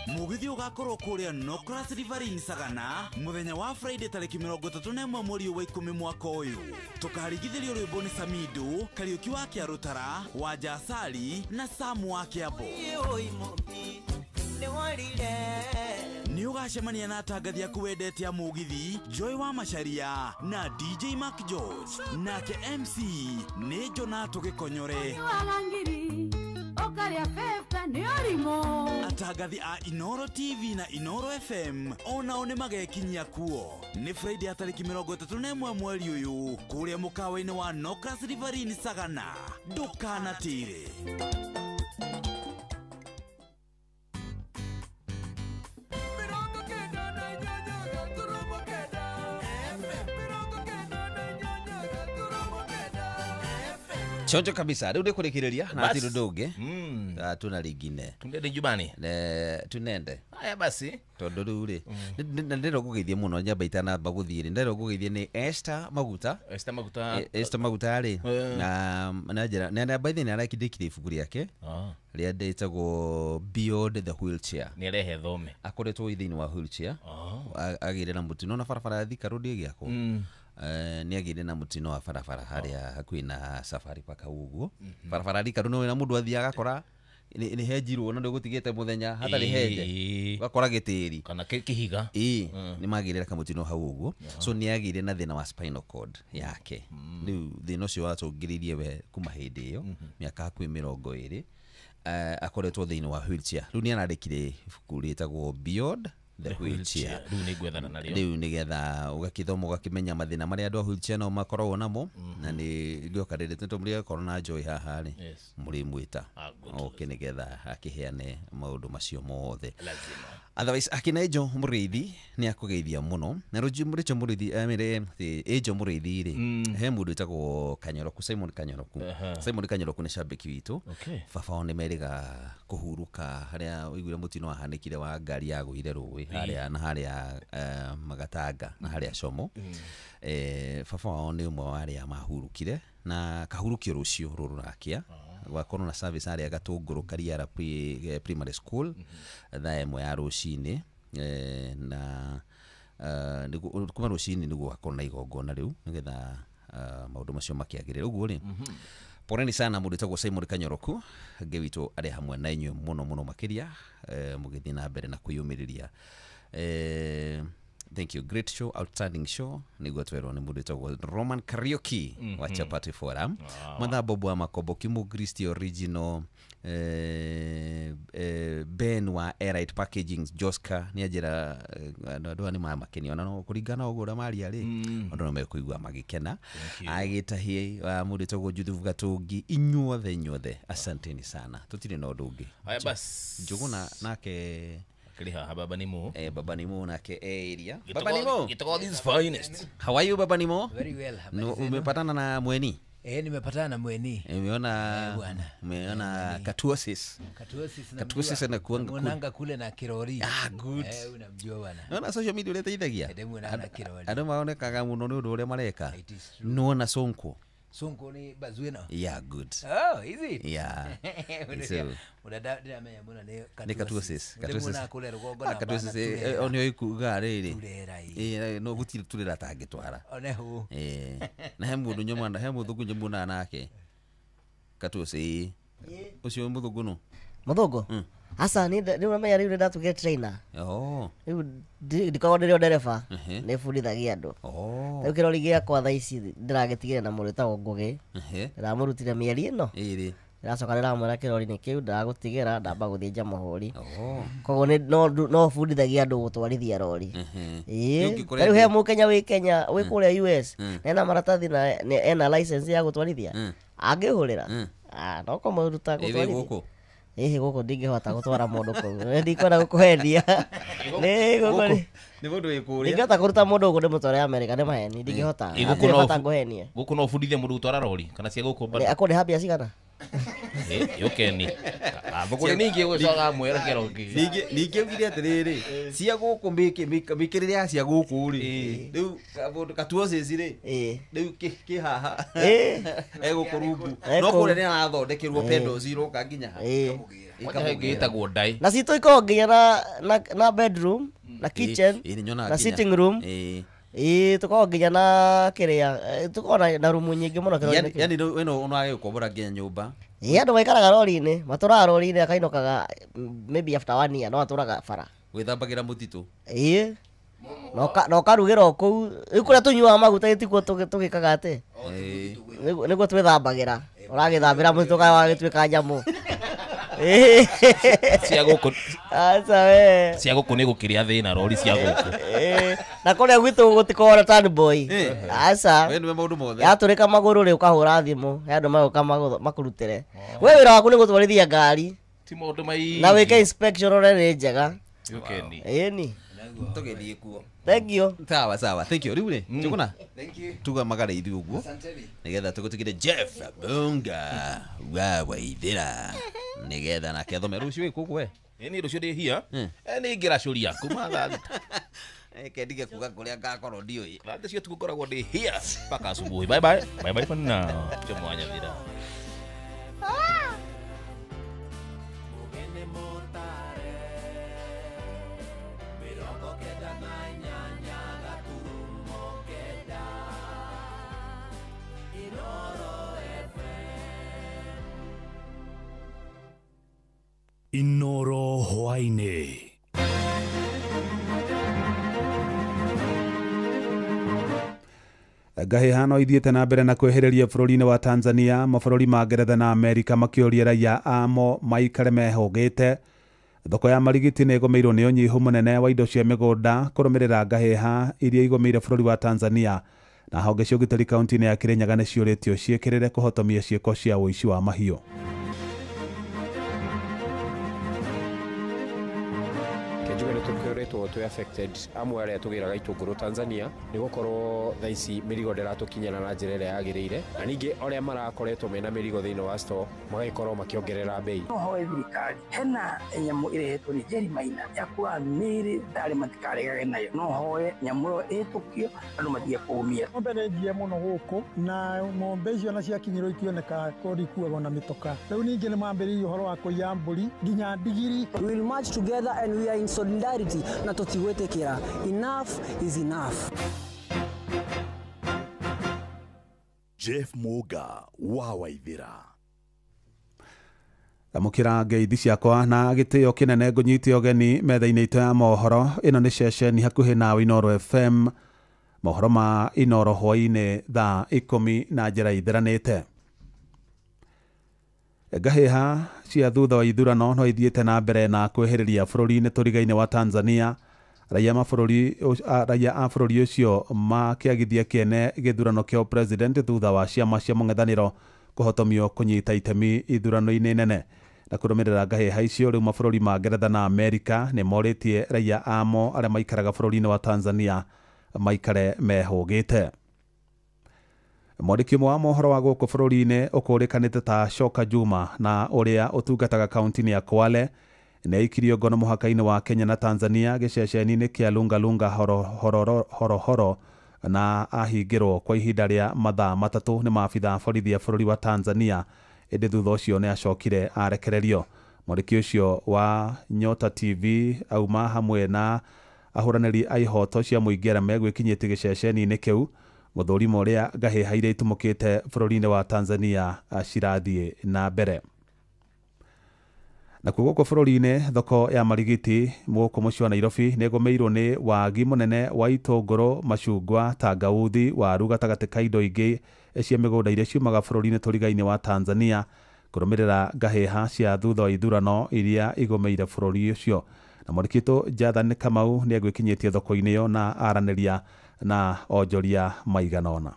S20: mugithi ugakorwo kuria Nokras Riverine Sagana muthenya wa Friday tariki 31 mweri wa 10 mwaka uyu tukarigithirio rwimbo ni Samido Kariuki wa Kiarutara wa Jasali na Samu wa Kiambo ni ugacemania na atangathi aku wendete a mugithi Joy wa Macharia na DJ Mark George nake MC ni Jonato Gikonyore atangathi a Inoro TV na Inoro FM onao ni magekinyia kuo ni Friday ya tariki 31 mweri uyu kuria mukawa-ini wa Nokras Riverine Sagana ndukanatire
S12: chonjo kabisa riu ndikurikiria na ati ndungi tuna lingine
S13: tunende jumani
S12: tunende
S13: haya basi
S12: tondu riu ri ndero gugeithie muno nyamba itana baguthiri ndero gugeithie ni Esther Maguta ri na njira na by the way arakindikire ibuku riake ria ndetagwo Beyond the Wheelchair
S13: ni arehe thome
S12: akoretwo ithiini wa wheelchair agire na mutino na barabara ya Thika Road giako ni agire na mutino wa barabara haria hakuhi na Safari Park uguo barabara Thika Road no na mundu athia agakora ni henjirwo na ndugutigite muthenya hatari henje gakora gitiri
S13: kana kihiga
S12: ni magirira kamutino hau uguo so ni agire na thina wa spinal cord yake riu thina ucio watungiririe we kuma hindi iyo miaka hakuhi 20 akoretwo thiini wa wheelchair riu ni anarikire ibuku ritagwo Beyond the wheelchair
S13: riu ni gwethana nario
S12: riu nigetha ugakithoma ugakimenya mathina maria andu a wheelchair no makorwo namo na ni gioka rĩrĩ tũmũria korwo na joy haha rĩ muri mwita okay nigetha akiheane maundu macio mothe otherwise akinaejo murithi ni akugeithia muno na roji muricho murithi amire ejo murithi ri he mundu itagwo Kanyoroku Simon Kanyoroku Simon Kanyoroku ni shabiki witu baba ni meriga kuhuruka haria wiguire mutino wahanikire wa ngari ya guire ruwi haria na haria Magatanga na haria Como baba wao ni umwe wa aria mahurukire na kahurukio rucio rurakia wakorwo na service aria Gatunguru Kariara primary school thaa ĩmwe ya rũcinĩ na kuma rũcinĩ nĩguo hakorwo na igongona rĩu nĩgetha maũndũ macio makĩagĩrĩra ũguo rĩ poreni sana mũndũ wĩtagwo Simon Kanyoroku ngai witũ arĩ hamwe na inyuĩ mũno mũno makĩria mũgĩthiĩ na mbere na kwĩyũmĩrĩria thank you great show outstanding show niguo twerwo ni mundu wĩtagwo Roman Karaoke wa Chapati Forum Mathambo bwa Makombo Kimu Christy original Ben wa Airite Packaging Joska ni ajira andu ani mamakeni ona no kuringana uguo ura maria ri andu no mekuigua magikena agitahie wa mundu wĩtagwo Judith Gatungi inyuothe asanteni sana tutire no ndungi
S13: haya bas
S12: Njuguna nake
S13: Kiliha Baba Nimo
S12: Baba Nimo nake area Baba Nimo
S13: get all these finest
S12: how are you Baba Nimo
S16: very well
S12: no umepatana na Mweni
S16: nimepatana na Mweni
S12: umeona Katuosis na
S16: kuanga kule na Kirori
S12: good
S16: unamjua bwana
S12: unaona social media uleteithagia
S16: na Kirori
S12: andu maonekaga muno ni undu uria mareka nuona Sonko
S16: ni Bazueno
S12: yeah good
S16: is it
S12: yeah
S16: udada menya muna
S12: ni Katuosis
S16: muna kule rugongo na
S12: Katuosis onyo ikuga riri no gutire turira tangitwara
S16: onehu
S12: na he mundu nyoma he muthungu nyumuna nake Katuosis ucio muthungu no
S15: muthungu asa ni unamenya riu nda tuge trainer riu ndikago ndirio ndereba ni fundithagia andu riu kirori giakwa thaa ici ndiragetigire na mundu wĩtagwo Ngugi ndiramurutire mieri ĩno ndiracoka ndiramwĩra kirori-inĩ kĩu ndiragutigĩra ndamba gũthĩnja mũhũri koguo no fundithagia andu gũtwarithia rori riu he mũkenya wĩ Kenya wĩ kũrĩa US ena maratathi na ena license ya gũtwarithia angĩhũrĩra no kũmũruta gũtwarithia guku ndingihota gutwara mundu kuu ndikona gukuhendia
S12: ni mundu wikuria
S15: ndingihota kuruta mundu ugu ndimutware America ni maheni ndingihota ndingihota nguhenia
S13: guku no fundithia mundu gutwara rori kana cia guku
S15: bado akore habia cigana
S13: yokeni thogora ningi gucoka mwera Kiroki
S12: ningi ugire atiriri cia guku mikirire ya cia guku ri riu mundu Katuosis ri riu ki haha egukurungu no kure ni arathondekerwo pendo zero ka nginya
S13: gitagwo ndai
S15: na cito iko nginya na bedroom na kitchen na sitting room tuko nginya na kiria tuko na rumu nyingi muno kirori
S12: yani weno unage kukombora nginya nyumba
S15: andu maikaraga rori-ini maturaga rori-ini akainokaga maybe after 1 year no aturaga bara
S12: gwithambagira mutitu
S15: no karugira kuu ikuria tunyuaga maguta tikuo tugikaga ati niguo twithambagira uragithambira mutitu kae wagituika nyamu
S13: cia guku
S15: acha we
S13: cia guku ni gukiria thina rori cia guku
S15: na kuria gwitu gutikora turn boy acha
S12: we ni maundu mothe
S15: yaturika maguru ri ukahura thimu andu maguka makurutire we wira waku ni gutwarithia ngari
S13: ti maundu mai
S15: na wike inspection ore ni njega
S13: yokeni
S15: ni
S12: tugithie kuo
S15: thank you
S12: sawa thank you riu ri Njuguna
S16: thank you
S12: tuga magare ithu uguo nigetha tugutigire Jeff Bunga wa Waithira nigetha na kethome rucio ikuku we
S13: ni rucio ndi hia ni ngira curia kuma tha
S12: kendige kuga kuria ngakorwo ndioi
S13: tha cio tugukoragwo ndi hia mpaka asubuhi bye bye for now tumwanya vira
S18: Inoro hwaine.
S17: ngahĩhano ithiĩte na mbere na kwĩhĩrĩria bũrũri-inĩ wa Tanzania mabũrũri ma Ngeretha na Amerika makĩũria raia amo maikare mehũgĩte thoko ya marigiti nä ĩgũmĩirwo nĩ ũnyihu mũnene wa indo cia mĩgũnda kũrũmĩrĩra ngahĩha iria igũmĩire bũrũri wa Tanzania, na honge cia ũgitĩri kaunti-inĩ ya Kirinyaga nĩ ciũrĩtio ciĩkĩrĩre kũhotomia ciĩko cia ũici wa mahiũ.
S11: tukoretwo twi affected amwe aria tugiraga itunguru Tanzania ni gukorwo thaa ici mirigo ndiratukinyana na njira iria yagirire, na ningi aria marakoretwo mena mirigo thiini wa store magagikorwo makiongerera bei.
S19: No hoe thirikari hena nyamu irehetwo ni Jerry Maina ya kuwa miri ndari matikaregage nayo, no hoe nyamu iyo itukio andu mathie kuumia.
S21: Ng'ombe nĩ njiye mũno gũkũ na ng'ombe icio na ciakinyĩrwo ikioneka kori ikuagwo na mĩtoka. Rĩu ningĩ nĩ mambĩrĩirie ũhoro wa kũiya mbũri nginya ndigiri.
S22: We will march together and we are in solidarity na tutigwetekera. Enough is enough.
S18: Jeff Muga wa Waithira.
S17: Amukira ngeithi ciakwa na gĩtĩo kĩnene ngũnyite ũgeni metha-inĩ itũ ya mohoro. Ĩno nĩ ceceni hakuhĩ nawe Inoro FM, mohoro ma Inoro hwaĩ-inĩ thaa 10 na njĩra itheranĩte. Ngahĩha cia thutha wa ithurano no ithiĩte na mbere na kwĩhĩrĩria bũrũri-inĩ tũrigainĩ wa Tanzania. Raia a bũrũri ũcio makĩagithia kĩene gĩthurano kĩa president thutha wa ciama cia mũng'ethanĩro kũhotomio kũnyita itemi ithurano-inĩ nene. Na kũrũmĩrĩra ngahĩha icio, rĩu mabũrũri ma Ngeretha na Amerika nĩ morĩtie raia amo arĩa maikaraga bũrũri-inĩ wa Tanzania maikare mehũgĩte. Mwandĩki ũmwe wa mohoro wa gũkũ bũrũri-inĩ ũkũrĩkanĩte ta Shoka Juma na ũrĩa ũtungataga kaunti-inĩ ya Kwale nĩ aikirio ngono mũhaka-inĩ wa Kenya na Tanzania gĩceceni-inĩ kĩa Lunga Lunga horohoro na ahingĩrwo kwa ihinda rĩa mathaa matatũ nĩ maabitha borithi a bũrũri wa Tanzania, ĩndĩ thutha ũcio nĩ acokire arekererio. Mwandĩki ũcio wa Nyota TV auma hamwe na ahũranĩri a ihoto cia mũingĩ arĩa megwĩkinyĩtie gĩceceni-inĩ kĩu gũthũrima ũrĩa ngahĩha iria itumũkĩte bũrũri-inĩ wa Tanzania cirathiĩ na mbere. Na gũkũ bũrũri-inĩ thoko ya marigiti gũkũ mũciĩ wa Nairobi nĩ ĩgũmĩirwo nĩ wagi mũnene wa itũngũrũ, macungwa, tangauthi, waru gatagatĩ ka indo ingĩ cia mĩgũnda iria ciumaga bũrũri-inĩ tũrigainĩ wa Tanzania kũrũmĩrĩra ngahĩha cia thutha wa ithurano iria igũmĩire bũrũri ũcio. Na mwandĩkĩtwo Jathan Kamau nĩ agwĩkinyĩtie thoko-inĩ ĩyo na aranĩria na onjoria maigana ũna.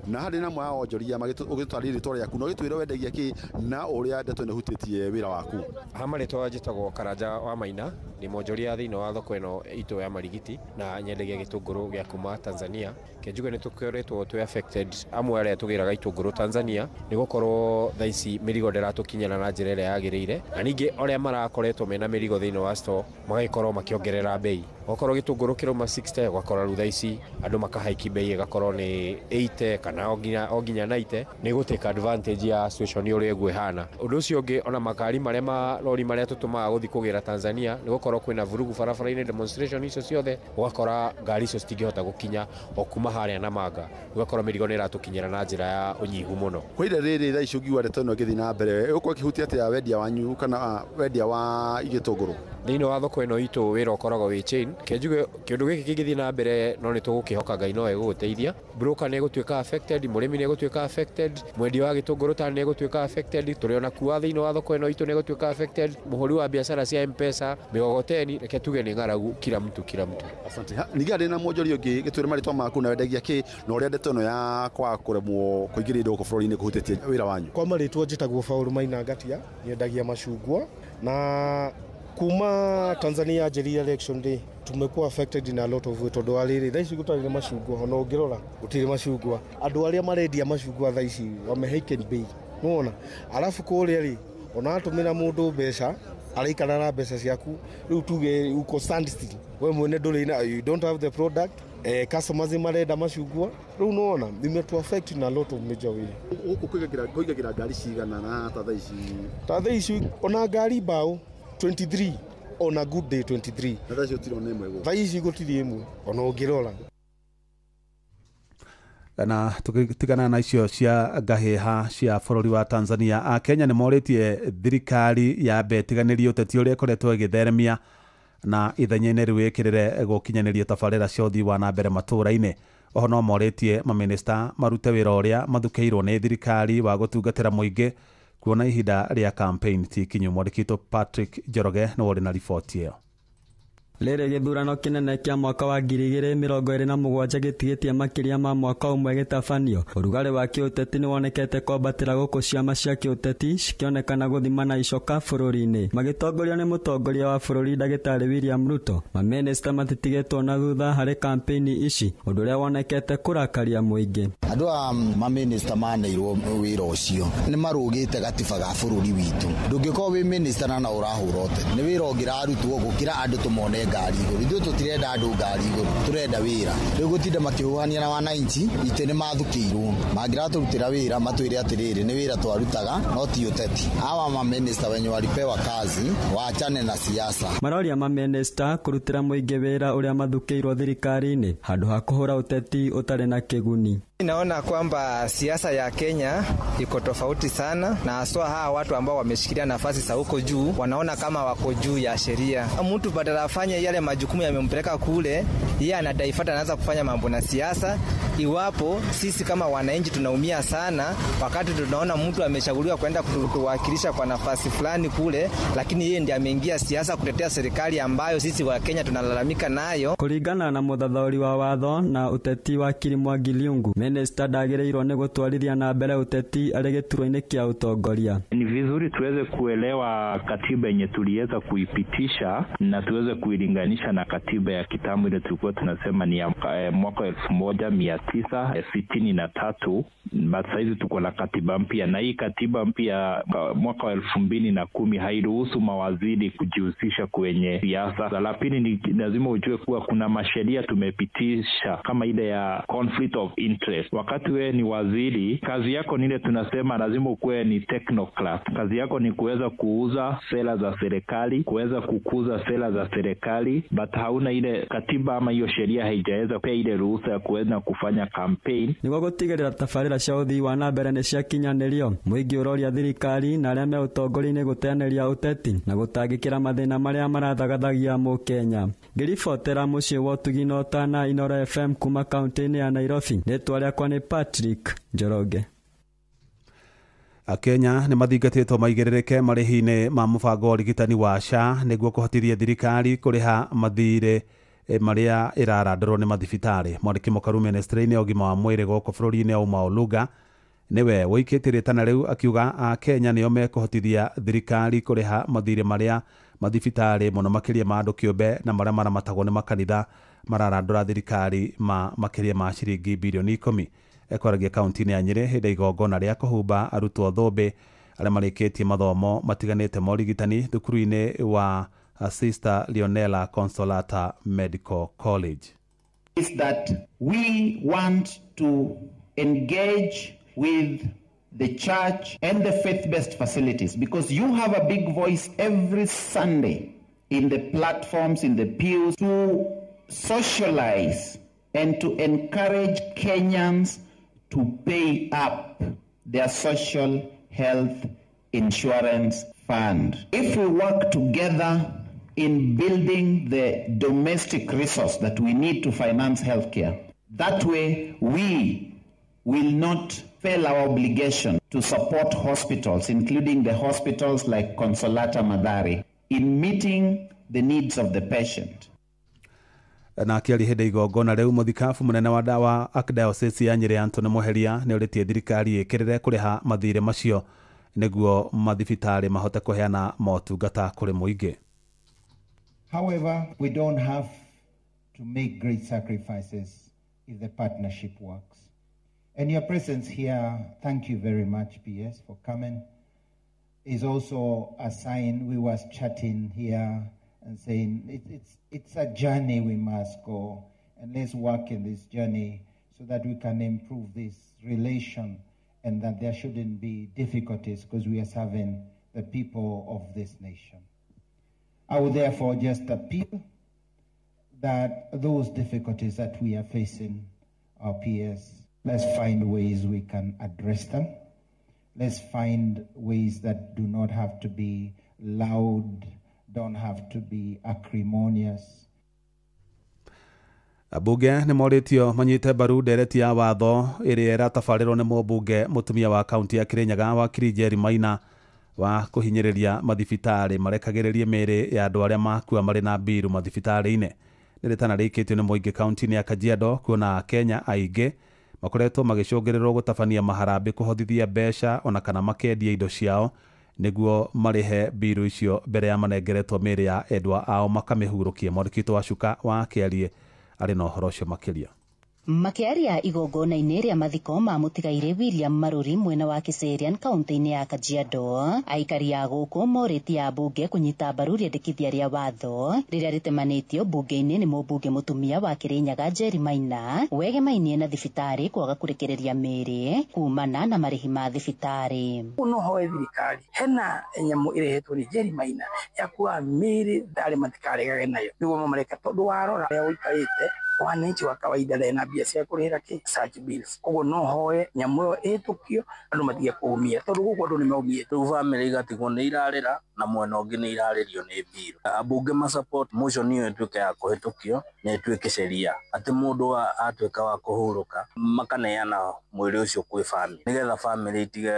S25: Na harĩ na mwa onjoria ũgĩtwarĩra rĩtwa rĩaku no gĩtwĩre wendagia kĩ na ũrĩa ndeto ĩno hutĩtie wĩra waku.
S11: Hama rĩtwa njĩtagwo Karanja wa Maina, nĩ mwonjoria thĩinĩ wa thoko ĩno itũ ya marigiti na nyendagia gĩtũngũrũ gĩa kuma Tanzania. Kĩnjuge nĩ tũkoretwo twĩ affected amwe arĩa tũgĩraga itũngũrũ Tanzania nĩ gũkorwo thaa ici mĩrigo ndĩratũkinyana na njĩra ĩrĩa yagĩrĩire, na ningĩ arĩa marakoretwo mena mĩrigo thĩinĩ wa store magagĩkorwo makĩongerera bei. Okorwo gĩtũngũrũ kĩrauma 60 ũgakora rĩu thaa ici andũ makahaiki bei ĩgakorwo nĩ 80 kana o nginya 90, nĩ gũtake advantage ya situation ũrĩa ĩguo ĩhana. Ũndũ ũcio ũngĩ, ona makari marĩa marori marĩa tũtũmaga gũthiĩ kũgĩra Tanzania nĩ gũkorwo kwĩna vurugu barabara-inĩ, demonstration icio ciothe, ũgakora ngari icio citingĩhota gũkinya o kuma harĩa na Manga, ũgakora mĩrigo nĩ ĩratũkinyĩra na njĩra ya ũnyihu mũno.
S25: Kwa ihinda rĩrĩ thaa ici ũngiuga ndeto ĩno ĩgĩthiĩ na mbere ũgũkorwo ũkĩhutia atĩa wendia wanyu kana wendia wa igĩtũngũrũ
S11: thĩinĩ wa thoko ĩno itũ? Wĩra ũkoragwo wĩ chain. Kĩnjuge kĩndũ gĩkĩ kĩngĩthiĩ na mbere no nĩ tũgũkĩhoka Ngai no egũgũteithia. Broker nĩ egũtuĩka affected, mũrĩmi nĩ egũtuĩka affected, mwendia wa gĩtũngũrũ ta nĩ egũtuĩka affected, tũrĩ ona kuwa thĩinĩ wa thoko ĩno itũ nĩ egũtuĩka affected, mũhũri wa biacara cia M-Pesa, mĩgogoteni, reke tuge nĩ ng'aragu kila mtu.
S25: Asante. Ningĩ arĩ na mwonjoria ũngĩ gĩtwĩre marĩtwa maku na wendagia kĩ na ũrĩa ndeto ĩno ya kwaga kũremwo kũingĩria indo gũkũ bũrũri-inĩ kũhutĩtie wĩra wanyu.
S26: Kwa marĩtwa njĩtagwo Paul Maina Ngatia, nyendagia macungwa na kuma Tanzania njĩrire election day tumekuwa affected in a lot of way tondũ wa rĩrĩ thaa ici gũtarĩ na macungwa, ona ũngĩrora gũtirĩ macungwa. Andũ arĩa marendia macungwa thaa ici wamehaiken bei, nũona. Alafu kũrĩa rĩ ona atũmĩra mũndũ mbeca araikara na mbeca ciaku, rĩu tuge uko standstill, we mwene ndũrĩ na, you don't have the product, customers marenda macungwa, rĩu nũona imetu affect in a lot of major way.
S25: Ũkũigagĩra ngari cigana na ta
S26: thaa ici ona ngari mbaũ 23 on a good day 23.
S25: Na thaa ici gũtirĩ ona ĩmwe gũkũ.
S26: Thaa ici gũtirĩ ĩmwe ona ũngĩrora.
S17: Na tũkĩtigana na icio cia ngahĩha cia bũrũri wa Tanzania, a Kenya nĩ morĩtie thirikari yambe ĩtiganĩrie ũteti ũrĩa ĩkoretwo ĩgĩtheremia na ithenya-inĩ rĩu ĩkĩrĩre gũkinyanĩria tabarĩra cia ũthii wa na mbere matũũra-inĩ. Oho no morĩtie mamĩnĩsta marute wĩra ũrĩa mathukĩirwo nĩ thirikari wa gũtungatĩra mũingĩ kuona ihinda rĩa campaign ti kinyu. Mwandĩkĩtwo Patrick Njoroge nĩ wori na riboti ĩyo.
S1: Rĩrĩ gĩthurano kĩnene kĩa mwaka wa 2027 gĩtigĩtie makĩria ma mwaka ũmwe gĩtabanio. Ũrugarĩ wa kĩũteti nĩ wonekete kwambatĩra gũkũ ciama cia kĩũteti cikĩonekana gũthima na icoka bũrũri-inĩ. Magĩtongorio nĩ mũtongoria wa bũrũri Ndagĩtarĩ William Ruto. Mamĩnĩsta matitigĩtwo na thutha harĩ kampeni ici, ũndũ ũrĩa wonekete kũrakaria mũingĩ.
S5: Andũ a mamĩnĩsta maneirwo wĩra ũcio nĩ marũgĩte gatiba ga bũrũri witũ. Ndũngĩkorwo wĩ mĩnĩsta na ũrahũra ũteti, nĩ wĩra ũngĩrarutwo gũkĩra andũ tũmone ngari igũrũ. Ithuĩ tũtirenda andũ ngari igũrũ, tũrenda wĩra. Rĩu gũtinda makĩhuhania na wananchi itĩ nĩ mathukĩirwo. Mangĩratũrutĩra wĩra matwĩre atĩrĩrĩ nĩ wĩra twarutaga no ti ũteti. Hawa mamĩnĩsta wenye walipewa kazi waachane na siasa.
S1: Maroria mamĩnĩsta kũrutĩra mũingĩ wĩra ũrĩa mathukĩirwo thirikari-inĩ handũ ha kũhũra ũteti ũtarĩ na kĩguni.
S7: Naona kwamba siasa ya Kenya iko tofauti sana, na haswa hawa watu ambao wameshikilia nafasi za huko juu wanaona kama wako juu ya sheria. Mtu badala afanye yale majukumu yamempeleka kule, yeye anadaifuata, anaanza kufanya mambo na siasa. Iwapo sisi kama wananchi tunaumia sana wakati tunaona mtu ameshauriwa kwenda kutuwakilisha kwa nafasi fulani kule, lakini yeye ndiye ameingia siasa kutetea serikali ambayo sisi wa Kenya tunalalamika nayo.
S1: Kulingana na muthathauri wa watho na uteti wa Kirimwa Giliungu, Minister ndagĩrĩirwo nĩ gũtwarithia na mbere ũteti arĩ gĩturwa-inĩ kĩa utongoria.
S10: Ni vizuri tuweze kuelewa katiba yenye tuliweza kuipitisha na tuweze kuilinganisha na katiba ya kitambo ile tulikuwa tunasema ni ya mwaka 1963, but sasa hivi tuko na katiba mpya, na hii katiba mpya mwaka wa 2010 hairuhusu mawaziri kujihusisha kwenye siasa. La pili ni lazima ujue kuwa kuna masheria tumepitisha kama ile ya conflict of interest. Wakati wewe ni waziri, kazi yako ni ile tunasema lazima ukuwe ni technocrat. Kazi yako ni kuweza kuuza sera za serikali, kuweza kukuza sera za serikali, but hauna ile katiba ama hiyo sheria haijaweza pia ile ruhusa ya kuweza kufanya campaign.
S1: Nĩguo gũtigĩrĩra tabarĩra cia ũthii wa na mbere nĩ ciakinyanĩrio, mũingĩ ũroria thirikari na arĩa me ũtongoria-inĩ gũteanĩria ũteti na gũtangĩkĩra mathĩna marĩa marathagathagia Mũkenya. Ngĩribotera mũciĩ wa Ũtugi na Inooro FM kuma kaunti-inĩ ya Nairobi, rĩtwa rĩakwa nĩ Patrick Njoroge.
S17: Akenya nĩ mathingatĩtwo maigĩrĩrĩke marĩhi-inĩ ma mũbango wa ũrigitani wa SHA nĩguo kũhotithia thirikari kũrĩha mathirĩ marĩa ĩrarandũrwo nĩ mathibitarĩ. Mwandĩki mũkaru ministry-inĩ ya ũgima wa mwĩrĩ gũkũ bũrũri-inĩ Auma Oluga nĩwe woikĩtie rĩtana rĩu akiuga Akenya nĩo mekũhotithia thirikari kũrĩha mathirĩ marĩa mathibitarĩ mũno makĩria ma andũ kĩũmbe na marĩa maramatagwo nĩ makanitha mararandũra thirikari makĩria ma ciringi bilioni 10. Ekwaragia kaunti-inĩ ya Nyĩrĩ hĩndĩ igongona rĩa kũhumba arutwo thũmbĩ arĩa marĩkĩtie mathomo matiganĩte ma ũrigitani thukuru-inĩ wa Sister Leonella Consolata Medical College.
S23: Is that we want to engage with the church and the faith-based facilities, because you have a big voice every Sunday in the platforms, in the pews, to socialize and to encourage Kenyans to pay up their social health insurance fund. If we work together in building the domestic resource that we need to finance healthcare, that way we will not fail our obligation to support hospitals, including the hospitals like Consolata Madari, in meeting the needs of the patient.
S17: Na akiari hĩndĩ igongona rĩu mũthikabu mũnene wa dawa Archdiocese ya Nyĩrĩ Anthony Mũheria nĩ ũrĩtie thirikari ĩkĩrĩre kũrĩha mathirĩ macio nĩguo mathibitarĩ mahote kũheana motungata kũrĩ mũingĩ.
S23: However, we don't have to make great sacrifices if the partnership works. And your presence here, thank you very much, PS, for coming, is also a sign. We was chatting here and saying it's a journey we must go, and let's work in this journey so that we can improve this relation and that there shouldn't be difficulties because we are serving the people of this nation. I would therefore just appeal that those difficulties that we are facing, our peers, let's find ways we can address them. Let's find ways that do not have to be loud, don't have to be acrimonious.
S17: Abunge nĩ morĩtio manyite mbaru ndereti ya watho ĩrĩa ĩratabarĩrwo nĩ mũmbunge mũtumia wa kaunti ya Kirinyaga wakiri Njeri Maina wa kũhinyĩrĩria mathibitarĩ marekagĩrĩrie mĩĩrĩ ya andũ arĩa makua marĩ na mbiru mathibitarĩ-inĩ. Nĩ rĩtana rĩikĩtio nĩ mũingĩ kaunti-inĩ ya Kajiado kuona Akenya aingĩ makoretwo magĩcũngĩrĩrwo gũtabania maharambĩ kũhothithia mbeca ona kana makendia indo ciao nĩguo marĩhe mbiru icio mbere ya manengeretwo mĩĩrĩ ya endwa ao makamĩhurũkie. Mwandĩki wa Cuka wa Kĩarie arĩ na ũhoro ũcio makĩria.
S2: Makiaria igongona-inĩ rĩa mathiko ma mũtigaire William Maruri mwena wa Kiserian kaunti-inĩ ya Kajiado, aikari a gũkũ morĩtie ambunge kũnyita mbaru rĩendekithia rĩa watho rĩrĩa rĩtemanĩtio bunge-inĩ nĩ mũmbunge mũtumia wa Kirinyaga Njeri Maina wegemainie na thibitarĩ kwaga kũrekereria mĩĩrĩ kumana na marĩhi ma thibitarĩ.
S19: No hoe thirikari hena nyamũ ĩrehetwo nĩ Njeri Maina ya kuoya mĩĩrĩ ndarĩ matikaregage nayo nĩguo mamareka tondũ warora ũrĩa ũikarĩte wananchi wa kawaida na mbia cia kũrĩhĩra search bills. Koguo no hoe nyamũ ĩyo ĩtũkio andũ matige kũũmia tondũ gũkũ andũ nĩ maumĩte.
S3: Rĩu bamĩrĩ igatigwo nĩ irarĩra na mwena ũngĩ nĩ irarĩrio nĩ mbiru. Ambunge ma support motion ĩyo ĩtuĩke ya kũhĩtũkio na ĩtuĩke sheria atĩ mũndũ atuĩka wa kũhurũka makaneana mwĩrĩ ũcio kwĩ bamĩrĩ nĩgetha bamĩrĩ itige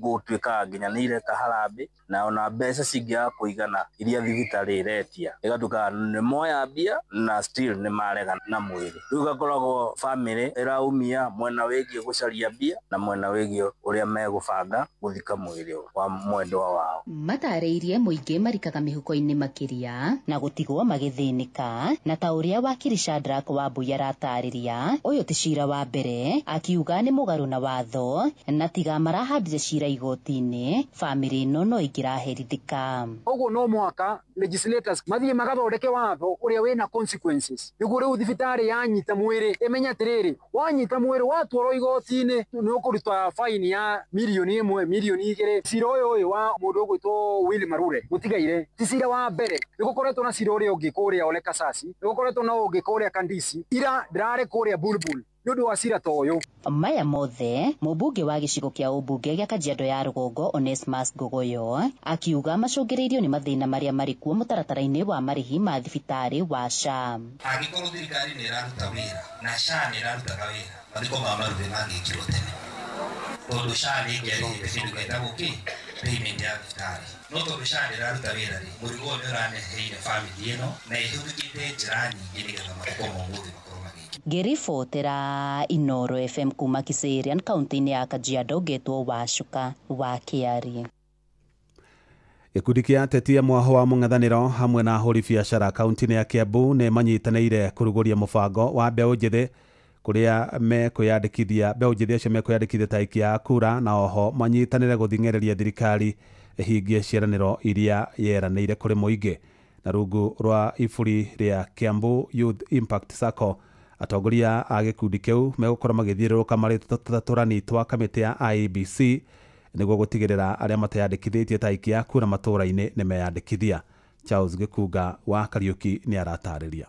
S3: gũtuĩka nginya nĩ ireka harambĩ na ona mbeca cingĩaga kũigana iria thibitarĩ ĩretia ĩgatuĩka nĩ moya mbia na still nĩ marega na mwĩrĩ. Rĩu gakoragwo bamĩrĩ ĩraumia mwena wĩgiĩ gũcaria mbia na mwena wĩgiĩ ũrĩa megũbanga gũthika mwĩrĩ wa mwendwa wao.
S2: Matarĩirie mũingĩ marikaga mĩhuko-inĩ makĩria na gũtigwo magĩthĩnĩka, na ta ũrĩa wakiri Shadrack Wambui aratarĩria, ũyũ ti cira wa mbere, akiuga nĩ mũgarũ na watho na tiga marahandire cira igoti-inĩ, bamĩrĩ ĩno no ĩngĩraherithĩka.
S6: Ũguo no mwaka legislators mathiĩ magathondeke watho ũrĩa wĩna consequences nĩguo rĩu thibitarĩ yanyita mwĩrĩ ĩmenya atĩrĩrĩ, wanyita mwĩrĩ watwarwo igoti-inĩ nĩ ũkũruta faini ya mirioni 1 mirioni 2. Cira ũyũ wa mũndũ ũgwĩtwo Willy Marure gũtigaire ti cira wa mbere, nĩ gũkoretwo na cira ũrĩa ũngĩ kũrĩa Ole Kasasi, nĩ gũkoretwo na ũngĩ kũrĩa Kandisi, ira ndĩrarĩ kũrĩa Bulbul nĩ ũndũ wa cira ta ũyũ.
S2: Maya mothe mũmbunge wa gĩcigo kĩa ũmbunge gĩa Kajiado ya Rũgongo Onesmus Ngogoyo akiuga macũngĩrĩirio nĩ mathĩna marĩa marĩ kuo mũtaratara-inĩ wa marĩhi ma thibitarĩ wa SHA.
S8: Angĩkorwo thirikari nĩ ĩraruta wĩra na SHA nĩ ĩrarutaga wĩra mathiko ma Marure mangĩkirwo tene tondũ SHA nĩ ĩngĩarĩhire kĩndũ gĩtagwo payment ya thibitarĩ, no tondũ SHA nĩ ĩraruta wĩra rĩ mũrigo ũyũ nĩ ũraneheire bamĩrĩ ĩno na ĩhũthĩkĩte njĩra nyingĩ nĩgetha mathiko ma ũmũthĩ
S2: Ngĩribotera Inoro FM kuma Kiserian kaunti-inĩ ya Kajiado ngetwo Wacuka wa Kĩarie.
S17: Gĩkundi kĩa ateti a mwaho wa mũng'ethanĩro hamwe na ahũri biacara kaunti-inĩ ya Kiambu nĩ manyitanĩire kũrugũria mũbango wa mbeũ njĩthĩ kũrĩa mekwĩyandĩkithia mbeũ njĩthĩ acio mekwĩyandĩkithia ta aikia a kura na oho manyitanĩre gũthing'ĩrĩria thirikari ĩhingie ciĩranĩro iria yeranĩire kũrĩ mũingĩ. Na rungu rwa iburi rĩa Kiambu Youth Impact Sacco, atongoria a gĩkundi kĩu megũkorwo magĩthiũrũrũka marĩ tũtũrani twa kamĩtĩ ya IEBC nĩguo gũtigĩrĩra arĩa mateyandĩkithĩtie ta aikia a kura matũũra-inĩ nĩ meyandĩkithia. Charles Gĩkunga wa Kariuki nĩ aratarĩria.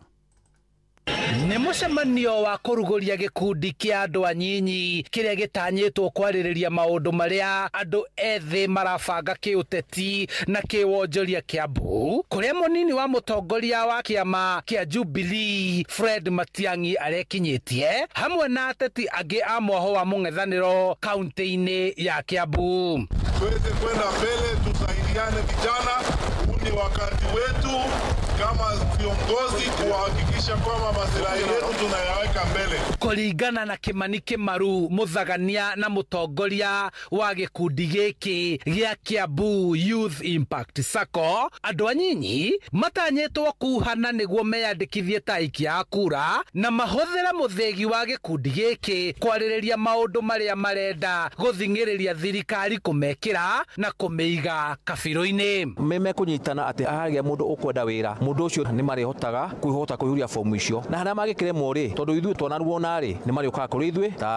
S14: Nĩ mũcemanio wa kũrugũria gĩkundi kĩa andũ anyinyi kĩrĩa gĩtanyĩtwo kwarĩrĩria maũndũ marĩa andũ ethĩ marabanga kĩũteti na kĩwonjoria Kiambu, kũrĩa mũnini wa mũtongoria wa kĩama kĩa Jubilee Fred Matiang'i arekinyĩtie hamwe na ateti angĩ a mwaho wa mũng'ethanĩro kaunti-inĩ ya Kiambu.
S24: Tuweze kwenda mbele, tusaidiane vijana, huu ni wakati wetu kama viongozi kuhakikisha kwamba maslahi yetu tunayaweka mbele.
S14: Kũringana na Kimani Kimaru, mũthagania na mũtongoria wa gĩkundi gĩkĩ gĩa Kiambu Youth Impact Sacco, andũ anyinyi matanyĩtwo kuhana nĩguo meyandĩkithie ta aikia a kura na mahũthĩra mũthegi wa gĩkundi gĩkĩ kwarĩrĩria maũndũ marĩa marenda gũthing'ĩrĩria thirikari kũmekĩra na kũmĩiga kabirũ-inĩ.
S27: Memekũnyitana atĩ ahagĩa mũndũ ũkwenda wĩra, mũndũ ũcio nĩ marĩhotaga kũihũria fomu icio, na harĩa magĩkĩremwo rĩ, tondũ ithuĩ twanarwo rĩ nĩ marĩũkaga kũrĩ ithuĩ ta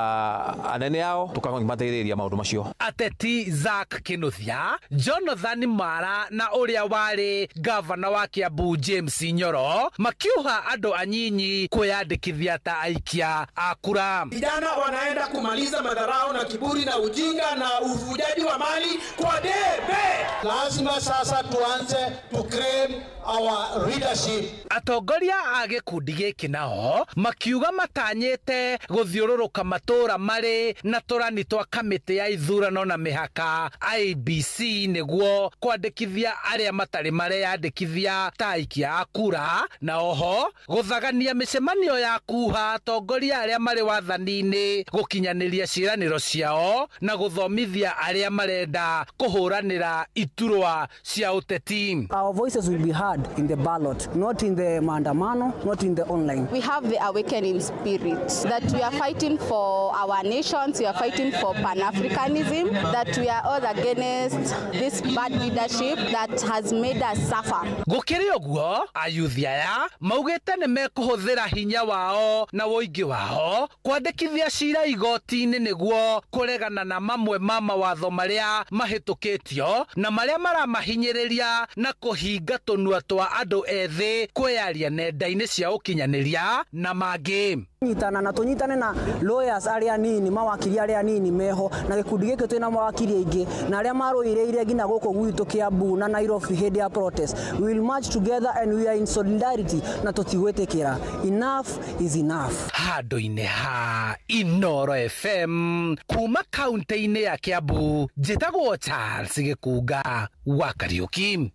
S27: anene ao tũkamateithĩrĩria maũndũ macio.
S14: Ateti Zack Kinuthia, Jonathan Mara na ũrĩa warĩ gavana wa Kiambu James Nyoro makiuha andũ anyinyi kwĩyandĩkithia ta aikia a kura.
S28: Vijana wanaenda kumaliza madharau na kiburi na ujinga na uvujaji wa mali kwa debe.
S4: Lazima sasa tuanze to claim our leadership.
S14: Atongoria a gikundi giki nao makiuga matanyete guthiururuka matura mari na turani twa kamiti ya ithurano na mihaka IBC niguo kwandikithia aria matari mareyandikithia ta aikia a kura, na oho guthagania micemanio ya kuha atongoria aria mari wathani-ini gukinyaniria ciraniro ciao na guthomithia aria marenda kuhuranira iturwa cia uteti.
S22: Our voices will be heard in the ballot, not in the maandamano, not in the online.
S9: We have the awakening spirit that we are fighting for our nations, we are fighting for Pan-Africanism, that we are all against this bad leadership that has made us suffer.
S14: Gukiri oguo ayuthi aya maugite ni mekuhuthira hinya wao na woingi wao kwandikithia cira igoti-ini niguo kuregana na mamwe ma mawatho maria mahitukitio na maria maramahinyiriria na kuhinga tunua twa andu ethi kweyaria nenda-ini cia ukinyaniria na mangi.
S22: Nyitana na tunyitane na lawyers aria nini, mawakili aria nini meho, na gikundi giki twina mawakili aingi na aria maruireire nginya guku gwitu Kiambu na Nairobi hindi ya protest. We will march together and we are in solidarity na tutigwetekera. Enough is enough.
S14: Handu-ini ha Inoro FM kuma kaunti-ini ya Kiambu, njitagwo Charles Gikunga wa Kariuki.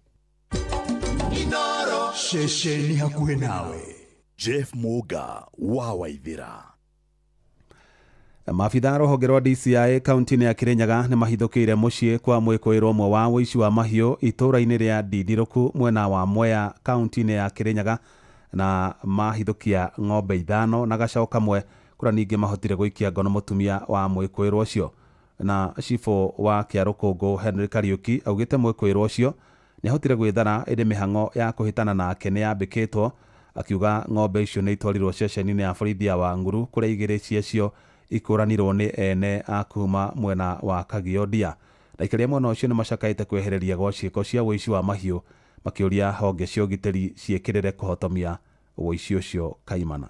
S18: Inoro shesheni hakuhe nawe. Jeff Muga wa Waithira.
S17: Maabitha rũhonge rwa DCI kaunti-inĩ ya Kirinyaga nĩ mahithũkĩire mũciĩ kwa mwĩkũĩrwo ũmwe wa ũici wa mahiũ itũũra-inĩ rĩa Ndirũku mwena wa Mwea kaunti-inĩ ya Kirinyaga, na mahithũkia ng'ombe 5 na gacaũ kamwe, kũrĩa ningĩ mahotire gũikia ngono mũtumia wa mwĩkũĩrwo ũcio. Na cibũ wa Kĩarũkũngũ Henry Kariuki augĩte mwĩkũĩrwo ũcio nĩ ahotire gwĩthara ĩrĩ mĩhang'o ya kũhĩtana nake nĩ yambĩkĩtwo, akiuga ng'ombe icio nĩ itwarirwo ceceni-inĩ ya borithi ya Wanguru kũrĩa igĩrĩ ciacio ikũranirwo nĩ ene a kuma mwena wa Kagiondia. Aikari mwena ũcio nĩ macakaĩte kwehereria gwa ciĩko cia ũici wa mahiũ, makĩũria honge cia ũgitĩri ciĩkĩrĩre kũhotomia ũici ũcio kaimana.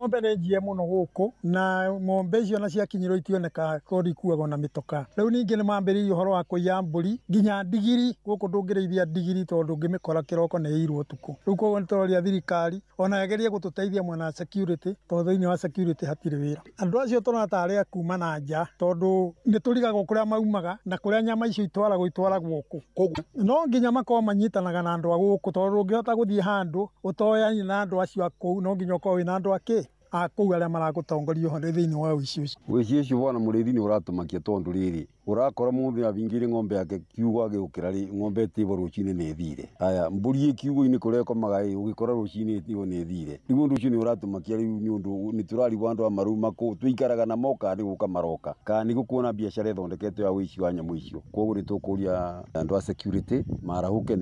S21: Ng'ombe nĩ njiĩ mũno gũkũ na ng'ombe icio na ciakinyĩrwo itioneka kori ikuagwo na mĩtoka. Rĩu ningĩ nĩ mambĩrĩirie ũhoro wa kũiya mbũri nginya ndigiri, gũkũ ndũngĩrĩithia ndigiri tondũ ũngĩmĩkora kĩroko nĩ ĩirwo ũtukũ. Rĩu koguo nĩ tũroria thirikari ona yagerie gũtũteithia mwena wa security, tondũ thĩinĩ wa security hatirĩ wĩra. Andũ acio tũrona tarĩ a kuma na nja tondũ nĩ tũrigagwo kũrĩa maumaga na kũrĩa nyama icio itwaragwo gũkũ. Koguo no nginya makorwo manyitanaga na andũ a gũkũ, tondũ ũngĩhota gũthiĩ handũ ũtoyani na andũ acio a kũu, no nginya ũkorwo wĩna andũ akĩ akũu arĩa maragũtongoria ho thĩinĩ wa ũici ũcio.
S12: Ũici ũcio bwana mũrĩithi nĩ ũratũmakia tondũ rĩrĩ ũrakora mũndũ abingĩire ng'ombe yake kiugo agĩũkĩra ng'ombe ĩtĩbwo rũcinĩ nĩ ĩthire. Aya mbũri ĩ kiugo-inĩ kũrĩa ĩkomaga ũgĩkora rũcinĩ ĩtĩbwo nĩ ĩthire. Rĩu ũndũ ũcio nĩ ũratũmakia rĩu nĩ ũndũ nĩ tũrarigwo andũ a maruma kũu tũikaraga na moka nĩ gũka maroka kana nĩ gũkuona biacara ĩthondeketwo ya ũici wa nyamũ icio. Koguo nĩ tũkũria andũ a security marahũke.